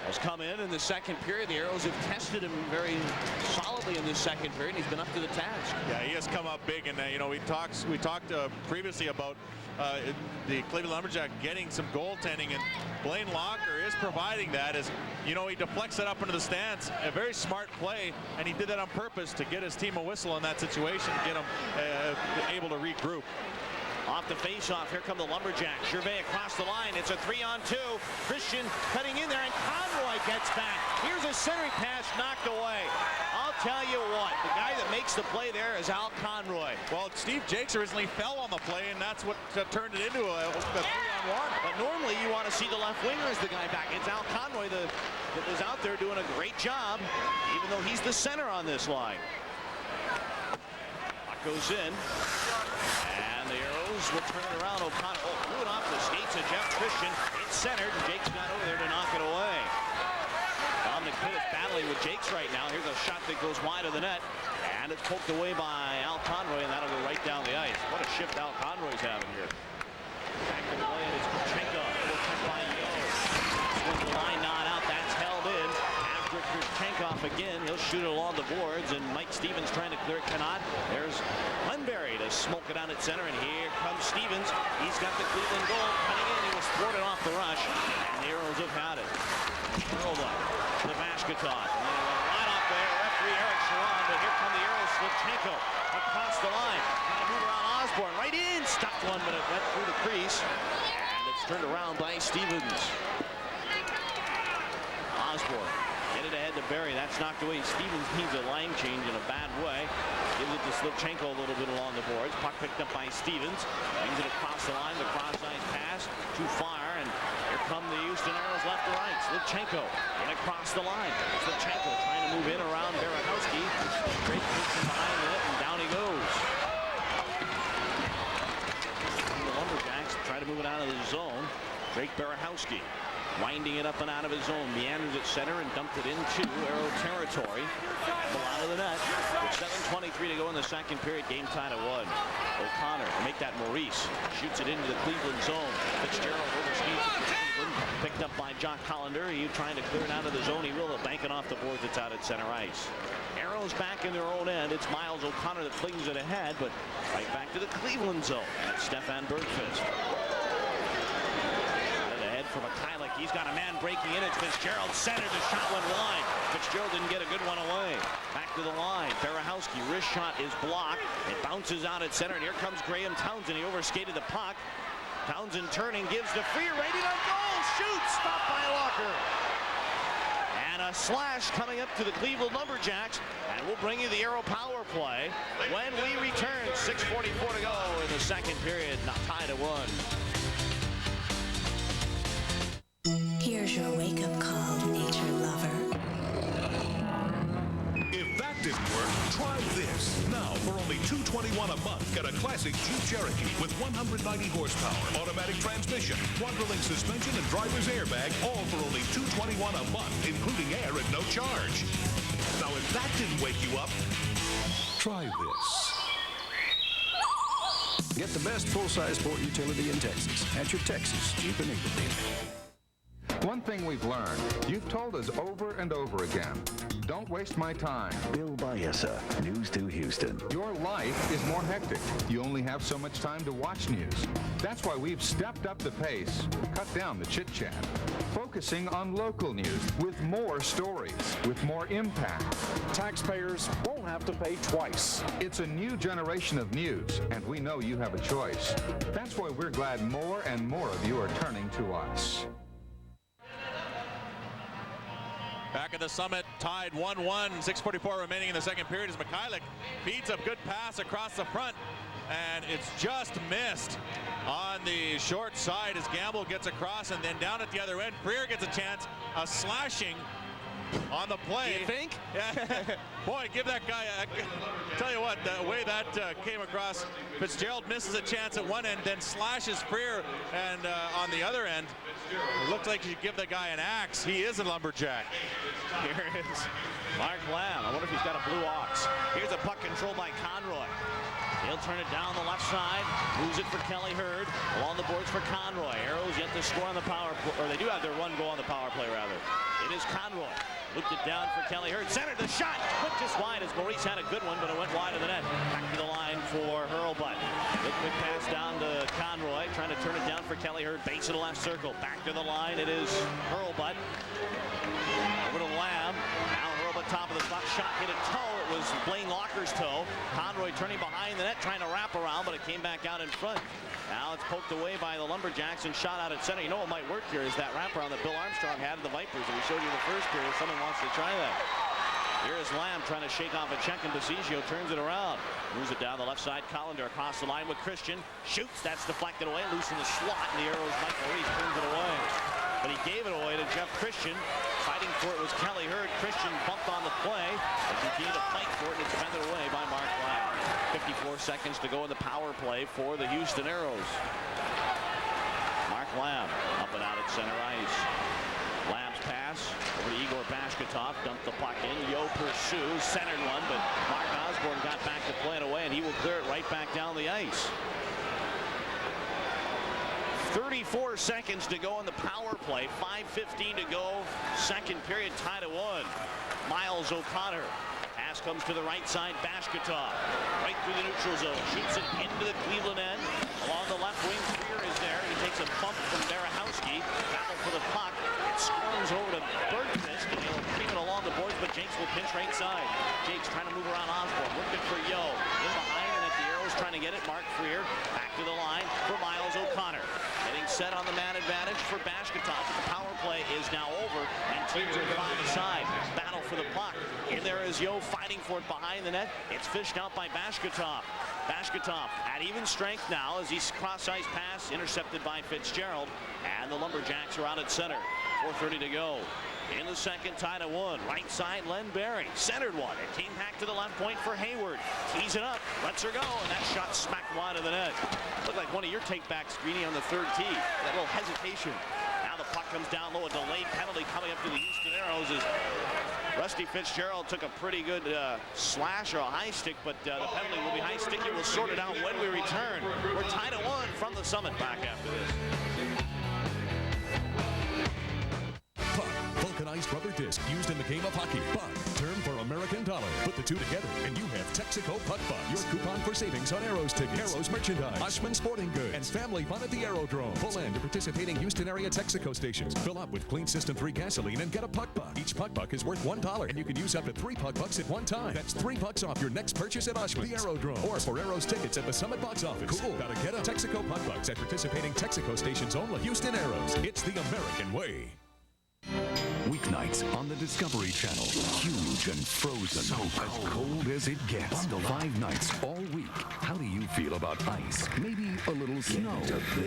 S1: has come in the second period. The Aeros have tested him very solidly in this second period. He's been up to the task.
S2: Yeah, he has come up big, and you know, we talked previously about the Cleveland Lumberjacks getting some goaltending, and Blaine Locker is providing that. As you know, he deflects it up into the stands. A very smart play, and he did that on purpose to get his team a whistle in that situation, get them able to regroup.
S1: Off the face-off, here come the Lumberjacks. Gervais across the line. It's a 3-on-2. Christian cutting in there, and Conroy gets back. Here's a centering pass knocked away. I'll tell you what, the guy that makes the play there is Al Conroy.
S2: Well, Steve Jakes originally fell on the play, and that's what turned it into a 3-on-1.
S1: But normally you want to see the left winger as the guy back. It's Al Conroy that was out there doing a great job, even though he's the center on this line. Puck goes in. The Aeros will turn it around. O'Connor threw it off the skates of Jeff Christian. It's centered, and Jake's got over there to knock it away. Dominic Pitt is battling with Jakes right now. Here's a shot that goes wide of the net, and it's poked away by Al Conroy, and that'll go right down the ice. What a shift Al Conroy's having here. Back to the play, and it's Kurchenko. Little check by Yo. Swings the line not out. That's held in. After Kurchenkov again, he'll shoot it along the boards, and Mike Stevens trying to clear it, cannot. There's Lenberry to smoke it out at center, and here comes Stevens. He's got the Cleveland goal coming in. He was thwarted off the rush, and the Aeros have had it. Hurled up to the Vashkatov. And then right off there, referee Eric Sharon, but here come the Aeros. Slivchenko across the line. Trying to move around Osborne. Right in. Stuffed one, but it went through the crease. And it's turned around by Stevens. Osborne. Get it ahead to Barry. That's knocked away. Stevens needs a line change in a bad way. Gives it to Slivchenko a little bit along the boards. Puck picked up by Stevens. Brings it across the line. The cross-ice pass. Too far. And here come the Houston Aeros left to right. Slivchenko and across the line. Slivchenko trying to move in around Berehowski. Great position behind the net, and down he goes. The Lumberjacks try to move it out of the zone. Drake Berehowski winding it up and out of his zone. Meanders at center and dumped it into Aero territory. Pull out of the net. With 7:23 to go in the second period. Game tied at 1. O'Connor to make that Maurice. Shoots it into the Cleveland zone. Fitzgerald overskis Cleveland. Picked up by Jock Hollander. He trying to clear it out of the zone. He will. Bank it off the boards. It's out at center ice. Aeros back in their own end. It's Miles O'Connor that flings it ahead, but right back to the Cleveland zone. That's Stefan Bergqvist. From Mikhailuk. He's got a man breaking in. It's Fitzgerald centered. The shot went wide. Fitzgerald didn't get a good one away. Back to the line. Berehowski. Wrist shot is blocked. It bounces out at center. And here comes Graham Townsend. He overskated the puck. Townsend turning. Gives to Freer. Rating on goal. Shoots. Stopped by Locker. And a slash coming up to the Cleveland Lumberjacks. And we'll bring you the Aero power play when we return. 6:44 to go in the second period. Not tied at 1.
S10: Here's your wake-up call, nature lover.
S5: If that didn't work, try this. Now, for only $221 a month, get a classic Jeep Cherokee with 190 horsepower, automatic transmission, quadrillink suspension, and driver's airbag, all for only $221 a month, including air at no charge. Now, if that didn't wake you up, try this.
S6: Get the best full-size sport utility in Texas at your Texas Jeep and Eagle dealer.
S11: One thing we've learned, you've told us over and over again, don't waste my time.
S13: Bill Biessa, News 2 Houston.
S11: Your life is more hectic. You only have so much time to watch news. That's why we've stepped up the pace, cut down the chit-chat. Focus focusing on local news with more stories, with more impact.
S14: Taxpayers won't have to pay twice.
S11: It's a new generation of news, and we know you have a choice. That's why we're glad more and more of you are turning to us.
S2: Back at the Summit, tied 1-1, 6:44 remaining in the second period as Mikhailuk feeds a good pass across the front, and it's just missed on the short side as Gamble gets across, and then down at the other end, Freer gets a chance, a slashing on the play.
S1: You think?
S2: Yeah. Boy, give that guy tell you what, the way that came across, Fitzgerald misses a chance at one end, then slashes Freer, and on the other end, it looks like you give the guy an axe. He is a lumberjack.
S1: Here is Mark Lamb. I wonder if he's got a blue ox. Here's a puck controlled by Conroy. He'll turn it down the left side, moves it for Kelly Hurd. Along the boards for Conroy. Aeros yet to score on the power play, or they do have their one goal on the power play, rather. It is Conroy. Looped it down for Kelly Hurd. Centered the shot. Went just wide as Maurice had a good one, but it went wide of the net. Back to the line for Hurlbutt. Good quick pass down to Conroy. Trying to turn it down for Kelly Hurd. Base of the left circle. Back to the line. It is Hurlbutt. Over to Lamb. Now Hurlbutt top of the slot. Shot hit a toe. It was Blaine Locker's toe. Conroy turning behind the net, trying to wrap around, but it came back out in front. Now it's poked away by the Lumberjacks and shot out at center. You know what might work here is that wraparound that Bill Armstrong had in the Vipers, and we showed you in the first period. Someone wants to try that. Here is Lamb trying to shake off a check, and Basiccio turns it around. Moves it down the left side. Collender across the line with Christian. Shoots. That's deflected away. Loose in the slot, and the Aeros' Mike Maurice turns it away. But he gave it away to Jeff Christian. Fighting for it was Kelly Hurd. Christian bumped on the play. They continue to fight for it, and it's fended away by Mark Lamb. 54 seconds to go in the power play for the Houston Aeros. Mark Lamb up and out at center ice. Lamb's pass over to Igor Bashkatov. Dumped the puck in. Yo pursues. Centered one, but Mark Osborne got back to play it away, and he will clear it right back down the ice. 34 seconds to go in the power play. 5:15 to go. Second period, tied at 1. Miles O'Connor. Pass comes to the right side. Bashkatov right through the neutral zone. Shoots it into the Cleveland end. Along the left wing, Freer is there. He takes a bump from Barahowski. Battle for the puck. It squirms over to Bergqvist, and he'll cream it along the boards, but Jakes will pinch right side. Jakes trying to move around Osborne. Looking for Yo. In behind, and at the Aeros trying to get it. Mark Freer back to the line for Miles O'Connor. Getting set on the man advantage for Bashkatov. The power play is now over, and teams are on the side. Battle for the puck. And there is Yo fighting for it behind the net. It's fished out by Bashkatov. Bashkatov at even strength now as he's cross-ice pass intercepted by Fitzgerald. And the Lumberjacks are out at center. 4:30 to go. In the second, tied at 1. Right side, Len Barry. Centered one. It came back to the left point for Hayward. Tees it up. Lets her go. And that shot smacked wide of the net. Looked like one of your take-backs, Greeny, on the third tee. That little hesitation. Now the puck comes down low. A delayed penalty coming up to the Houston Aeros as Rusty Fitzgerald took a pretty good slash or a high stick, but the penalty will be high sticky. We'll sort it out when we return. We're tied at 1 from the Summit. Back after this.
S12: Puck, vulcanized rubber disc used in the game of hockey. Puck, term for American dollar. Put the two together and you have Texaco Puck Bucks. Your coupon for savings on Aeros tickets, Aeros merchandise, Osborne Sporting Goods, and family fun at the Aerodrome. Pull in to participating Houston area Texaco stations. Fill up with Clean System 3 gasoline and get a Puck Buck. Each Puck Buck is worth $1, and you can use up to 3 Puck Bucks at one time. That's $3 off your next purchase at Osborne, the Aerodrome, or for Aeros tickets at the Summit box office. Cool. Gotta get a Texaco Puck Bucks at participating Texaco stations only. Houston Aeros. It's the American way.
S6: Weeknights on the Discovery Channel. Huge and frozen. So cold. As cold as it gets. 5 nights all week. How do you feel about ice? Maybe a little snow.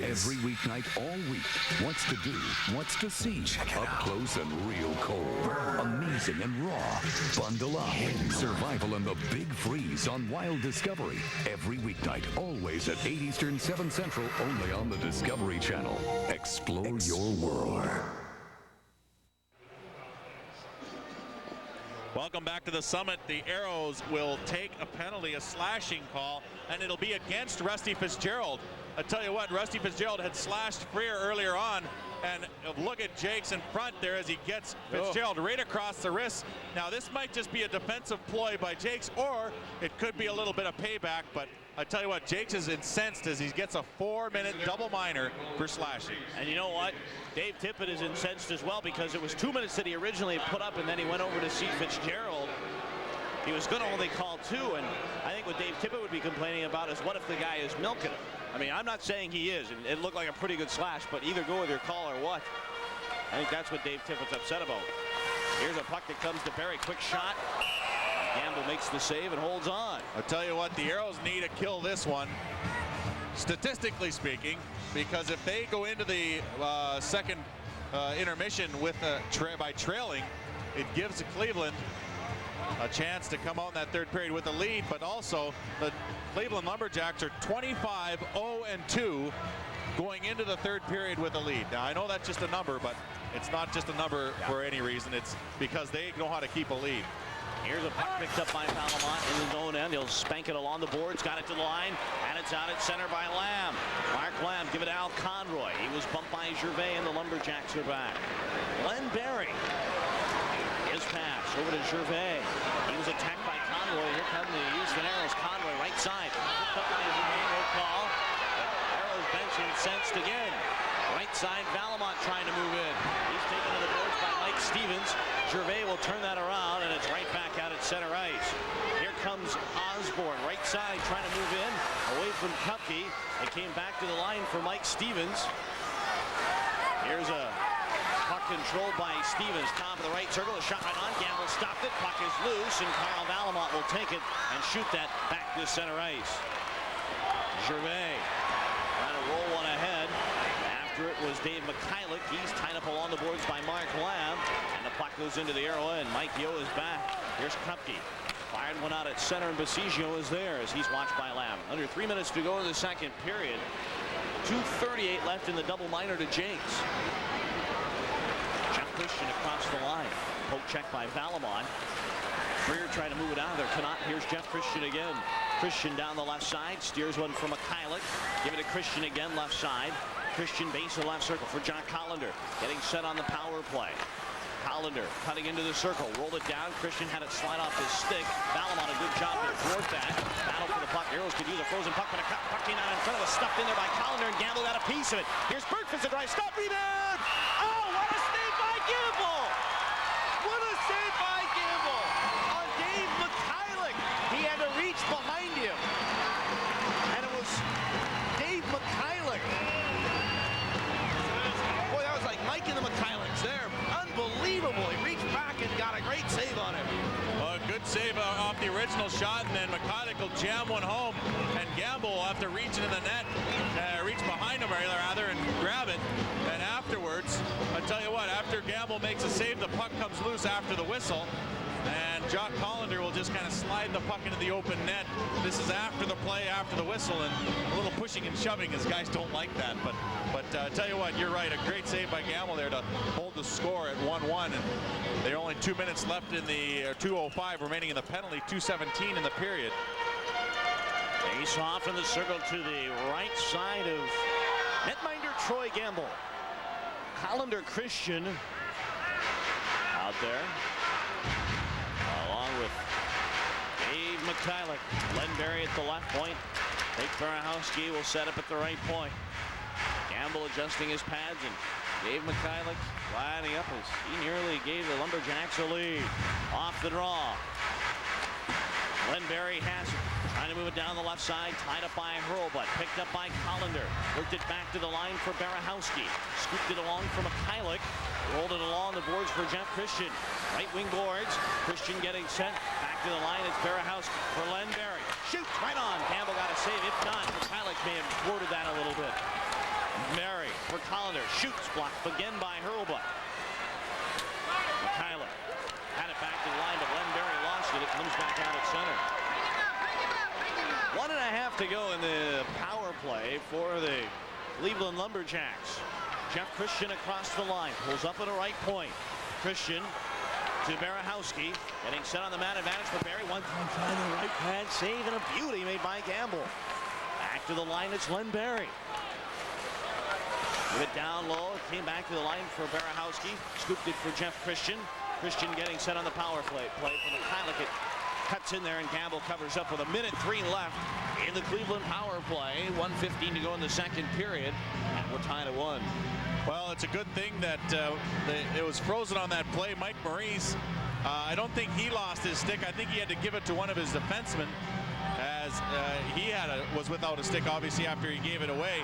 S6: Every weeknight all week. What's to do? What's to see? Up close and real cold. Amazing and raw. Bundle up. Survival in the big freeze on Wild Discovery. Every weeknight, always at 8 Eastern, 7 Central, only on the Discovery Channel. Explore your world.
S2: Welcome back to the Summit. The Aeros will take a penalty, a slashing call, and it'll be against Rusty Fitzgerald. I tell you what, Rusty Fitzgerald had slashed Freer earlier on. And look at Jakes in front there as he gets Fitzgerald right across the wrist. Now this might just be a defensive ploy by Jakes, or it could be a little bit of payback, but I tell you what, Jakes is incensed as he gets a 4-minute double minor for slashing.
S1: And you know what? Dave Tippett is incensed as well, because it was 2 minutes that he originally put up, and then he went over to see Fitzgerald. He was going to only call 2, and I think what Dave Tippett would be complaining about is what if the guy is milking him? I mean, I'm not saying he is, and it looked like a pretty good slash, but either go with your call or what. I think that's what Dave Tippett's upset about. Here's a puck that comes to Barry. Quick shot. Gamble makes the save and holds on.
S2: I'll tell you what, the Aeros need to kill this one, statistically speaking, because if they go into the second intermission with by trailing, it gives Cleveland a chance to come out in that third period with a lead, but also the Cleveland Lumberjacks are 25-0-2 going into the third period with a lead. Now I know that's just a number, but it's not just a number for any reason. It's because they know how to keep a lead.
S1: Here's a puck picked up by Valamont in his own end. He'll spank it along the boards, got it to the line, and it's out at center by Lamb. Mark Lamb, give it to Al Conroy. He was bumped by Gervais, and the Lumberjacks are back. Len Barry. His pass over to Gervais. He was attacked by Conroy. Here come the Houston Aeros. Conroy right side. Picked up by Gervais, no call. Aeros bench incensed again. Right side, Valamont trying to move in. He's taken to the boards by Mike Stevens. Gervais will turn that around, and it's right back out at center ice. Here comes Osborne, right side, trying to move in, away from Kupke. It came back to the line for Mike Stevens. Here's a puck controlled by Stevens, top of the right circle, a shot right on. Gamble stopped it, puck is loose, and Carl Valamont will take it and shoot that back to center ice. Gervais trying to roll one ahead. After it was Dave Mikhailuk. He's tied up along the boards by Mark Lamb, and the puck goes into the arrow end. Mike Yeo is back. Here's Kupke. Fired one out at center, and Bassigio is there as he's watched by Lamb. Under 3 minutes to go in the second period. 2:38 left in the double minor to Jakes. Jeff Christian across the line. Poke check by Valamont. Freer trying to move it out of there. Cannot. Here's Jeff Christian again. Christian down the left side. Steers one for Mikhailuk. Give it to Christian again, left side. Christian base of the left circle for John Collender. Getting set on the power play. Collender cutting into the circle. Rolled it down. Christian had it slide off his stick. Valamont a good job to thwart that. Battle for the puck. Aeros could use a frozen puck, but a puck came out in front of us. Stuffed in there by Collender, and Gamble got a piece of it. Here's Bergfors, a drive. Stop, rebound! Oh, what a save by Gamble! What a save by Gamble on Dave Mikhailuk. He had to reach behind him. And it was Dave Mikhailuk. Boy, that was like Mike and the Mikhailuks there. Unbelievable. He reached back and got a great save on him.
S2: Well, a good save off the original shot, and then Mikhailuk will jam one home, and Gamble will have to reach into the net, reach behind him rather, and grab it. And afterwards, I tell you what, after Gamble makes a save, the puck comes loose after the whistle, and Jock Collender will just kind of slide the puck into the open net. This is after the play, after the whistle, and a little pushing and shoving as guys don't like that. But tell you what, you're right, a great save by Gamble there to hold the score at 1-1, and there are only 2 minutes left in the 2:05 remaining in the penalty, 2:17 in the period.
S1: Face off in the circle to the right side of netminder Troy Gamble. Collender Christian out there, along with Dave Mikhailuk. Len Barry at the left point. Nick Barahowski will set up at the right point. Gamble adjusting his pads, and Dave Mikhailuk lining up as he nearly gave the Lumberjacks a lead. Off the draw. Len Barry has it. Trying to move it down the left side, tied up by Hurlbut, picked up by Collender, worked it back to the line for Barahowski, scooped it along for Mikhailuk, rolled it along the boards for Jeff Christian. Right wing boards, Christian getting set, back to the line, it's Barahowski for Len Barry. Shoots right on, Campbell got a save, if not, Mikhailuk may have thwarted that a little bit. Barry for Collender, shoots, blocked again by Hurlbut. Mikhailuk had it back to the line, but Len Barry lost it, it comes back out at center. 1.5 to go in the power play for the Cleveland Lumberjacks. Jeff Christian across the line, pulls up at a right point. Christian to Barahowski, getting set on the man advantage for Barry. One time trying the right pad save, and a beauty made by Gamble. Back to the line, it's Len Barry. Give it down low. It came back to the line for Barahowski. Scooped it for Jeff Christian. Christian getting set on the power play from Mikhailuk. It cuts in there, and Gamble covers up with 1:03 left in the Cleveland power play. 1:15 to go in the second period, and we're tied at 1.
S2: Well, it's a good thing that it was frozen on that play. Mike Maurice, I don't think he lost his stick. I think he had to give it to one of his defensemen, as he was without a stick, obviously, after he gave it away.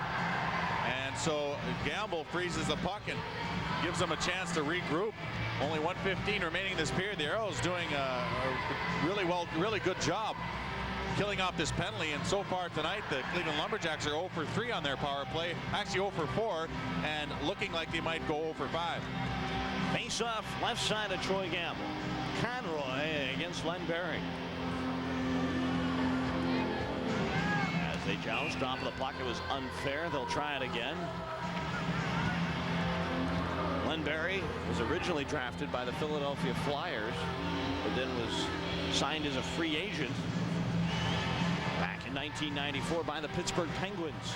S2: And so Gamble freezes the puck and gives them a chance to regroup. Only 1:15 remaining this period. The Aeros doing a really good job killing off this penalty. And so far tonight, the Cleveland Lumberjacks are 0 for 3 on their power play. Actually 0 for 4, and looking like they might go 0 for 5.
S1: Face off left side of Troy Gamble. Conroy against Len Berry. As they joust off of the puck, it was unfair. They'll try it again. Len Berry was originally drafted by the Philadelphia Flyers, but then was signed as a free agent back in 1994 by the Pittsburgh Penguins.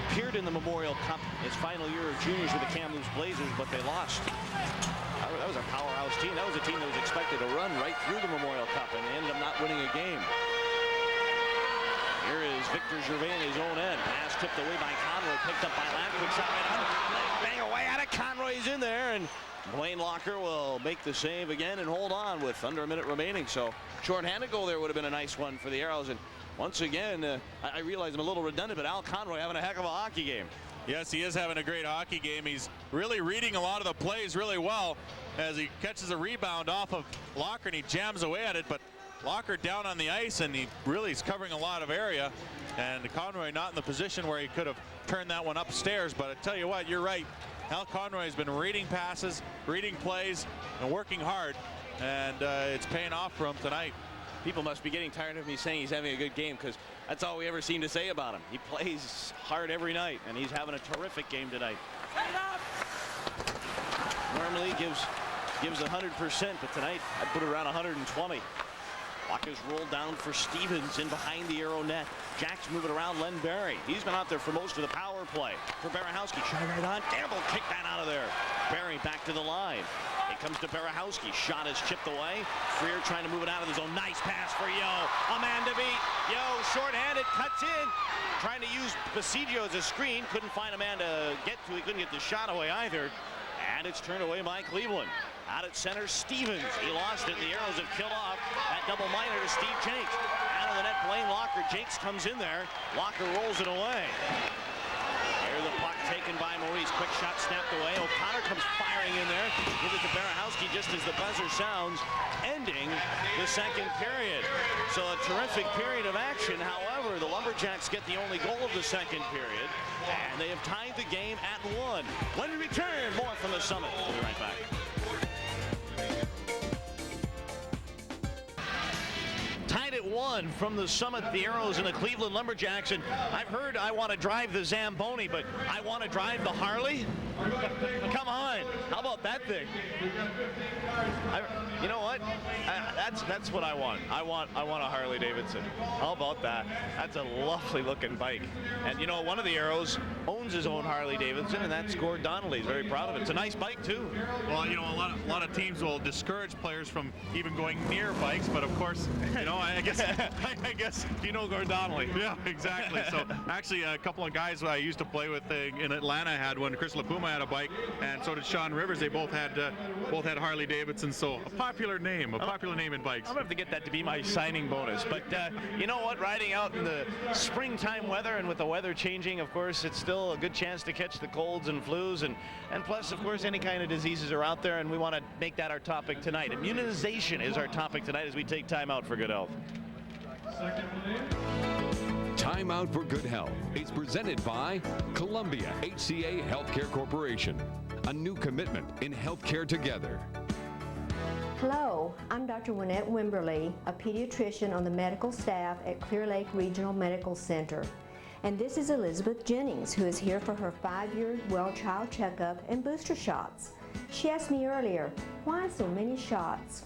S1: Appeared in the Memorial Cup his final year of juniors with the Kamloops Blazers, but they lost. That was a powerhouse team. That was a team that was expected to run right through the Memorial Cup, and they ended up not winning a game. Here is Victor Gervais in his own end. Pass tipped away by Conroy, picked up by Lampkin, shot right on. Bang away at it. Conroy's in there, and Blaine Locker will make the save again and hold on with under a minute remaining. So short-handed goal there would have been a nice one for the Aeros. And once again, I realize I'm a little redundant, but Al Conroy having a heck of a hockey game.
S2: Yes, he is having a great hockey game. He's really reading a lot of the plays really well as he catches a rebound off of Locker and he jams away at it. But Locker down on the ice, and he really is covering a lot of area. And Conroy not in the position where he could have turned that one upstairs. But I tell you what, you're right. Al Conroy has been reading passes, reading plays, and working hard. And it's paying off for him tonight.
S1: People must be getting tired of me saying he's having a good game, because that's all we ever seem to say about him. He plays hard every night, and he's having a terrific game tonight. Normally gives 100%, but tonight I'd put it around 120. Puck is rolled down for Stevens in behind the Aero net. Jack's moving around Len Berry. He's been out there for most of the power play. For Barahowski, shot right on. Gamble kicked that out of there. Berry back to the line. It comes to Barahowski. Shot is chipped away. Freer trying to move it out of the zone. Nice pass for Yo. A man to beat. Yo, shorthanded, cuts in. Trying to use Basilio as a screen. Couldn't find a man to get to. He couldn't get the shot away either. And it's turned away by Cleveland. Out at center, Stevens. He lost it. The Aeros have killed off that double minor to Steve Jakes. Out of the net, Blaine Locker. Jakes comes in there. Locker rolls it away. There the puck taken by Maurice. Quick shot snapped away. O'Connor comes firing in there. Gives it to Barahowski just as the buzzer sounds, ending the second period. So a terrific period of action. However, the Lumberjacks get the only goal of the second period, and they have tied the game at 1. When we return, more from the Summit. We'll be right back. Tied at 1 from the Summit, the Aeros and the Cleveland Lumberjacks. And I've heard I want to drive the Zamboni, but I want to drive the Harley? Come on. How about that thing? You know what? That's what I want. I want a Harley Davidson. How about that? That's a lovely looking bike. And you know, one of the Aeros owns his own Harley Davidson, and that's Gord Donnelly. He's very proud of it. It's a nice bike too.
S2: Well, you know, a lot of teams will discourage players from even going near bikes, but of course, you know, I guess you know Gord Donnelly. Yeah, exactly. So actually, a couple of guys I used to play with in Atlanta had one. Chris LaPuma had a bike, and so did Sean Rivers. They both had Harley Davidson. So a popular name in bikes.
S1: I'm gonna have to get that to be my signing bonus. But you know what? Riding out in the springtime weather, and with the weather changing, of course, it's still a good chance to catch the colds and flus, and plus, of course, any kind of diseases are out there, and we want to make that our topic tonight. Immunization is our topic tonight as we take time out for good health.
S3: Time Out for Good Health is presented by Columbia HCA Healthcare Corporation. A new commitment in healthcare together.
S15: Hello, I'm Dr. Wynette Wimberly, a pediatrician on the medical staff at Clear Lake Regional Medical Center. And this is Elizabeth Jennings, who is here for her 5-year well child checkup and booster shots. She asked me earlier, why so many shots?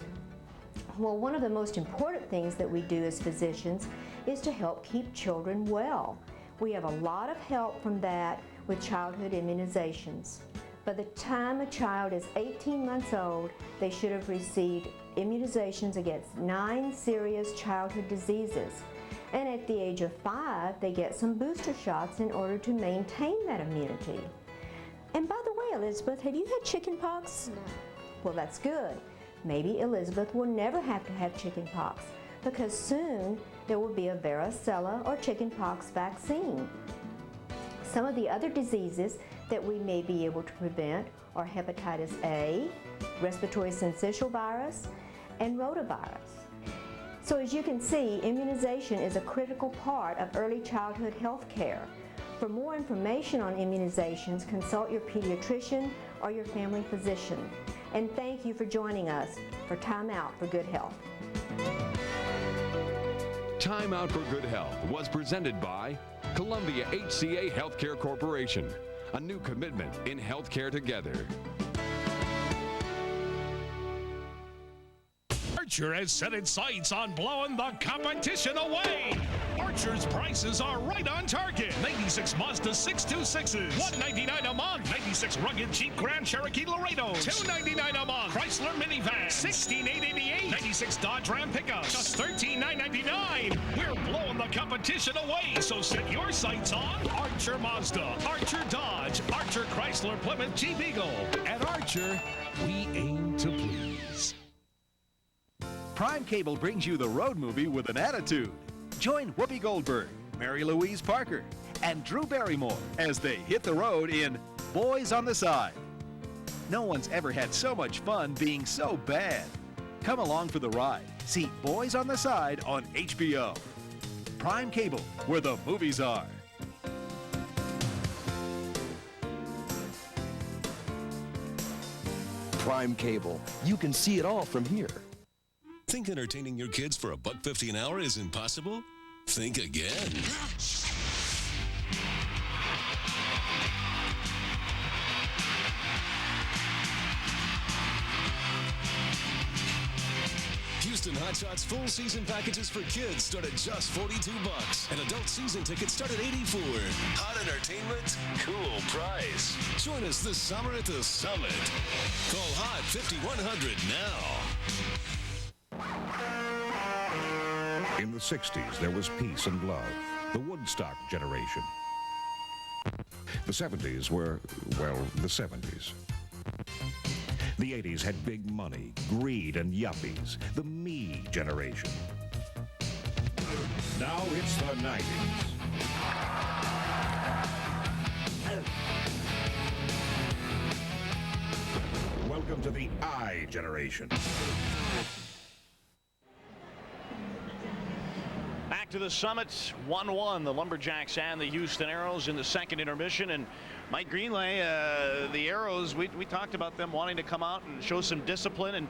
S15: Well, one of the most important things that we do as physicians is to help keep children well. We have a lot of help from that with childhood immunizations. By the time a child is 18 months old, they should have received immunizations against 9 serious childhood diseases. And at the age of 5, they get some booster shots in order to maintain that immunity. And by the way, Elizabeth, have you had chicken pox? No. Well, that's good. Maybe Elizabeth will never have to have chicken pox, because soon there will be a varicella or chicken pox vaccine. Some of the other diseases that we may be able to prevent are hepatitis A, respiratory syncytial virus, and rotavirus. So as you can see, immunization is a critical part of early childhood health care. For more information on immunizations, consult your pediatrician or your family physician. And thank you for joining us for Time Out for Good Health.
S3: Time Out for Good Health was presented by Columbia HCA Healthcare Corporation, a new commitment in healthcare together.
S25: Archer has set its sights on blowing the competition away. Archer's prices are right on target. 96 Mazda 626s, $199 a month. 96 rugged Jeep Grand Cherokee Laredos, $299 a month. Chrysler minivan, $16,888. 96 Dodge Ram pickups, just $13,999. We're blowing the competition away, so set your sights on Archer Mazda, Archer Dodge, Archer Chrysler Plymouth Jeep Eagle. At Archer, we aim to please.
S4: Prime Cable brings you the road movie with an attitude. Join Whoopi Goldberg, Mary Louise Parker, and Drew Barrymore as they hit the road in Boys on the Side. No one's ever had so much fun being so bad. Come along for the ride. See Boys on the Side on HBO. Prime Cable, where the movies are.
S17: Prime Cable. You can see it all from here.
S12: Think entertaining your kids for $1.50 an hour is impossible? Think again. Houston Hot Shots full season packages for kids start at just $42, and adult season tickets start at $84. Hot entertainment, cool price. Join us this summer at the Summit. Call Hot 5100 now.
S18: In the 60s, there was peace and love, the Woodstock generation. The 70s were, well, the 70s. The 80s had big money, greed, and yuppies, the me generation. Now it's the 90s. Welcome to the I generation.
S1: Back to the Summit, 1-1, the Lumberjacks and the Houston Aeros in the second intermission. And Mike Greenlay, the Aeros, we talked about them wanting to come out and show some discipline, and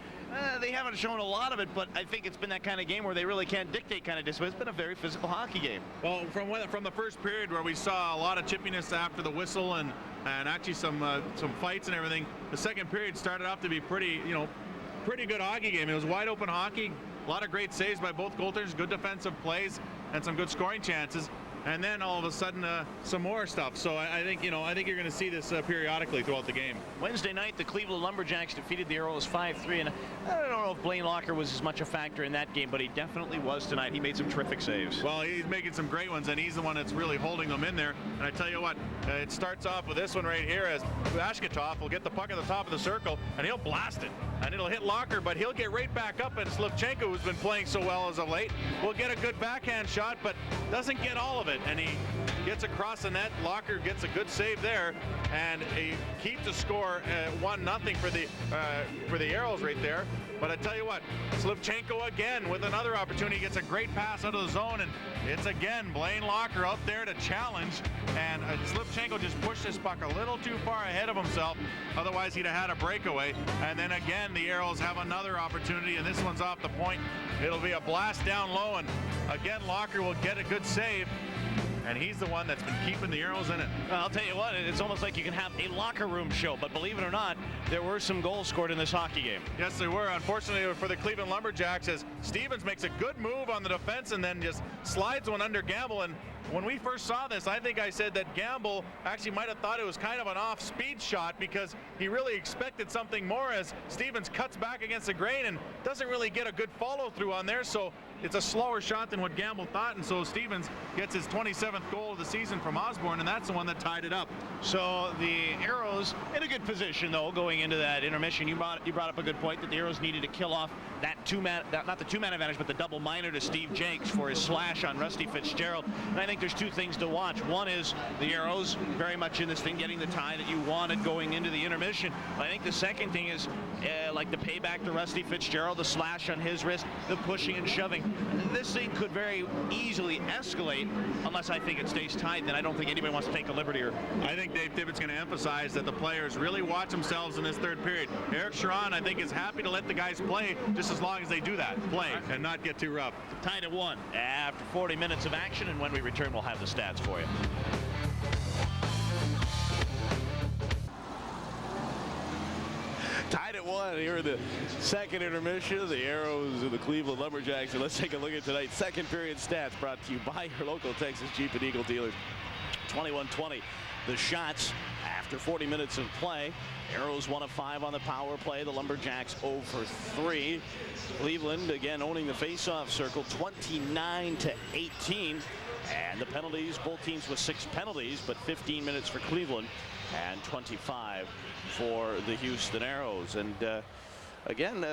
S1: they haven't shown a lot of it, but I think it's been that kind of game where they really can't dictate kind of discipline. It's been a very physical hockey game.
S2: Well, from the first period where we saw a lot of chippiness after the whistle and actually some fights and everything, the second period started off to be pretty good hockey game. It was wide open hockey. A lot of great saves by both goaltenders, good defensive plays, and some good scoring chances. And then all of a sudden, some more stuff. So I think you're going to see this periodically throughout the game.
S1: Wednesday night, the Cleveland Lumberjacks defeated the Aeros 5-3, and I don't know if Blaine Locker was as much a factor in that game, but he definitely was tonight. He made some terrific saves.
S2: Well, he's making some great ones, and he's the one that's really holding them in there. And I tell you what, it starts off with this one right here, as Ashkatov will get the puck at the top of the circle, and he'll blast it, and it'll hit Locker, but he'll get right back up, and Slivchenko, who's been playing so well as of late, will get a good backhand shot, but doesn't get all of it, and he gets across the net. Locker gets a good save there, and he keeps the score 1-0 for the Aeros right there. But I tell you what, Slivchenko again with another opportunity, gets a great pass out of the zone, and it's again Blaine Locker out there to challenge, and Slivchenko just pushed this puck a little too far ahead of himself, otherwise he'd have had a breakaway. And then again the Aeros have another opportunity, and this one's off the point. It'll be a blast down low, and again Locker will get a good save. and he's the one that's been keeping the Arrows in it.
S1: Well, I'll tell you what, it's almost like you can have a locker room show, but believe it or not, there were some goals scored in this hockey game.
S2: Yes, there were. Unfortunately for the Cleveland Lumberjacks, as Stevens makes a good move on the defense and then just slides one under Gamble. And when we first saw this, I think I said that Gamble actually might have thought it was kind of an off-speed shot because he really expected something more, as Stevens cuts back against the grain and doesn't really get a good follow-through on there. So it's a slower shot than what Gamble thought, and so Stevens gets his 27th goal of the season from Osborne, and that's the one that tied it up.
S1: So the Aeros in a good position, though, going into that intermission. You brought up a good point that the Aeros needed to kill off that not the two-man advantage, but the double minor to Steve Jakes for his slash on Rusty Fitzgerald. And I think there's two things to watch. One is the Aeros very much in this thing, getting the tie that you wanted going into the intermission. But I think the second thing is like the payback to Rusty Fitzgerald, the slash on his wrist, the pushing and shoving. This thing could very easily escalate unless I think it stays tied. Then I don't think anybody wants to take a liberty. Or
S2: I think Dave Tippett going to emphasize that the players really watch themselves in this third period. Eric Sharon, I think, is happy to let the guys play just as long as they do that, play and not get too rough.
S1: Tied at 1 after 40 minutes of action, and when we return, we'll have the stats for you. Tied at 1 here in the second intermission. The Aeros and the Cleveland Lumberjacks. And let's take a look at tonight's second period stats, brought to you by your local Texas Jeep and Eagle dealers. 21-20. The shots after 40 minutes of play. Aeros 1 of 5 on the power play. The Lumberjacks 0 for 3. Cleveland again owning the face-off circle, 29-18. And the penalties, both teams with 6 penalties, but 15 minutes for Cleveland and 25 for the Houston Aeros. And again,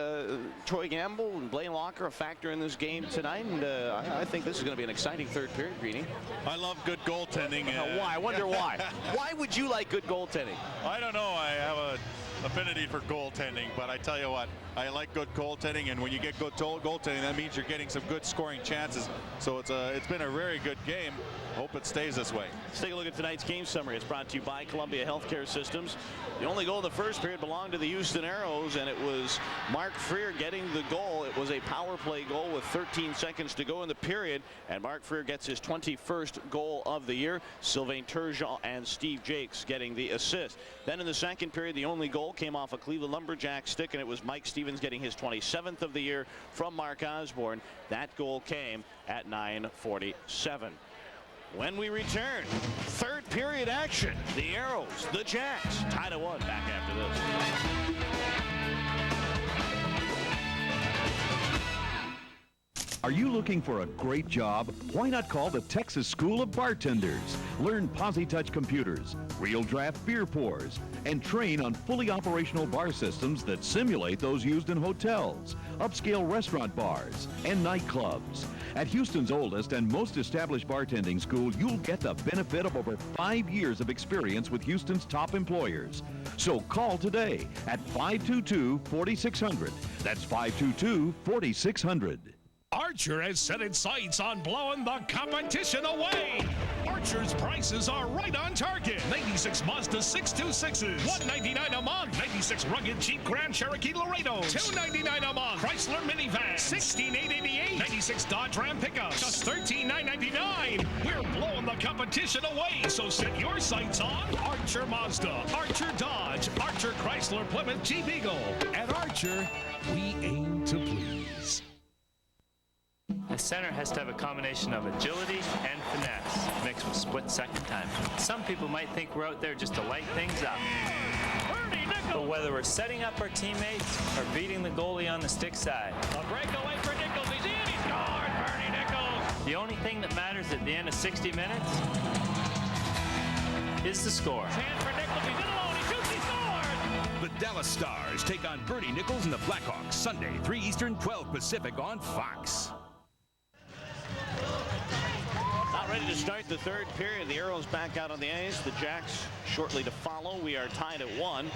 S1: Troy Gamble and Blaine Locker a factor in this game tonight, and I think this is going to be an exciting third period, Greeny.
S2: I love good goaltending.
S1: Why? I wonder why. Why would you like good goaltending?
S2: I don't know. I have a affinity for goaltending, but I tell you what, I like good goaltending, and when you get good goaltending, that means you're getting some good scoring chances. So it's been a very good game. Hope it stays this way.
S1: Let's take a look at tonight's game summary. It's brought to you by Columbia Healthcare Systems. The only goal in the first period belonged to the Houston Aeros, and it was Mark Freer getting the goal. It was a power play goal with 13 seconds to go in the period, and Mark Freer gets his 21st goal of the year. Sylvain Turgeon and Steve Jakes getting the assist. Then in the second period, the only goal came off a Cleveland Lumberjack stick, and it was Mike Stevens getting his 27th of the year from Mark Osborne. That goal came at 9:47. When we return, third period action. The Aeros, the Jacks, tied at 1. Back after this.
S4: Are you looking for a great job? Why not call the Texas School of Bartenders? Learn PosiTouch computers, real draft beer pours, and train on fully operational bar systems that simulate those used in hotels, upscale restaurant bars, and nightclubs. At Houston's oldest and most established bartending school, you'll get the benefit of over 5 years of experience with Houston's top employers. So call today at 522-4600. That's 522-4600.
S25: Archer has set its sights on blowing the competition away. Archer's prices are right on target. 96 Mazda 626s, $199 a month. 96 rugged Jeep Grand Cherokee Laredos, $299 a month. Chrysler minivans, $16,888. 96 Dodge Ram pickups, just $13,999. We're blowing the competition away, so set your sights on Archer Mazda, Archer Dodge, Archer Chrysler Plymouth Jeep Eagle. At Archer, we aim to please.
S20: The center has to have a combination of agility and finesse mixed with split-second time. Some people might think we're out there just to light things up. But whether we're setting up our teammates or beating the goalie on the stick side.
S21: A breakaway for Nichols. He's in. He scores. Bernie Nichols.
S20: The only thing that matters at the end of 60 minutes is the score.
S21: Chance for Nichols. He's in alone. He shoots. He scores.
S22: The Dallas Stars take on Bernie Nichols and the Blackhawks Sunday, 3 Eastern, 12 Pacific on Fox.
S1: Not ready to start the third period. The Aeros back out on the ice. The Jacks shortly to follow. We are tied at 1.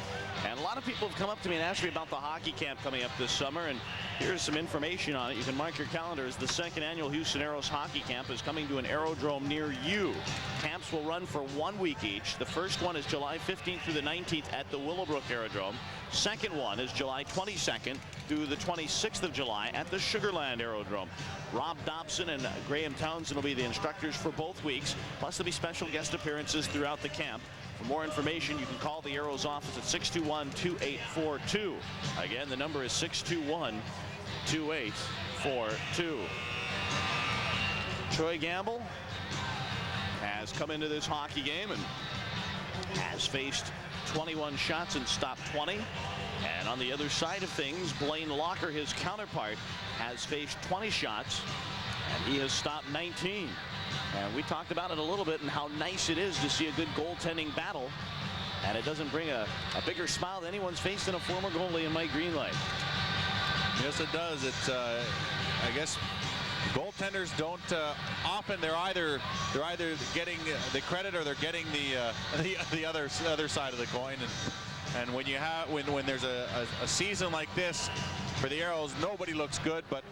S1: And a lot of people have come up to me and asked me about the hockey camp coming up this summer. And here's some information on it. You can mark your calendars. The second annual Houston Aeros hockey camp is coming to an aerodrome near you. Camps will run for 1 week each. The first one is July 15th through the 19th at the Willowbrook Aerodrome. Second one is July 22nd through the 26th of July at the Sugarland Aerodrome. Rob Dobson and Graham Townsend will be the instructors for both weeks. Plus, there'll be special guest appearances throughout the camp. For more information, you can call the Aeros office at 621-2842. Again, the number is 621-2842. Troy Gamble has come into this hockey game and has faced 21 shots and stopped 20. And on the other side of things, Blaine Locker, his counterpart, has faced 20 shots and he has stopped 19. And we talked about it a little bit and how nice it is to see a good goaltending battle. And it doesn't bring a bigger smile than anyone's faced in a former goalie in Mike Greenlay.
S2: Yes, it does. It's I guess goaltenders don't often. They're either getting the credit or they're getting the other side of the coin. And when you have when there's a season like this for the Aeros, nobody looks good. But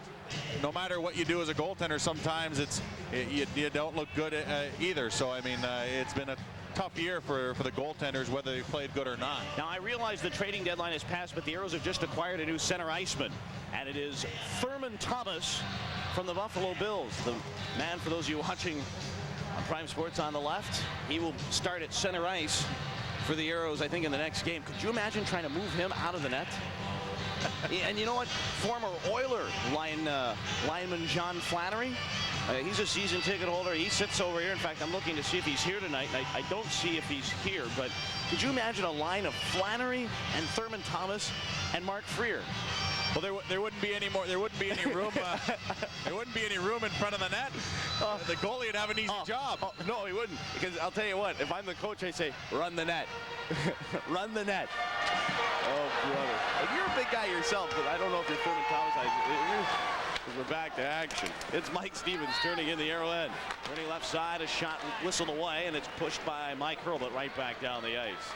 S2: no matter what you do as a goaltender, sometimes you don't look good either. So I mean, it's been a tough year for the goaltenders, whether they played good or not.
S1: Now, I realize the trading deadline has passed, but the Aeros have just acquired a new center iceman, and it is Thurman Thomas from the Buffalo Bills. The man, for those of you watching on Prime Sports on the left, he will start at center ice for the Aeros, I think, in the next game. Could you imagine trying to move him out of the net? And you know what? Former Oiler lineman John Flannery, he's a season ticket holder. He sits over here. In fact, I'm looking to see if he's here tonight. And I don't see if he's here, but could you imagine a line of Flannery and Thurman Thomas and Mark Freer?
S2: Well, there wouldn't be any more. There wouldn't be any room. There wouldn't be any room in front of the net. The goalie would have an easy job.
S1: No, he wouldn't. Because I'll tell you what. If I'm the coach, I say, run the net, run the net. Oh, brother! And you're a big guy yourself, but I don't know if you're Thurman Thomas. We're back to action. It's Mike Stevens turning in the arrow end. Turning left side, a shot whistled away, and it's pushed by Mike Hurlbut right back down the ice.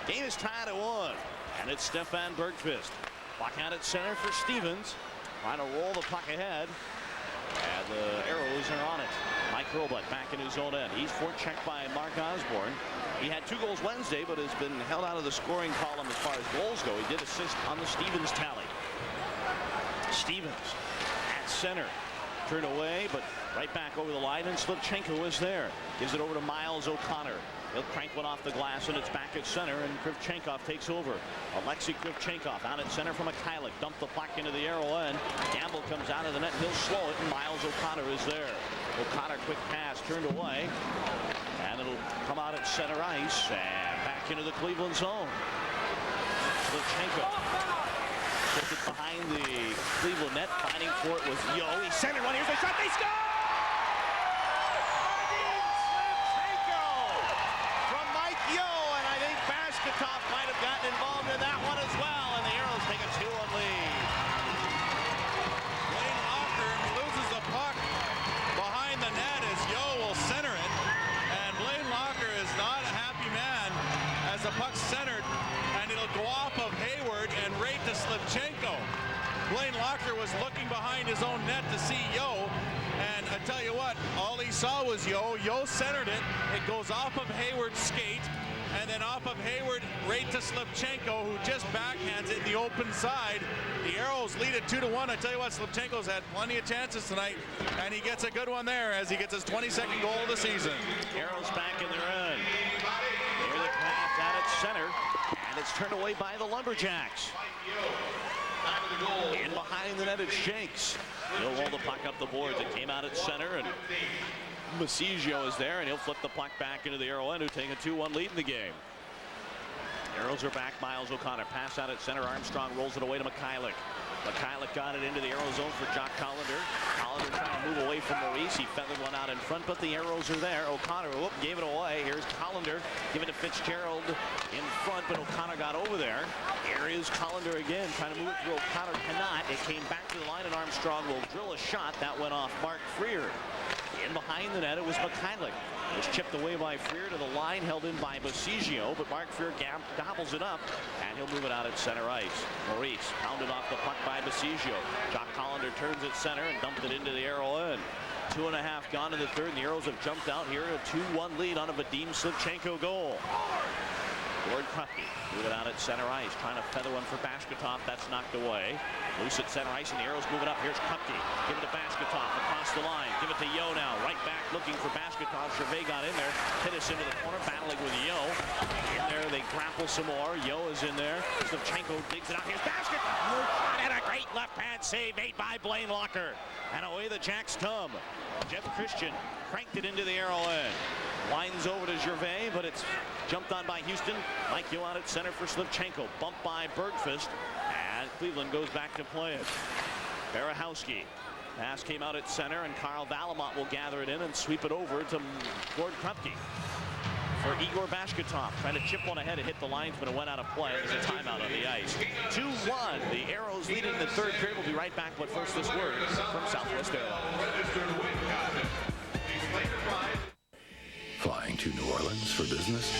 S1: Game is tied at 1, and it's Stefan Bergqvist. Puck out at center for Stevens. Trying to roll the puck ahead. And the Aeros are on it. Mike Hurlbut back in his own end. He's forechecked by Mark Osborne. He had 2 goals Wednesday, but has been held out of the scoring column as far as goals go. He did assist on the Stevens tally. Stevens at center. Turned away, but right back over the line, and Slivchenko is there. Gives it over to Miles O'Connor. He'll crank one off the glass, and it's back at center, and Krivchenkov takes over. Alexei Krivchenkov out at center from Mikhailuk. Dumped the puck into the arrow end. Gamble comes out of the net. He'll slow it, and Miles O'Connor is there. O'Connor, quick pass, turned away. And it'll come out at center ice, and back into the Cleveland zone. Slivchenko took it behind the Cleveland net. Fighting for it was Yo. He centered one. Here's the shot. They score! Top might have gotten involved in that one as well, and the Aeros take a 2-1 lead.
S2: Blaine Locker loses the puck behind the net as Yo will center it, and Blaine Locker is not a happy man as the puck's centered, and it'll go off of Hayward and right to Slivchenko. Blaine Locker was looking behind his own net to see Yo, and I tell you what, all he saw was Yo. Yo centered it. It goes off of Hayward's skate, and then off of Hayward, right to Slivchenko, who just backhands it in the open side. The Aeros lead it 2-1. I tell you what, Slivchenko's had plenty of chances tonight, and he gets a good one there as he gets his 22nd goal of the season.
S1: Aeros back in their end. Near the pass out at center, and it's turned away by the Lumberjacks. In behind the net, it Shanks. He'll roll the puck up the boards. It came out at center, and Massigio is there, and he'll flip the puck back into the arrow end, who take a 2-1 lead in the game. Aeros are back. Miles O'Connor pass out at center. Armstrong rolls it away to Mikhailuk. Mikhailuk got it into the arrow zone for Jock Collender. Collender trying to move away from Maurice. He feathered one out in front, but the Aeros are there. O'Connor gave it away. Here's Collender. Give it to Fitzgerald in front, but O'Connor got over there. Here is Collender again, trying to move it through. O'Connor cannot. It came back to the line, and Armstrong will drill a shot. That went off Mark Freer. In behind the net, it was Mikhailuk. It was chipped away by Freer to the line, held in by Massigio, but Mark Freer gobbles it up, and he'll move it out at center ice. Maurice pounded off the puck by Massigio. Jock Collender turns at center and dumped it into the arrow end. 2.5 gone in the third, and the Aeros have jumped out here, a 2-1 lead on a Vadim Slivchenko goal. Gord Krupke move it out at center ice, trying to feather one for Bashkatov. That's knocked away. Loose at center ice, and the Aeros move it up. Here's Krupke. Give it to Bashkatov across the line. Give it to Yo now. Right back looking for Bashkatov. Gervais got in there. Hit us into the corner, battling with Yo. In there, they grapple some more. Yo is in there. Slavchenko digs it out. Here's Bashkatov. And a great left-hand save made by Blaine Locker. And away the Jacks come. Jeff Christian cranked it into the arrow end. Winds over to Gervais, but it's jumped on by Houston. Mike Yo out at center for Slavchenko. Bumped by Bergfist. And Cleveland goes back to play it. Barahowski. Pass came out at center, and Carl Valamont will gather it in and sweep it over to Gord Krupke. For Igor Bashkatov, trying to chip one ahead. It hit the linesman and went out of play. There's a timeout on the ice. 2-1. The Aeros leading the third period. We'll be right back, but first this word from Southwest Airlines.
S13: Flying to New Orleans for business?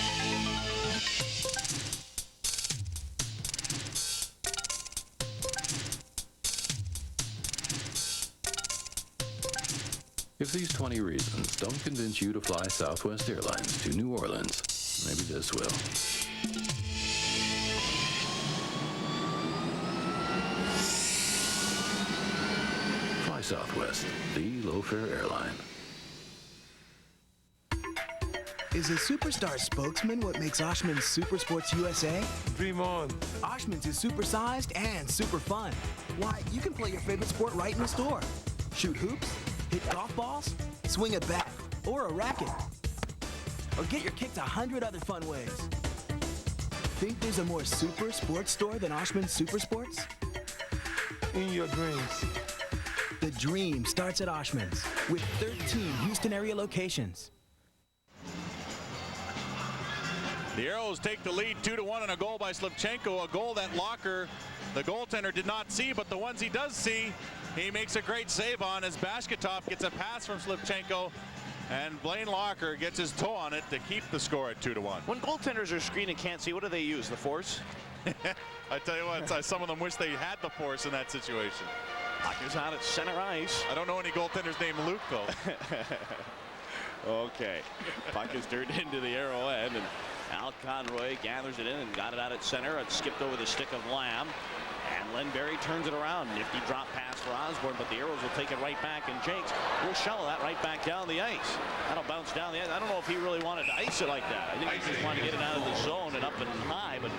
S13: If these 20 reasons don't convince you to fly Southwest Airlines to New Orleans, maybe this will. Fly Southwest, the low-fare airline.
S7: Is a superstar spokesman what makes Oshman's Super Sports USA?
S8: Dream on.
S7: Oshman's is supersized and super fun. Why, you can play your favorite sport right in the store. Shoot hoops, hit golf balls, swing a bat or a racket, or get your kicks 100 other fun ways. Think there's a more super sports store than Oshman's Super Sports?
S8: In your dreams.
S7: The dream starts at Oshman's with 13 Houston area locations.
S2: The Aeros take the lead 2-1 on a goal by Slavchenko, a goal that Locker, the goaltender, did not see, but the ones he does see, he makes a great save on as Bashkatov gets a pass from Slavchenko, and Blaine Locker gets his toe on it to keep the score at 2-1.
S1: When goaltenders are screened and can't see, what do they use? The force?
S2: I tell you what, some of them wish they had the force in that situation.
S1: Locker's out at center ice.
S2: I don't know any goaltenders named Luke, though.
S1: Okay. Puck is turned into the arrow end, and Al Conroy gathers it in and got it out at center. It skipped over the stick of Lamb. And Len Berry turns it around. Nifty drop pass for Osborne, but the Aeros will take it right back, and Jakes will shovel that right back down the ice. That'll bounce down the ice. I don't know if he really wanted to ice it like that. I think he just wanted to get it out of the zone and up and high, but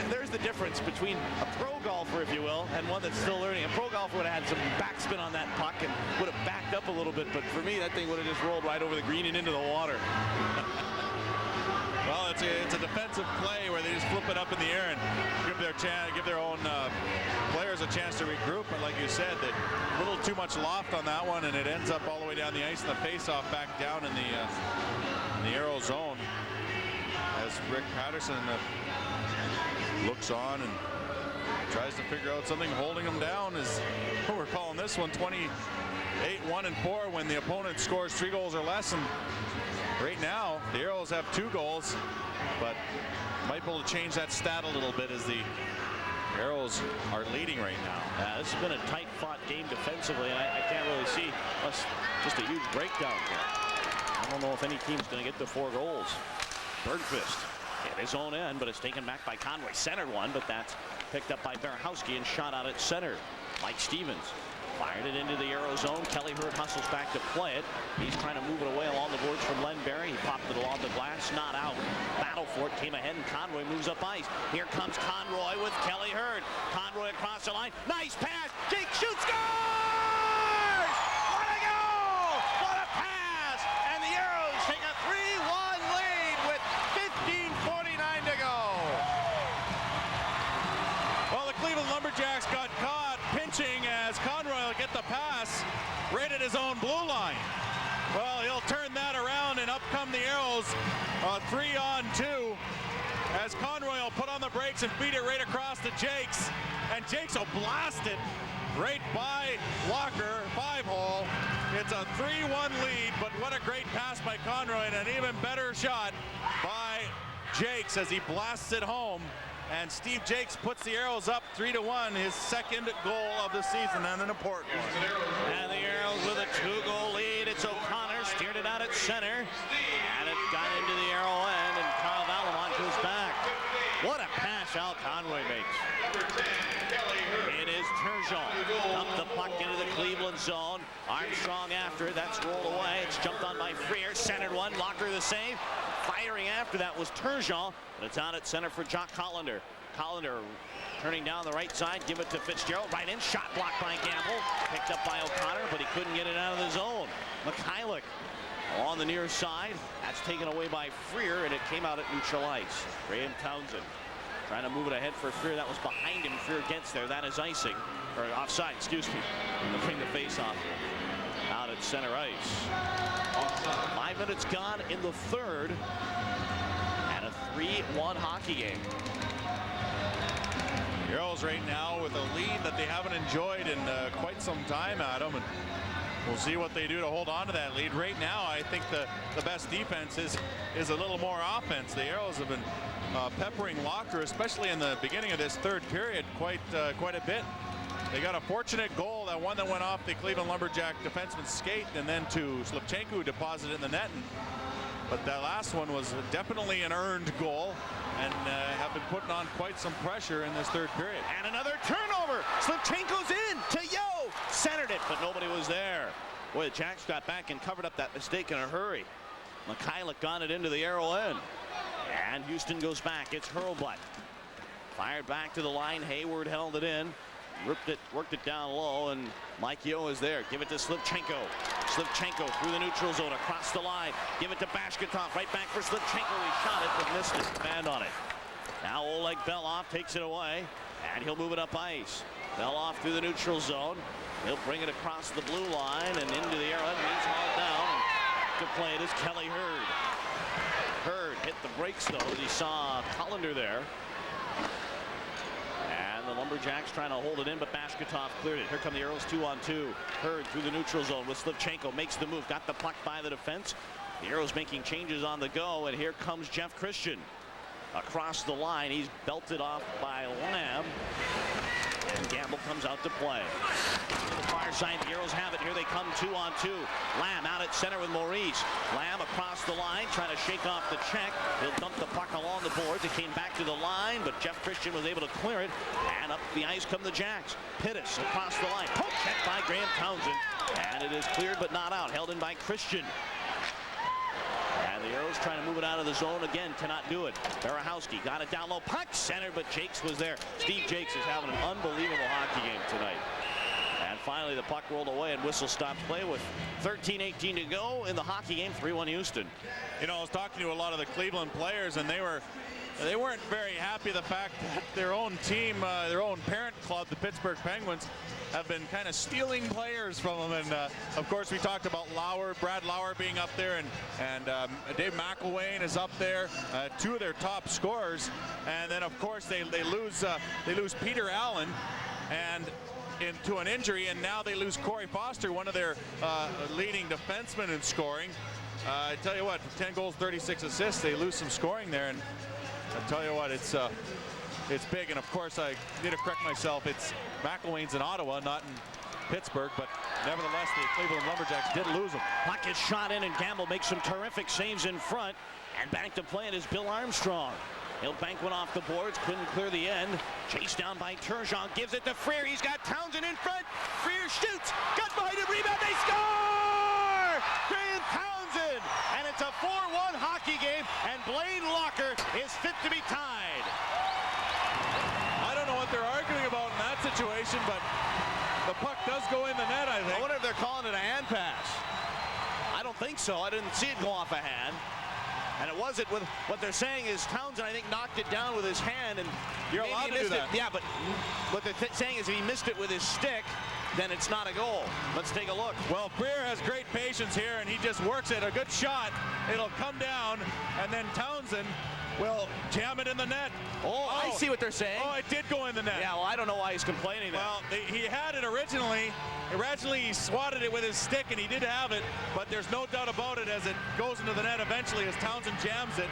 S1: there's the difference between a pro golfer, if you will, and one that's still learning. A pro golfer would have had some backspin on that puck and would have backed up a little bit, but for me, that thing would have just rolled right over the green and into the water.
S2: Well, it's a defensive play where they just flip it up in the air and give their own players a chance to regroup. But like you said, a little too much loft on that one, and it ends up all the way down the ice, and the face-off back down in the Aero zone as Rick Patterson looks on and tries to figure out something holding him down. Is what we're calling this one 28-1-4 when the opponent scores 3 goals or less. And right now, the Aeros have 2 goals, but might be able to change that stat a little bit as the Aeros are leading right now.
S1: This has been a tight-fought game defensively, and I can't really see just a huge breakdown here. I don't know if any team's going to get to 4 goals. Bergfist at his own end, but it's taken back by Conway. Centered one, but that's picked up by Barahowski and shot out at center. Mike Stevens fired it into the Aero zone. Kelly Hurt hustles back to play it. He's trying to move it away along the boards from Len Berry. He popped it along the glass, not out. Battle for it, came ahead, and Conroy moves up ice. Here comes Conroy with Kelly Hurt. Conroy across the line. Nice pass. Jake shoots, scores! What a goal! What a pass! And the Aeros take a 3-1 lead with 15:49 to go.
S2: Well, the Cleveland Lumberjacks got caught pinching as Conroy will get the pass right at his own blue line. Well, he'll turn that around, and up come the Aeros. 3-on-2 as Conroy will put on the brakes and feed it right across to Jakes. And Jakes will blast it right by Locker, 5-hole. It's a 3-1 lead, but what a great pass by Conroy, and an even better shot by Jakes as he blasts it home. And Steve Jakes puts the Aeros up 3-1, his second goal of the season, and an important one.
S1: And the Aeros with a 2-goal lead. It's O'Connor, steered it out at center, and it got into the Aero end, and Carl Valamont Sal Conway makes. It is Turgeon. Up the puck into the Cleveland zone. Armstrong after it. That's rolled away. It's jumped on by Freer. Centered one. Locker the save. Firing after that was Turgeon. But it's out at center for Jock Collender. Collender turning down the right side. Give it to Fitzgerald. Right in. Shot blocked by Gamble. Picked up by O'Connor, but he couldn't get it out of the zone. Mikhailuk on the near side. That's taken away by Freer, and it came out at neutral ice. Graham Townsend trying to move it ahead for Freer. That was behind him. Freer gets there. That is icing. Or offside, excuse me. To bring the face off out at center ice. 5 minutes gone in the third. And a 3-1 hockey game.
S2: Aeros right now with a lead that they haven't enjoyed in quite some time, Adam. And we'll see what they do to hold on to that lead. Right now, I think the best defense is a little more offense. The Aeros have been peppering Locker, especially in the beginning of this third period, quite a bit. They got a fortunate goal, that one that went off the Cleveland Lumberjack defenseman's skate, and then to Slivchenko, who deposited in the net. But that last one was definitely an earned goal, and have been putting on quite some pressure in this third period.
S1: And another turnover. Slivchenko's in to Yo. Centered it, but nobody was there. Boy, the Jacks got back and covered up that mistake in a hurry. Mikhailuk got it into the arrow end. And Houston goes back. It's Hurlbut. Fired back to the line. Hayward held it in. Worked it down low, and Mike Yo is there. Give it to Slivchenko. Slivchenko through the neutral zone, across the line. Give it to Bashkatov. Right back for Slivchenko. He shot it, but missed it. Band on it. Now Oleg Belov takes it away, and he'll move it up ice. Belov through the neutral zone. He'll bring it across the blue line and into the arrowhead. He's hauled down. And to play it is Kelly Hurd. Hurd hit the brakes, though, as he saw Collender there. The Lumberjacks trying to hold it in, but Bashkatov cleared it. Here come the Aeros 2-on-2. Hurd through the neutral zone with Slivchenko. Makes the move. Got the puck by the defense. The Aeros making changes on the go, and here comes Jeff Christian. Across the line. He's belted off by Lamb. And Gamble comes out to play. To the far side, the Aeros have it. Here they come 2-on-2. Lamb out at center with Maurice. Lamb across the line, trying to shake off the check. He'll dump the puck along the boards. It came back to the line, but Jeff Christian was able to clear it. And up the ice come the Jacks. Pittis across the line. Poke check by Graham Townsend. And it is cleared but not out. Held in by Christian. And the Aeros trying to move it out of the zone again, cannot do it. Berehowski got it down low, puck center, but Jakes was there. Steve Jakes is having an unbelievable hockey game tonight. And finally the puck rolled away and whistle stops play with 13:18 to go in the hockey game. 3-1 Houston.
S2: You know, I was talking to a lot of the Cleveland players, and they weren't very happy the fact that their own team, their own parent club, the Pittsburgh Penguins, have been kind of stealing players from them. And of course, we talked about Brad Lauer being up there, and Dave McElwain is up there, two of their top scorers. And then of course they lose Peter Allen and into an injury, and now they lose Corey Foster, one of their leading defensemen in scoring. I tell you what, 10 goals, 36 assists, they lose some scoring there, and I tell you what, it's big. And of course, I need to correct myself. It's McElwain's in Ottawa, not in Pittsburgh, but nevertheless, the Cleveland Lumberjacks did lose him.
S1: Puck is shot in, and Gamble makes some terrific saves in front. And back to play it is Bill Armstrong. He'll bank one off the boards, couldn't clear the end. Chased down by Turgeon, gives it to Freer. He's got Townsend in front. Freer shoots, got behind him, rebound, they score! Graham Townsend, and it's a 4-1 hockey game, and Blaine Locker is fit to be tied.
S2: I don't know what they're arguing about in that situation, but the puck does go in the net, I think.
S1: I wonder if they're calling it a hand pass. I don't think so. I didn't see it go off a hand. And it wasn't with what they're saying is Townsend, I think, knocked it down with his hand, and
S2: you're allowed to do that.
S1: Yeah, but what they're saying is if he missed it with his stick, then it's not a goal. Let's take a look.
S2: Well, Freer has great patience here, and he just works it. A good shot. It'll come down, and then Townsend will jam it in the net.
S1: Oh, I see what they're saying.
S2: Oh, it did go in the net.
S1: Yeah, well, I don't know why he's complaining then.
S2: Well, he had it originally. Originally, he swatted it with his stick, and he did have it, but there's no doubt about it as it goes into the net eventually as Townsend jams it.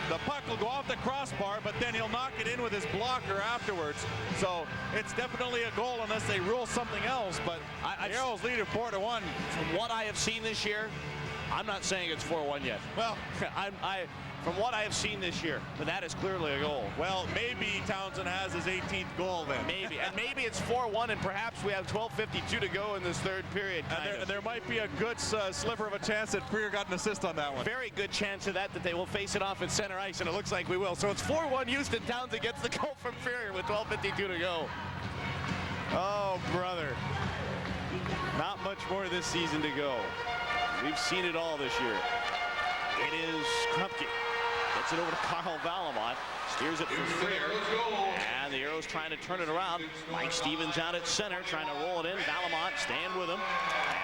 S2: The puck will go off the crossbar, but then he'll knock it in with his blocker afterwards. So it's definitely a goal unless they rule something else, but the Aeros lead at 4-1.
S1: From what I have seen this year, I'm not saying it's 4-1 yet.
S2: Well,
S1: from what I have seen this year, but that is clearly a goal.
S2: Well, maybe Townsend has his 18th goal then.
S1: Maybe, and maybe it's 4-1, and perhaps we have 12:52 to go in this third period.
S2: And there might be a good sliver of a chance that Freer got an assist on that one.
S1: Very good chance of that they will face it off at center ice, and it looks like we will. So it's 4-1 Houston. Townsend gets the goal from Freer with 12:52 to go. Oh, brother. Not much more this season to go. We've seen it all this year. It is Krupke. Gets it over to Carl Valamont. Steers it for Freer. And the Aeros trying to turn it around. Mike Stevens out at center, trying to roll it in. Valamont staying with him.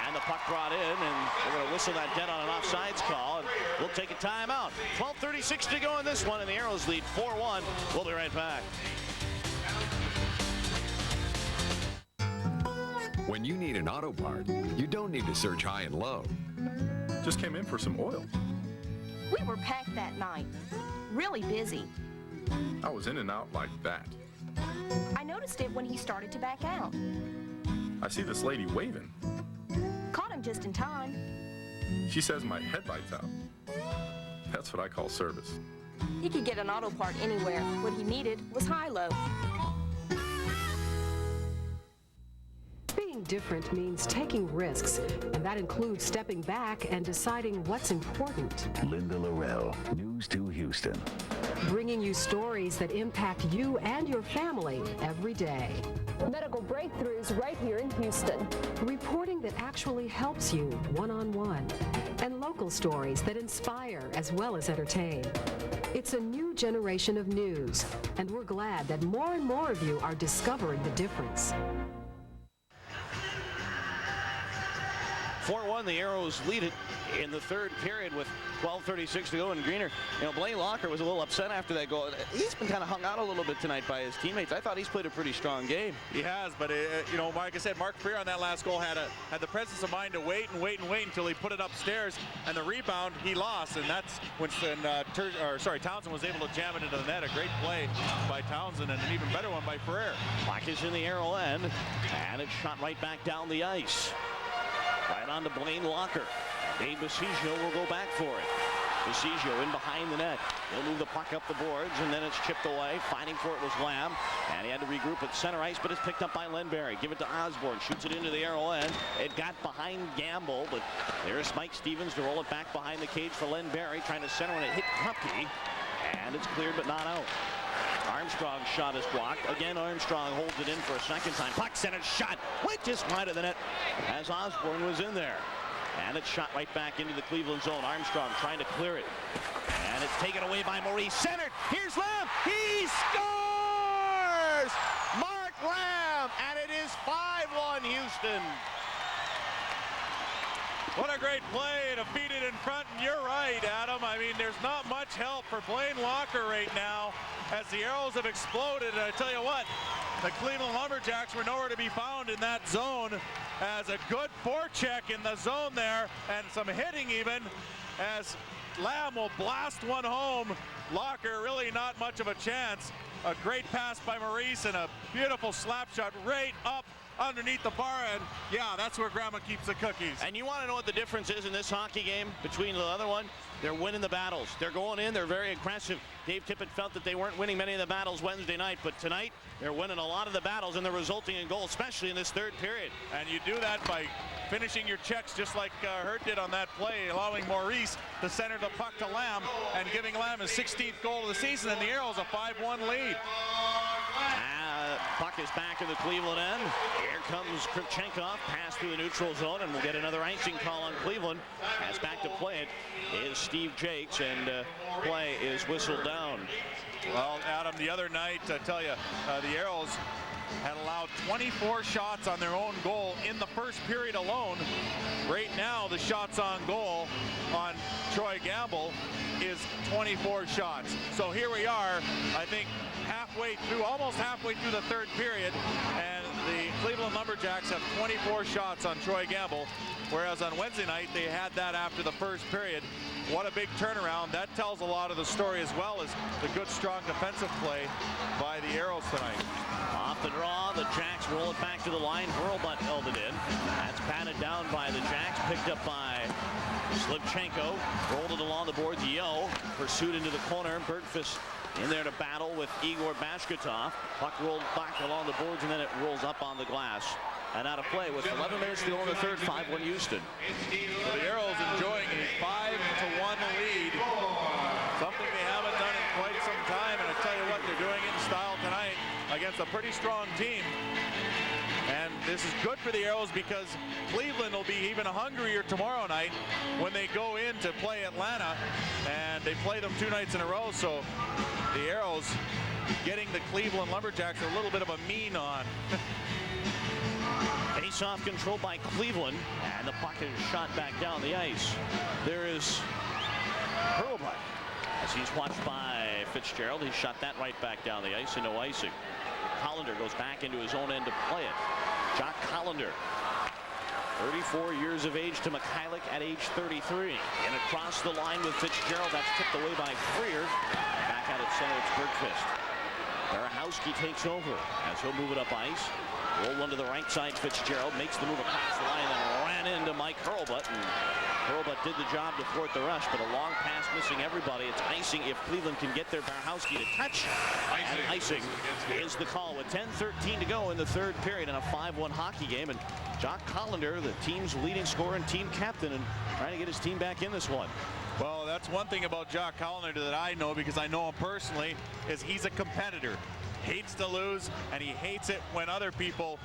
S1: And the puck brought in, and they're going to whistle that dead on an offsides call. And we'll take a timeout. 12:36 to go in this one, and the Aeros lead 4-1. We'll be right back.
S3: When you need an auto part, you don't need to search high and low.
S9: Just came in for some oil.
S16: We were packed that night. Really busy.
S9: I was in and out like that.
S16: I noticed it when he started to back out.
S9: I see this lady waving.
S16: Caught him just in time.
S9: She says my headlight's out. That's what I call service.
S16: He could get an auto part anywhere. What he needed was high-low.
S19: Being different means taking risks, and that includes stepping back and deciding what's important.
S23: Linda Laurel, News 2 Houston.
S19: Bringing you stories that impact you and your family every day.
S24: Medical breakthroughs right here in Houston.
S19: Reporting that actually helps you one-on-one. And local stories that inspire as well as entertain. It's a new generation of news, and we're glad that more and more of you are discovering the difference.
S1: 4-1, the Aeros lead it in the third period with 12:36 to go. And Greener, Blaine Locker was a little upset after that goal. He's been kind of hung out a little bit tonight by his teammates. I thought he's played a pretty strong game.
S2: He has, but like I said, Mark Freer on that last goal had the presence of mind to wait until he put it upstairs, and the rebound he lost, and that's when Townsend was able to jam it into the net. A great play by Townsend, and an even better one by Freer.
S1: Puck is in the Arrow end, and it's shot right back down the ice. Right on to Blaine Locker. Dave Bassigio will go back for it. Bassigio in behind the net. He'll move the puck up the boards, and then it's chipped away. Fighting for it was Lamb, and he had to regroup at center ice, but it's picked up by Lenberry. Give it to Osborne. Shoots it into the Arrow end. It got behind Gamble, but there's Mike Stevens to roll it back behind the cage for Lenberry. Trying to center when it hit Krupke, and it's cleared but not out. Armstrong's shot is blocked. Again, Armstrong holds it in for a second time. Puck centered, shot went just wide of the net as Osborne was in there. And it's shot right back into the Cleveland zone. Armstrong trying to clear it. And it's taken away by Maurice. Centered. Here's Lamb. He scores! Mark Lamb. And it is 5-1 Houston.
S2: What a great play to feed it in front, and you're right, Adam. I mean, there's not much help for Blaine Locker right now as the Aeros have exploded. And I tell you what, the Cleveland Lumberjacks were nowhere to be found in that zone, as a good forecheck in the zone there, and some hitting even, as Lamb will blast one home. Locker really not much of a chance. A great pass by Maurice and a beautiful slap shot right up underneath the bar, and yeah, that's where Grandma keeps the cookies.
S1: And you want to know what the difference is in this hockey game between the other one? They're winning the battles. They're going in, they're very aggressive. Dave Tippett felt that they weren't winning many of the battles Wednesday night, but tonight they're winning a lot of the battles, and they're resulting in goals, especially in this third period.
S2: And you do that by finishing your checks just like Hurt did on that play, allowing Maurice to center the puck to Lamb and giving Lamb his 16th goal of the season, and the Aeros a 5-1 lead.
S1: Puck is back in the Cleveland end. Here comes Krivchenkov, pass through the neutral zone, and we'll get another icing call on Cleveland. As back to play it is Steve Jakes, and play is whistled down.
S2: Well, Adam, the other night, I tell you, the Aeros had allowed 24 shots on their own goal in the first period alone. Right now, the shots on goal on Troy Gamble is 24 shots. So here we are, I think, almost halfway through the third period, and the Cleveland Lumberjacks have 24 shots on Troy Gamble, whereas on Wednesday night they had that after the first period. What a big turnaround. That tells a lot of the story, as well as the good, strong defensive play by the Aeros tonight.
S1: Off the draw, the Jacks roll it back to the line. Hurlbut held it in. That's patted down by the Jacks, picked up by Slivchenko. Rolled it along the boards. Yo pursued into the corner. Bergfist in there to battle with Igor Bashkatov. Puck rolled back along the boards, and then it rolls up on the glass. And out of play with 11 minutes to go in the third. 5-1 Houston.
S2: So the Aeros enjoying a 5-1 lead. Something they haven't done in quite some time. And I tell you what, they're doing it in style tonight against a pretty strong team. And this is good for the Aeros because Cleveland will be even hungrier tomorrow night when they go in to play Atlanta. And they play them 2 nights in a row. So the Aeros getting the Cleveland Lumberjacks a little bit of a mean on.
S1: Face-off controlled by Cleveland, and the puck is shot back down the ice. There is Hurlbut, as he's watched by Fitzgerald. He shot that right back down the ice into icing. Hollander goes back into his own end to play it. Jock Hollander, 34 years of age to Mikhailuk at age 33. And across the line with Fitzgerald, that's tipped away by Freer. Back out at center, it's Bergfist. Barahowski takes over as he'll move it up ice. Roll one to the right side. Fitzgerald makes the move across the line and ran into Mike Hurlbut. And Hurlbut did the job to thwart the rush, but a long pass missing everybody. It's icing if Cleveland can get their Barahowski to touch. And icing is the call with 10:13 to go in the third period in a 5-1 hockey game. And Jock Hollander, the team's leading scorer and team captain, and trying to get his team back in this one.
S2: Well, that's one thing about Jock Hollander that I know, because I know him personally, is he's a competitor. Hates to lose, and he hates it when other people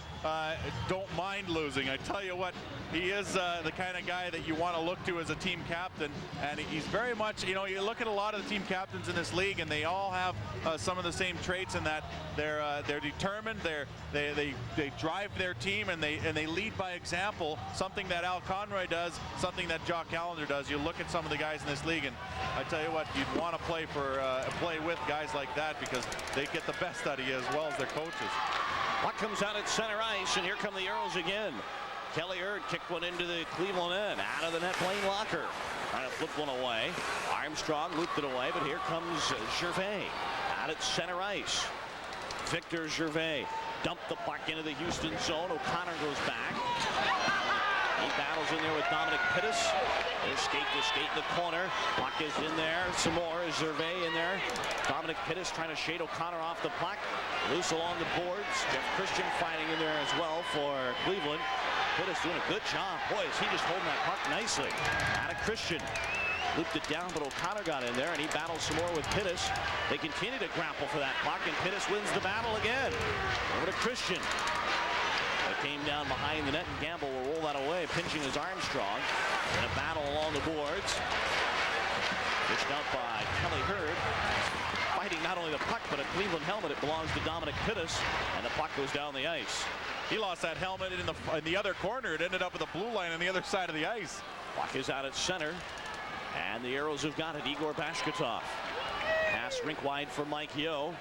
S2: don't mind losing. I tell you what, he is the kind of guy that you want to look to as a team captain, and he's very much, you know, you look at a lot of the team captains in this league, and they all have some of the same traits in that they're determined, they drive their team, and they lead by example. Something that Al Conroy does, something that Jock Hollander does. You look at some of the guys in this league, and I tell you what, you'd want to play with guys like that, because they get the best out of you as well as their coaches.
S1: Puck comes out at center ice, and here come the Aeros again. Kelly Erd kicked one into the Cleveland end. Out of the net, Blaine Locker trying to flip one away. Armstrong looped it away, but here comes Gervais out at center ice. Victor Gervais dumped the puck into the Houston zone. O'Connor goes back. He battles in there with Dominic Pittis. There's skate to skate in the corner. Puck is in there. Some more is Gervais in there. Dominic Pittis trying to shade O'Connor off the puck. Loose along the boards. Jeff Christian fighting in there as well for Cleveland. Pittis doing a good job. Boy, is he just holding that puck nicely. Out of Christian. Looped it down, but O'Connor got in there, and he battles some more with Pittis. They continue to grapple for that puck, and Pittis wins the battle again. Over to Christian. It came down behind the net, and Gamble will roll that away, pinching his Armstrong. In a battle along the boards. Pushed out by Kelly Hurd. Fighting not only the puck, but a Cleveland helmet. It belongs to Dominic Pittis, and the puck goes down the ice.
S2: He lost that helmet in the other corner. It ended up with a blue line on the other side of the ice.
S1: Puck is out at center, and the Aeros have got it. Igor Bashkatov. Pass rink wide for Mike Yeo.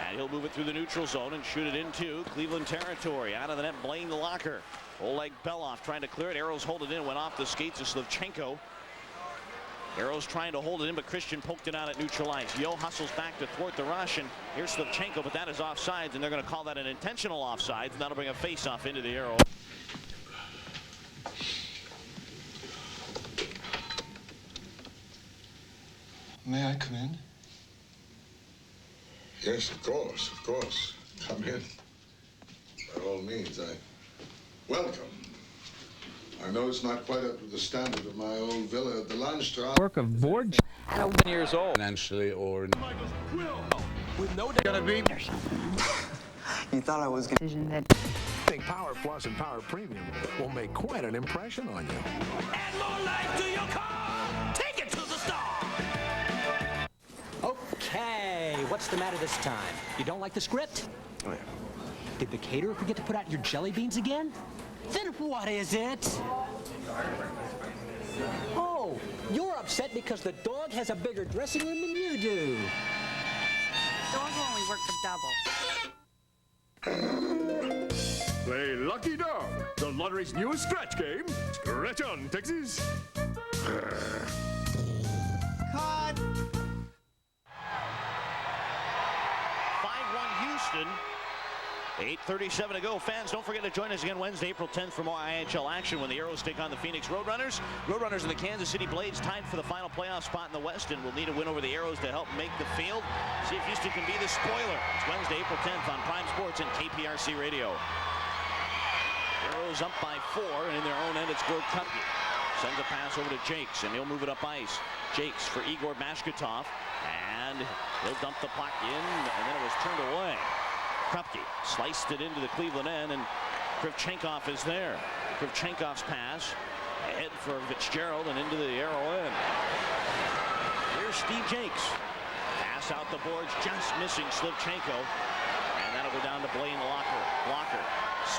S1: And he'll move it through the neutral zone and shoot it into Cleveland territory. Out of the net, Blaine Locker. Oleg Beloff trying to clear it. Aeros hold it in, went off the skates of Slivchenko. Aeros trying to hold it in, but Christian poked it out at neutral ice. Yo hustles back to thwart the rush, and here's Slivchenko, but that is offsides, and they're going to call that an intentional offsides, and that'll bring a face-off into the Aeros.
S5: May I come in?
S6: Yes, of course, of course. Come in. By all means, welcome. I know it's not quite up to the standard of my old villa at the Landstrasse.
S10: Work of board.
S6: 10 years old. Financially or...
S7: With no doubt. Gonna be. You thought I was gonna. Decision that.
S8: I think Power Plus and Power Premium will make quite an impression on you.
S21: Add more life to your car. Take it to the star.
S11: Okay, what's the matter this time? You don't like the script?
S7: Oh, yeah.
S11: Did the caterer forget to put out your jelly beans again? Then what is it? Oh, you're upset because the dog has a bigger dressing room than you do.
S16: Dog will only work the double.
S10: Lucky Dog, the lottery's newest scratch game. Scratch on, Texas.
S1: Cut. 5-1 Houston. 8:37 to go. Fans, don't forget to join us again Wednesday, April 10th for more IHL action when the Aeros take on the Phoenix Roadrunners. Roadrunners and the Kansas City Blades tied for the final playoff spot in the West and will need a win over the Aeros to help make the field. See if Houston can be the spoiler. It's Wednesday, April 10th on Prime Sports and KPRC Radio. Aeros up by 4, and in their own end, it's Gord Kupke. Sends a pass over to Jakes, and he'll move it up ice. Jakes for Igor Bashkatov, and he'll dump the puck in, and then it was turned away. Krupke sliced it into the Cleveland end, and Krivchenkov is there. Krivchenkov's pass ahead for Fitzgerald and into the arrow end. Here's Steve Jakes. Pass out the boards, just missing Slivchenko, and that'll go down to Blaine Locker. Locker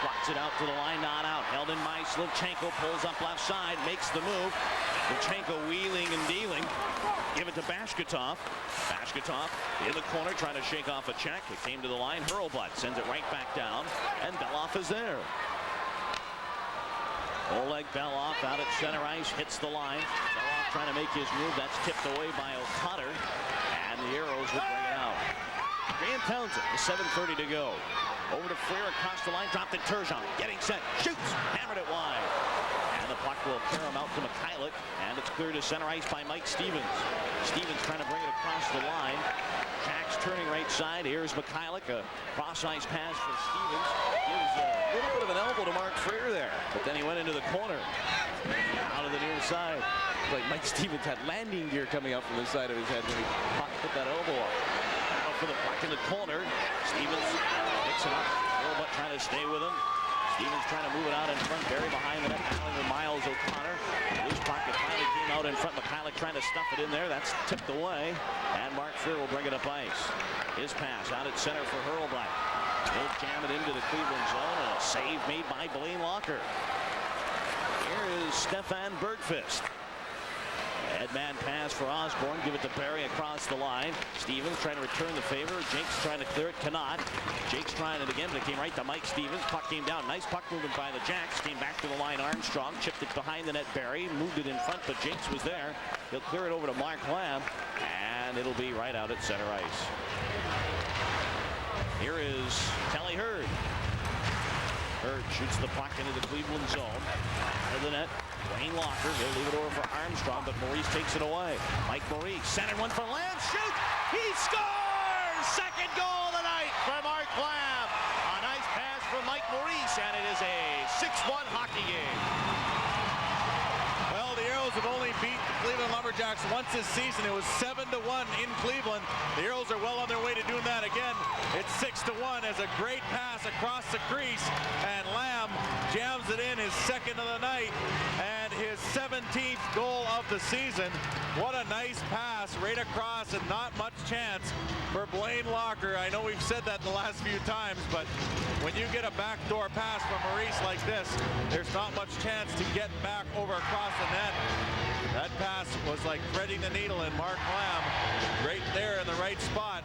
S1: swats it out to the line, not out. Held in by Slivchenko, pulls up left side, makes the move. Slivchenko wheeling and dealing. Give it to Bashkatov. Bashkatov in the corner trying to shake off a check. It came to the line. Hurlbut sends it right back down. And Beloff is there. Oleg Beloff out at center ice. Hits the line. Beloff trying to make his move. That's tipped away by O'Connor. And the Aeros will bring it out. Graham Townsend with 7:30 to go. Over to Freer across the line. Dropped it Turgeon. Getting set. Shoots. Hammered it wide. The puck will carry him out to Mikhailuk, and it's cleared to center ice by Mike Stevens. Stevens trying to bring it across the line. Jack's turning right side. Here's Mikhailuk, a cross-ice pass for Stevens. Gives a little bit of an elbow to Mark Freer there, but then he went into the corner. Out of the near side. Like Mike Stevens had landing gear coming out from the side of his head when he put that elbow up. Now for the puck in the corner. Stevens picks it up. Hurlbut trying to stay with him. Stevens trying to move it out in front. Barry behind the net, battling with Miles O'Connor. Loose pocket finally came out in front. Mikhailuk trying to stuff it in there. That's tipped away. And Mark Freer will bring it up ice. His pass out at center for Hurlbut. He'll jam it into the Cleveland zone. And a save made by Blaine Locker. Here is Stefan Bergfist. Headman pass for Osborne. Give it to Barry across the line. Stevens trying to return the favor. Jakes trying to clear it. Cannot. Jakes trying it again, but it came right to Mike Stevens. Puck came down. Nice puck movement by the Jacks. Came back to the line. Armstrong chipped it behind the net. Barry moved it in front, but Jakes was there. He'll clear it over to Mark Lamb, and it'll be right out at center ice. Here is Kelly Hurd. Hurd shoots the puck into the Cleveland zone. Out of the net. Wayne Locker, they'll leave it over for Armstrong, but Maurice takes it away. Mike Maurice, centered one for Lamb, shoot! He scores! Second goal of the night for Mark Lamb. A nice pass from Mike Maurice, and it is a 6-1 hockey game.
S2: Well, the Aeros have only beat the Cleveland Lumberjacks once this season. It was 7-1 in Cleveland. The Aeros are well on their way to doing that again. It's 6-1 as a great pass across the crease, and Lamb jams it in, his second of the night, and his 17th goal of the season. What a nice pass right across, and not much chance for Blaine Locker. I know we've said that the last few times, but when you get a backdoor pass from Maurice like this, there's not much chance to get back over across the net. That pass was like threading the needle, and Mark Lamb, right there in the right spot,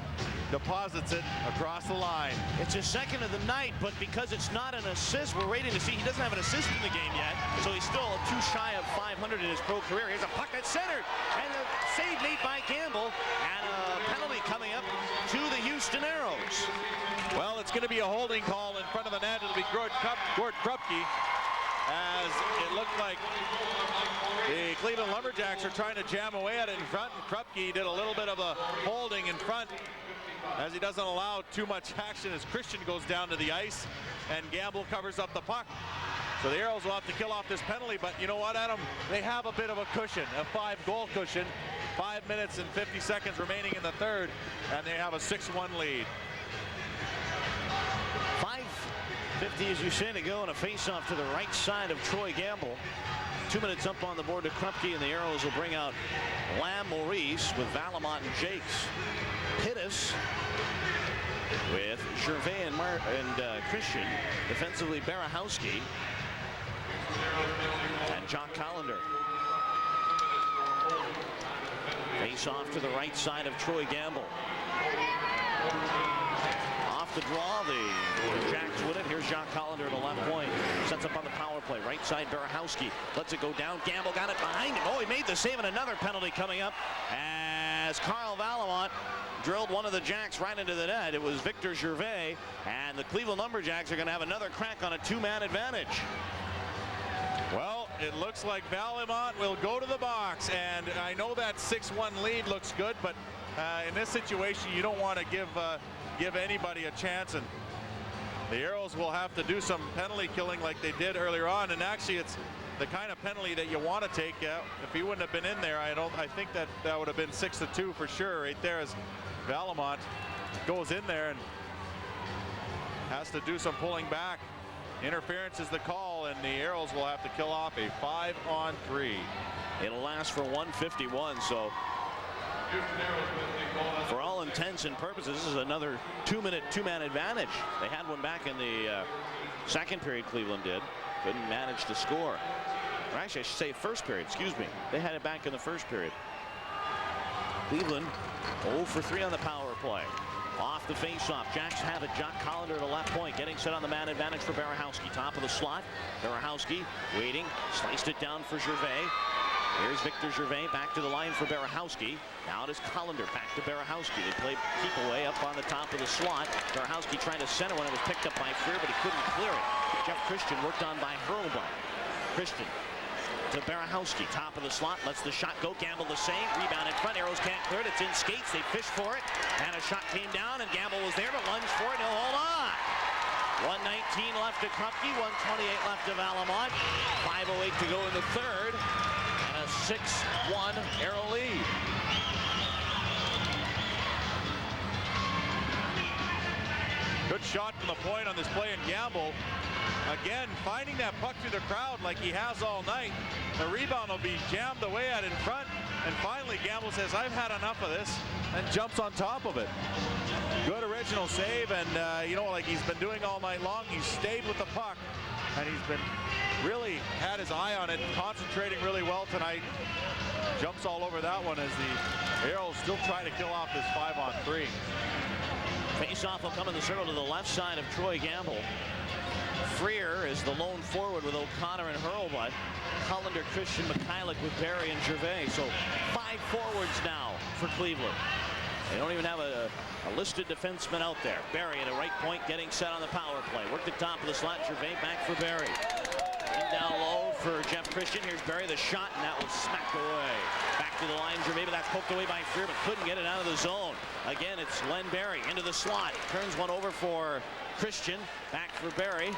S2: deposits it across the line.
S1: It's his second of the night, but because it's not an assist, we're waiting to see. He doesn't have an assist in the game yet, so he's still too shy of 500 in his pro career. Here's a puck that's centered, and a save made by Campbell, and a penalty coming up to the Houston Aeros.
S2: Well, it's going to be a holding call in front of the net. It'll be Gord Krupke, as it looked like the Cleveland Lumberjacks are trying to jam away at it in front, and Krupke did a little bit of a holding in front, as he doesn't allow too much action as Christian goes down to the ice, and Gamble covers up the puck. So the Aeros will have to kill off this penalty, but you know what, Adam? They have a bit of a cushion, a 5-goal cushion. 5 minutes and 50 seconds remaining in the third, and they have a 6-1 lead.
S1: 5:50, as you say, to go, and a face-off to the right side of Troy Gamble. 2 minutes up on the board to Krupke, and the Aeros will bring out Lamb, Maurice with Valamont and Jakes. Pittis with Gervais and Christian. Defensively, Barahowski and John Collender. Face off to the right side of Troy Gamble. Off the draw. The Jacks win it. Here's Jacques Hollander at the left point. Sets up on the power play. Right side, Barahowski lets it go down. Gamble got it behind him. Oh, he made the save, and another penalty coming up as Carl Valamont drilled one of the Jacks right into the net. It was Victor Gervais, and the Cleveland Lumberjacks are going to have another crack on a two-man advantage.
S2: Well, it looks like Valamont will go to the box, and I know that 6-1 lead looks good, but in this situation, you don't want to give anybody a chance, and the Aeros will have to do some penalty killing like they did earlier on. And actually, it's the kind of penalty that you want to take. If he wouldn't have been in there, I think that would have been 6-2 for sure right there, as Valamont goes in there and has to do some pulling back. Interference is the call, and the Aeros will have to kill off a 5-on-3.
S1: It'll last for 151, so for all intents and purposes, this is another 2-minute two-man advantage. They had one back in the second period, Cleveland did. Couldn't manage to score. Or actually, I should say first period, excuse me. They had it back in the first period. Cleveland 0 for 3 on the power play. Off the faceoff, Jacks have it. Jacques Hollander at the left point, getting set on the man advantage for Barahowski. Top of the slot, Barahowski waiting, sliced it down for Gervais. Here's Victor Gervais back to the line for Barahowski. Now it is Hollander back to Barahowski. They play keep away up on the top of the slot. Barahowski trying to center when it was picked up by Freer, but he couldn't clear it. Jeff Christian worked on by Hurlbut. Christian to Barahowski, top of the slot, lets the shot go. Gamble the same, rebound in front. Aeros can't clear it. It's in skates. They fish for it, and a shot came down, and Gamble was there to lunge for it. He'll hold on. 1:19 left to Krupke, 1:28 left to Valamont. 5:08 to go in the third, and a 6-1 Aero lead.
S2: Good shot from the point on this play, and Gamble again finding that puck through the crowd like he has all night. The rebound will be jammed away at in front, and finally Gamble says, I've had enough of this, and jumps on top of it. Good original save, and you know, like he's been doing all night long, he's stayed with the puck, and he's been really had his eye on it, concentrating really well tonight. Jumps all over that one as the Aeros still try to kill off this 5-on-3.
S1: Face-off will come in the circle to the left side of Troy Gamble. Freer is the lone forward with O'Connor and Hurlbut. Hollander, Christian, Mikhailuk with Barry and Gervais. So 5 forwards now for Cleveland. They don't even have a listed defenseman out there. Barry at a right point getting set on the power play. Work the top of the slot. Gervais back for Barry. In down low for Jeff Christian. Here's Barry, the shot, and that was smacked away. Back to the line, Gervais, but that's poked away by Freer, but couldn't get it out of the zone. Again, it's Len Barry into the slot. Turns one over for Christian. Back for Barry.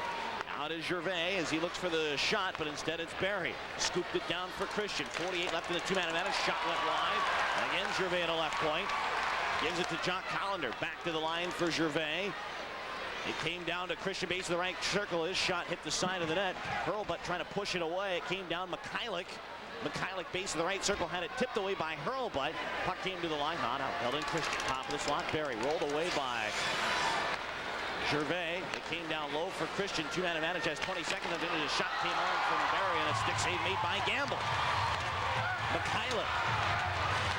S1: Out is Gervais as he looks for the shot, but instead it's Barry. Scooped it down for Christian. 48 left in the two-man advantage. Shot went wide. And again, Gervais at a left point. Gives it to Jacques Hollander. Back to the line for Gervais. It came down to Christian, base of the right circle. His shot hit the side of the net. Hurlbut trying to push it away. It came down Mikhailuk. Mikhailuk, base of the right circle, had it tipped away by Hurlbut. Puck came to the line, not out. Held in Christian. Top of the slot, Barry rolled away by Gervais. It came down low for Christian. Two-man advantage has 20 seconds. And then his shot came on from Barry, and a stick save made by Gamble. Mikhailuk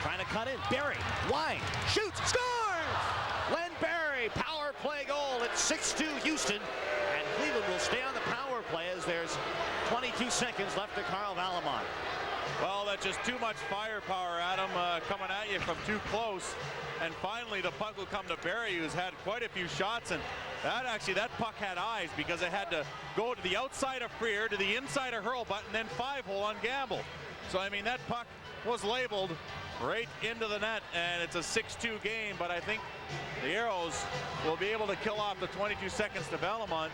S1: trying to cut in. Barry, wide, shoots, scores! Len Barry, power play goal. It's 6-2 Houston, and Cleveland will stay on the power play as there's 22 seconds left to Carl Valamont.
S2: Well, that's just too much firepower, Adam, coming at you from too close. And finally, the puck will come to Barry, who's had quite a few shots. And that puck had eyes because it had to go to the outside of Freer, to the inside of Hurlbut, and then 5-hole on Gamble. So, I mean, that puck was labeled right into the net, and it's a 6-2 game. But I think the Aeros will be able to kill off the 22 seconds to Valamont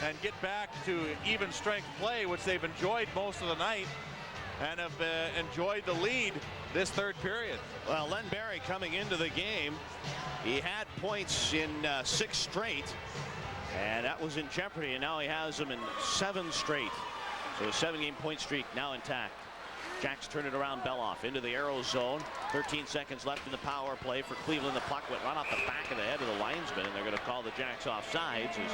S2: and get back to even strength play, which they've enjoyed most of the night, and have enjoyed the lead this third period.
S1: Well, Len Barry coming into the game, he had points in 6 straight, and that was in jeopardy, and now he has them in 7 straight. So a 7-game point streak now intact. Jacks turn it around. Beloff into the Aeros zone. 13 seconds left in the power play for Cleveland. The puck went right off the back of the head of the linesman, and they're going to call the Jacks offsides. As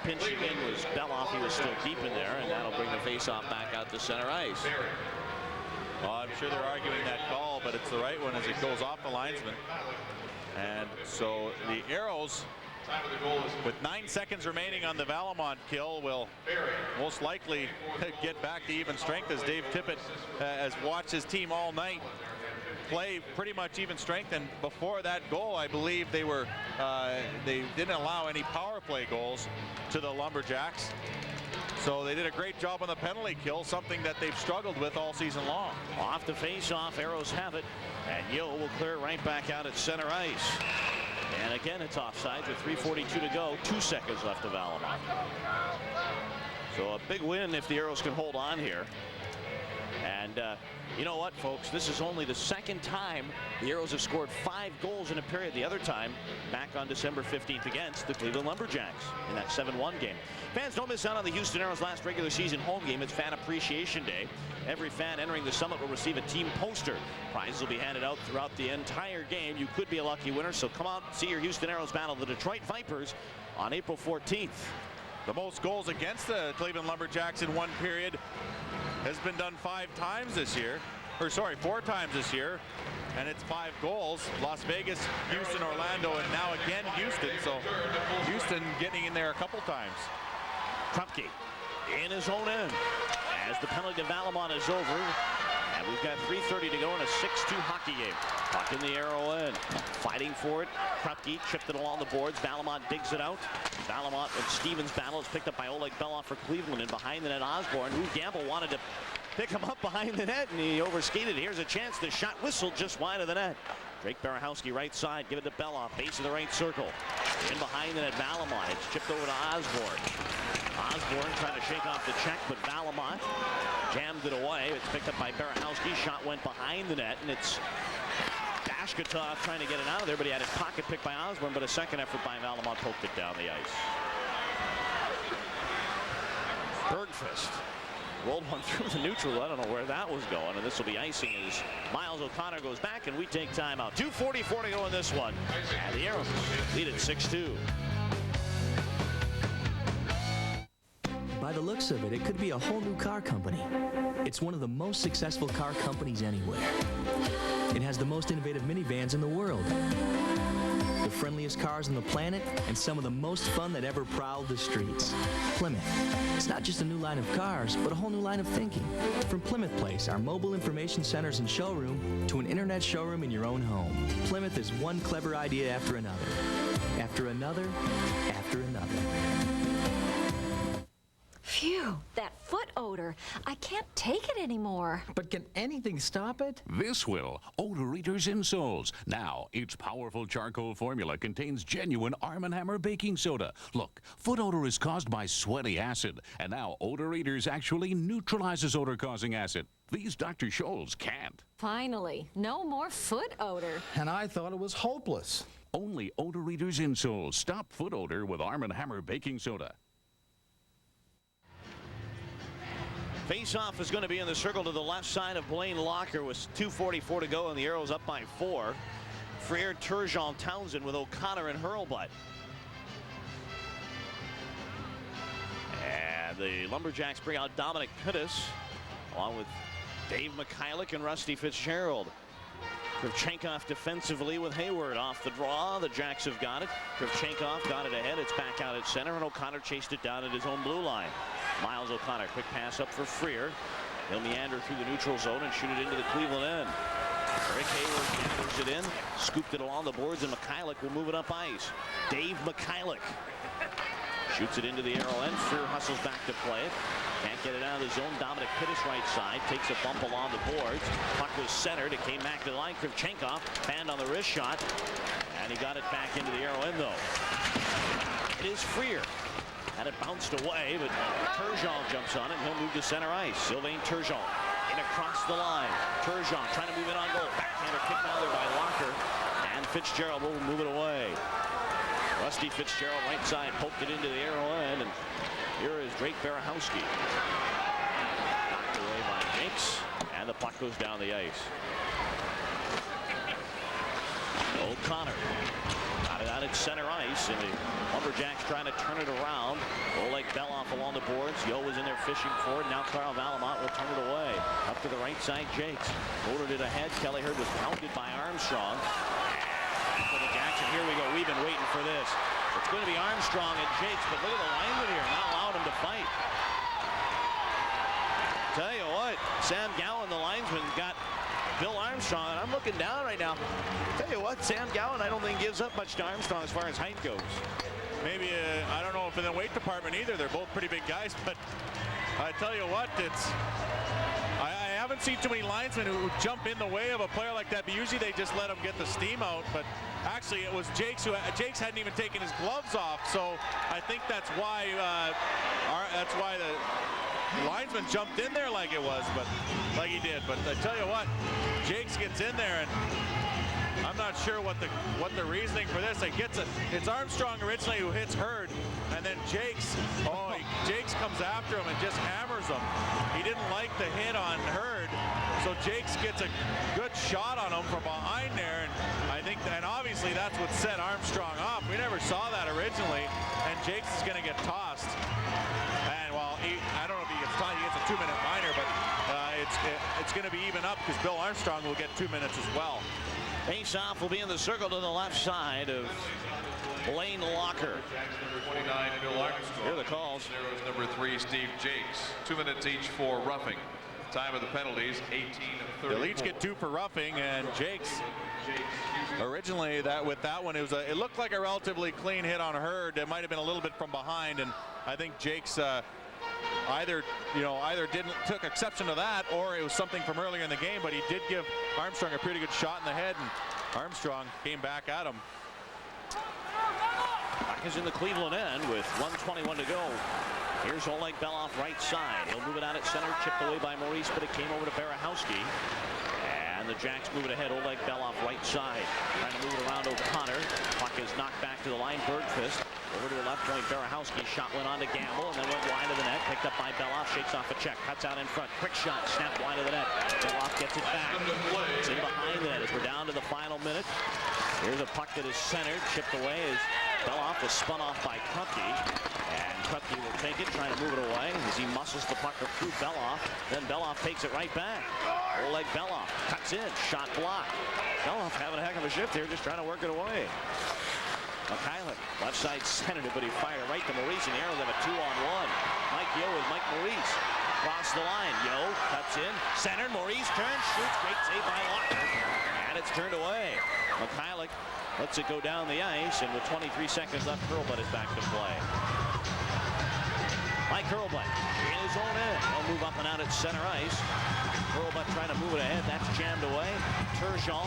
S1: pinching in was Beloff. He was still deep in there, and that'll bring the faceoff back out to center ice.
S2: Well, I'm sure they're arguing that call, but it's the right one as it goes off the linesman. And so the Aeros With 9 seconds remaining on the Valamont kill, will most likely get back to even strength, as Dave Tippett has watched his team all night play pretty much even strength. And before that goal, I believe they didn't allow any power play goals to the Lumberjacks. So they did a great job on the penalty kill, something that they've struggled with all season long.
S1: Off the face-off, Aeros have it, and Yo will clear it right back out at center ice. And again, it's offside with 3:42 to go, 2 seconds left of Valamont. So a big win if the Aeros can hold on here. And you know what, folks? This is only the second time the Aeros have scored 5 goals in a period. The other time back on December 15th against the Cleveland Lumberjacks in that 7-1 game. Fans, don't miss out on the Houston Aeros' last regular season home game. It's Fan Appreciation Day. Every fan entering the summit will receive a team poster. Prizes will be handed out throughout the entire game. You could be a lucky winner, so come out and see your Houston Aeros battle the Detroit Vipers on April 14th.
S2: The most goals against the Cleveland Lumberjacks in one period has been done 5 times this year, or sorry, 4 times this year, and it's 5 goals. Las Vegas, Houston, Orlando, and now again Houston. So Houston getting in there a couple times.
S1: Krupke in his own end as the penalty to Valamont is over. And we've got 3:30 to go in a 6-2 hockey game. Puck in the Arrow end. Fighting for it. Krupke chipped it along the boards. Valamont digs it out. Valamont and Stevens battle is picked up by Oleg Belov for Cleveland. And behind the net, Osborne, who Gamble wanted to pick him up behind the net, and he overskated. Here's a chance. The shot whistled just wide of the net. Drake Barahowski right side. Give it to Belov. Base of the right circle. In behind the net, Valamont. It's chipped over to Osborne. Osborne trying to shake off the check, but Valamont jammed it away. It's picked up by Barahowski. Shot went behind the net, and it's Dashkatov trying to get it out of there, but he had his pocket picked by Osborne, but a second effort by Valamont poked it down the ice. Bergfist rolled one through the neutral. I don't know where that was going, and this will be icing as Miles O'Connor goes back, and we take time out. 2:44 to go in this one, and the Aeros lead at 6-2.
S12: By the looks of it, it could be a whole new car company. It's one of the most successful car companies anywhere. It has the most innovative minivans in the world, the friendliest cars on the planet, and some of the most fun that ever prowled the streets. Plymouth. It's not just a new line of cars, but a whole new line of thinking. From Plymouth Place, our mobile information centers and showroom, to an internet showroom in your own home. Plymouth is one clever idea after another. After another, after another.
S14: Phew, that foot odor. I can't take it anymore.
S15: But can anything stop it?
S22: This will. Odor Eaters insoles. Now, its powerful charcoal formula contains genuine Arm & Hammer baking soda. Look, foot odor is caused by sweaty acid, and now Odor Eaters actually neutralizes odor-causing acid. These Dr. Scholl's can't.
S14: Finally, no more foot odor.
S15: And I thought it was hopeless.
S22: Only Odor Eaters insoles. Stop foot odor with Arm & Hammer baking soda.
S1: Face-off is going to be in the circle to the left side of Blaine Locker with 2:44 to go, and the Aeros up by 4. Freer, Turgeon, Townsend with O'Connor and Hurlbutt. And the Lumberjacks bring out Dominic Pittis along with Dave Mikhailuk and Rusty Fitzgerald. Kravchenkov defensively with Hayward off the draw. The Jacks have got it. Kravchenkov got it ahead. It's back out at center, and O'Connor chased it down at his own blue line. Miles O'Connor, quick pass up for Freer. He'll meander through the neutral zone and shoot it into the Cleveland end. Rick Hayward gathers it in, scooped it along the boards, and Mikhailuk will move it up ice. Dave Mikhailuk shoots it into the Arrow end. Freer hustles back to play it. Can't get it out of the zone. Dominic Pittis right side takes a bump along the boards. Puck was centered. It came back to the line. Kravchenkov banned on the wrist shot, and he got it back into the Arrow end though. It is Freer. Had it bounced away, but Turgeon jumps on it, and he'll move to center ice. Sylvain Turgeon in across the line. Turgeon trying to move it on goal. Backhander kicked out there by Locker, and Fitzgerald will move it away. Rusty Fitzgerald right side poked it into the Arrow end, and here is Drake Barahowski. Knocked away by Jenks, and the puck goes down the ice. O'Connor got it out at center ice, and the Lumberjacks trying to turn it around. Oleg Belov along the boards. Yo was in there fishing for it. Now Carl Valamont will turn it away. Up to the right side, Jakes. Motored it ahead. Kelly Hurd was pounded by Armstrong. Back for the Jacks, and here we go. We've been waiting for this. It's going to be Armstrong and Jakes, but look at the lineman here, not allowing him to fight. Tell you what, Sam Gowan, the linesman, got Bill Armstrong, and I'm looking down right now. Tell you what, Sam Gowan, I don't think gives up much to Armstrong as far as height goes.
S2: Maybe, I don't know if in the weight department either. They're both pretty big guys, but I tell you what, I haven't seen too many linesmen who jump in the way of a player like that, but usually they just let him get the steam out. But actually, it was Jakes Jakes hadn't even taken his gloves off, so I think that's why the linesman jumped in there like it was, but like he did. But I tell you what, Jakes gets in there, and I'm not sure what the reasoning for this. It's Armstrong originally who hits Hurd, and then Jakes comes after him and just hammers him. He didn't like the hit on Hurd, so Jakes gets a good shot on him from behind there, and I think, and obviously that's what set Armstrong off. We never saw that originally, and Jakes is going to get tossed. And well, I don't know if he gets tossed. He gets a 2-minute minor, but it's going to be even up because Bill Armstrong will get 2 minutes as well.
S1: Face-off will be in the circle to the left side of Lane Locker.
S4: Number 29, Bill Armstrong.
S1: Here are the calls.
S4: Aeros number 3, Steve Jakes. 2 minutes each for roughing. Time of the penalties, 18 of 34.
S2: They'll each get 2 for roughing, and Jakes originally with that one it looked like a relatively clean hit on Hurd. It might have been a little bit from behind, and I think Jakes either took exception to that, or it was something from earlier in the game, but he did give Armstrong a pretty good shot in the head, and Armstrong came back at him.
S1: Puck is in the Cleveland end with 1:21 to go. Here's Oleg Belov right side. He'll move it out at center, chipped away by Maurice, but it came over to Barahowski. And the Jacks move it ahead. Oleg Belov right side. Trying to move it around O'Connor. Puck is knocked back to the line. Bergfist over to the left point. Barahowski shot went on to Gamble and then went wide of the net. Picked up by Belov. Shakes off a check. Cuts out in front. Quick shot. Snapped wide of the net. Belov gets it back. It's in behind the net as we're down to the final minute. Here's a puck that is centered. Chipped away as Belov was spun off by Krupke. And Krupke will take it, trying to move it away as he muscles the puck through Belov. Then Belov takes it right back. Oleg Belov cuts in, shot blocked. Belov having a heck of a shift here, just trying to work it away. Mikhailuk, left side centered it, but he fired right to Maurice, and the Aeros have a 2-on-1. Mike Yeo with Mike Maurice. Across the line, Yeo cuts in, centered, Maurice turns, shoots, great save by Locker. And it's turned away. Mikhailuk lets it go down the ice, and with 23 seconds left, Hurlbut is back to play. Mike Hurlbut in his own end. He'll move up and out at center ice. Hurlbut trying to move it ahead. That's jammed away. Turgeon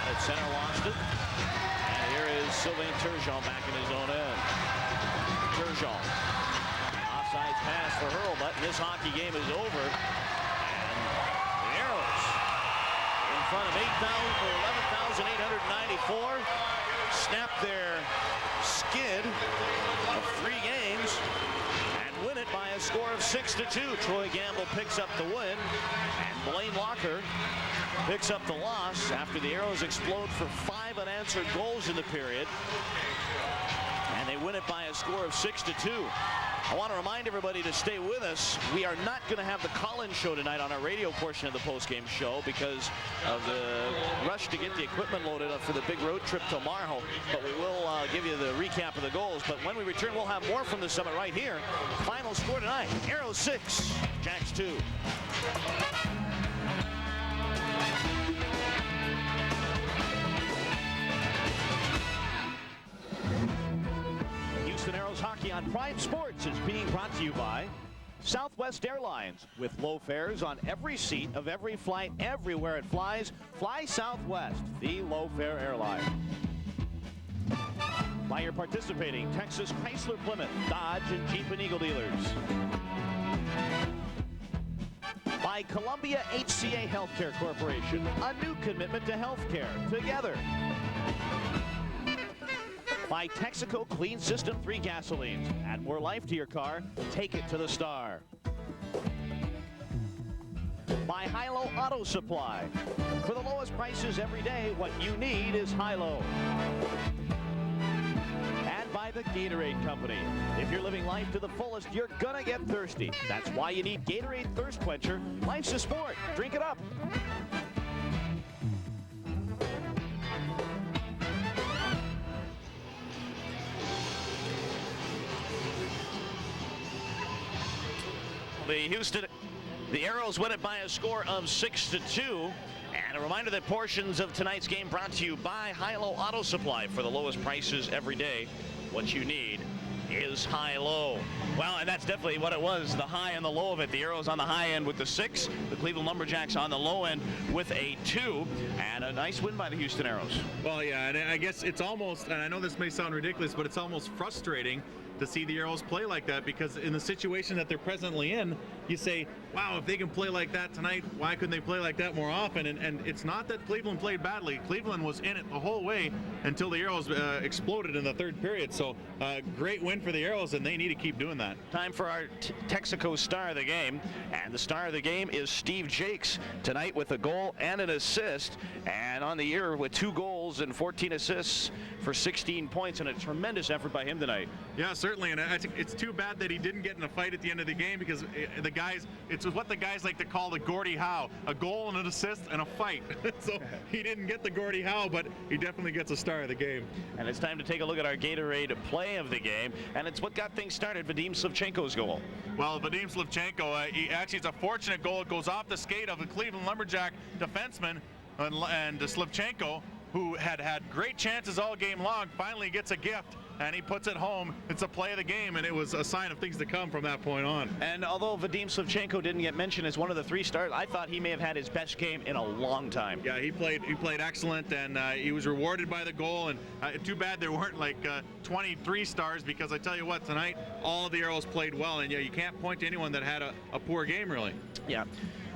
S1: at center lost it. And here is Sylvain Turgeon back in his own end. Turgeon. Offside pass for Hurlbut. And this hockey game is over. And the Aeros in front of 11,894 snap their skid of 3 games and win it by a score of 6-2. Troy Gamble picks up the win, and Blaine Locker picks up the loss after the Aeros explode for 5 unanswered goals in the period, and they win it by a score of 6-2. I want to remind everybody to stay with us. We are not going to have the call-in show tonight on our radio portion of the postgame show because of the rush to get the equipment loaded up for the big road trip tomorrow. But we will give you the recap of the goals. But when we return, we'll have more from the summit right here. Final score tonight, Aeros 6, Jacks 2. Aeros hockey on Prime Sports is being brought to you by Southwest Airlines. With low fares on every seat of every flight everywhere it flies, fly Southwest, the low-fare airline. By your participating Texas Chrysler, Plymouth, Dodge, and Jeep and Eagle dealers. By Columbia HCA Healthcare Corporation, a new commitment to healthcare together. By Texaco Clean System 3 gasolines. Add more life to your car. Take it to the star. By Hilo Auto Supply. For the lowest prices every day, what you need is Hilo. And by the Gatorade Company. If you're living life to the fullest, you're gonna get thirsty. That's why you need Gatorade Thirst Quencher. Life's a sport. Drink it up. The Aeros win it by a score of 6-2. And a reminder that portions of tonight's game brought to you by High-Low Auto Supply. For the lowest prices every day, what you need is high-low. Well, and that's definitely what it was, the high and the low of it. The Aeros on the high end with the 6, the Cleveland Lumberjacks on the low end with a 2, and a nice win by the Houston Aeros.
S2: Well, yeah, and I guess it's almost, and I know this may sound ridiculous, but it's almost frustrating to see the Aeros play like that, because in the situation that they're presently in, you say, wow, if they can play like that tonight, why couldn't they play like that more often? And it's not that Cleveland played badly. Cleveland was in it the whole way until the Aeros exploded in the third period. So great win for the Aeros, and they need to keep doing that.
S1: Time for our Texaco star of the game, and the star of the game is Steve Jakes tonight with a goal and an assist, and on the year with 2 goals and 14 assists for 16 points, and a tremendous effort by him tonight.
S2: Yeah, certainly, and I think it's too bad that he didn't get in a fight at the end of the game, because it's what the guys like to call the Gordie Howe, a goal and an assist and a fight. So he didn't get the Gordie Howe, but he definitely gets a star of the game.
S1: And it's time to take a look at our Gatorade play of the game, and it's what got things started, Vadim Slivchenko's goal.
S2: Well, Vadim Slivchenko, it's a fortunate goal. It goes off the skate of the Cleveland Lumberjack defenseman, and Slivchenko, who had great chances all game long, finally gets a gift, and he puts it home. It's a play of the game, and it was a sign of things to come from that point on.
S1: And although Vadim Slivchenko didn't get mentioned as one of the 3 stars, I thought he may have had his best game in a long time.
S2: Yeah, he played excellent, and he was rewarded by the goal. And too bad there weren't like 23 stars, because I tell you what, tonight all of the Aeros played well, and you can't point to anyone that had a poor game, really.
S1: Yeah.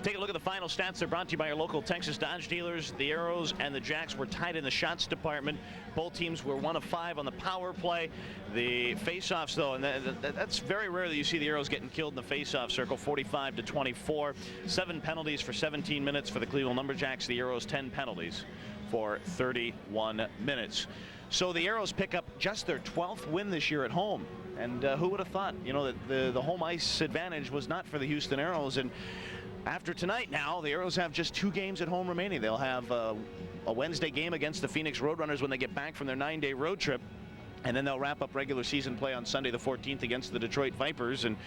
S1: Take a look at the final stats. They're brought to you by your local Texas Dodge dealers. The Aeros and the Jacks were tied in the shots department. Both teams were 1 of 5 on the power play. The face-offs, though, and that's very rare that you see the Aeros getting killed in the face-off circle, 45-24. 7 penalties for 17 minutes for the Cleveland Lumberjacks. The Aeros 10 penalties for 31 minutes. So the Aeros pick up just their 12th win this year at home. And who would have thought, that the home ice advantage was not for the Houston Aeros. And after tonight now, the Aeros have just 2 games at home remaining. They'll have a Wednesday game against the Phoenix Roadrunners when they get back from their 9-day road trip. And then they'll wrap up regular season play on Sunday the 14th against the Detroit Vipers. And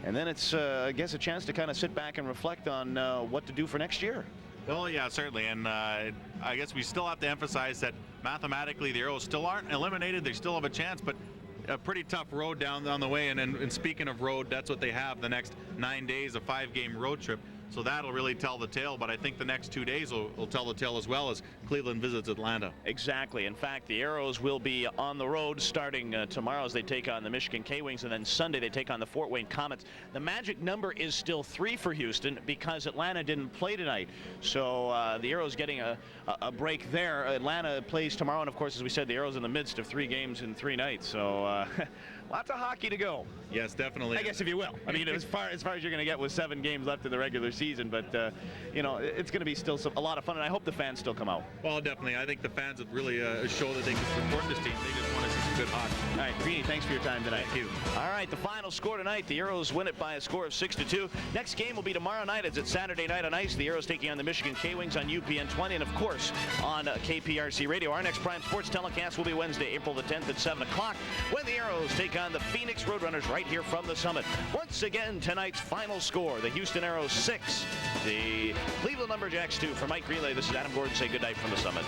S1: then it's, I guess, a chance to kind of sit back and reflect on what to do for next year.
S2: Well, yeah, certainly. And I guess we still have to emphasize that mathematically the Aeros still aren't eliminated. They still have a chance, but a pretty tough road down the way. And speaking of road, that's what they have the next 9 days, a 5-game road trip. So that'll really tell the tale, but I think the next 2 days will tell the tale as well, as Cleveland visits Atlanta.
S1: Exactly. In fact, the Aeros will be on the road starting tomorrow as they take on the Michigan K-Wings, and then Sunday they take on the Fort Wayne Comets. The magic number is still 3 for Houston because Atlanta didn't play tonight. So the Aeros getting a break there. Atlanta plays tomorrow, and of course, as we said, the Aeros in the midst of 3 games in 3 nights. So lots of hockey to go.
S2: Yes, definitely.
S1: I guess, if you will. I mean, as far as you're going to get with 7 games left in the regular season, but it's going to be still a lot of fun, and I hope the fans still come out.
S2: Well, definitely. I think the fans would really show that they can support this team. They just want to see some good hockey.
S1: All right, Greeny, thanks for your time tonight.
S2: Thank you.
S1: All right, the final score tonight, the Aeros win it by a score of 6-2. Next game will be tomorrow night. It's Saturday night on ice. The Aeros taking on the Michigan K-Wings on UPN 20, and of course on KPRC Radio. Our next Prime Sports telecast will be Wednesday, April the 10th at 7 o'clock, when the Aeros take on the Phoenix Roadrunners right here from the Summit. Once again, tonight's final score, the Houston Aeros 6, the Cleveland Lumberjacks 2. For Mike Greenlay, this is Adam Gordon. Say good night from the Summit.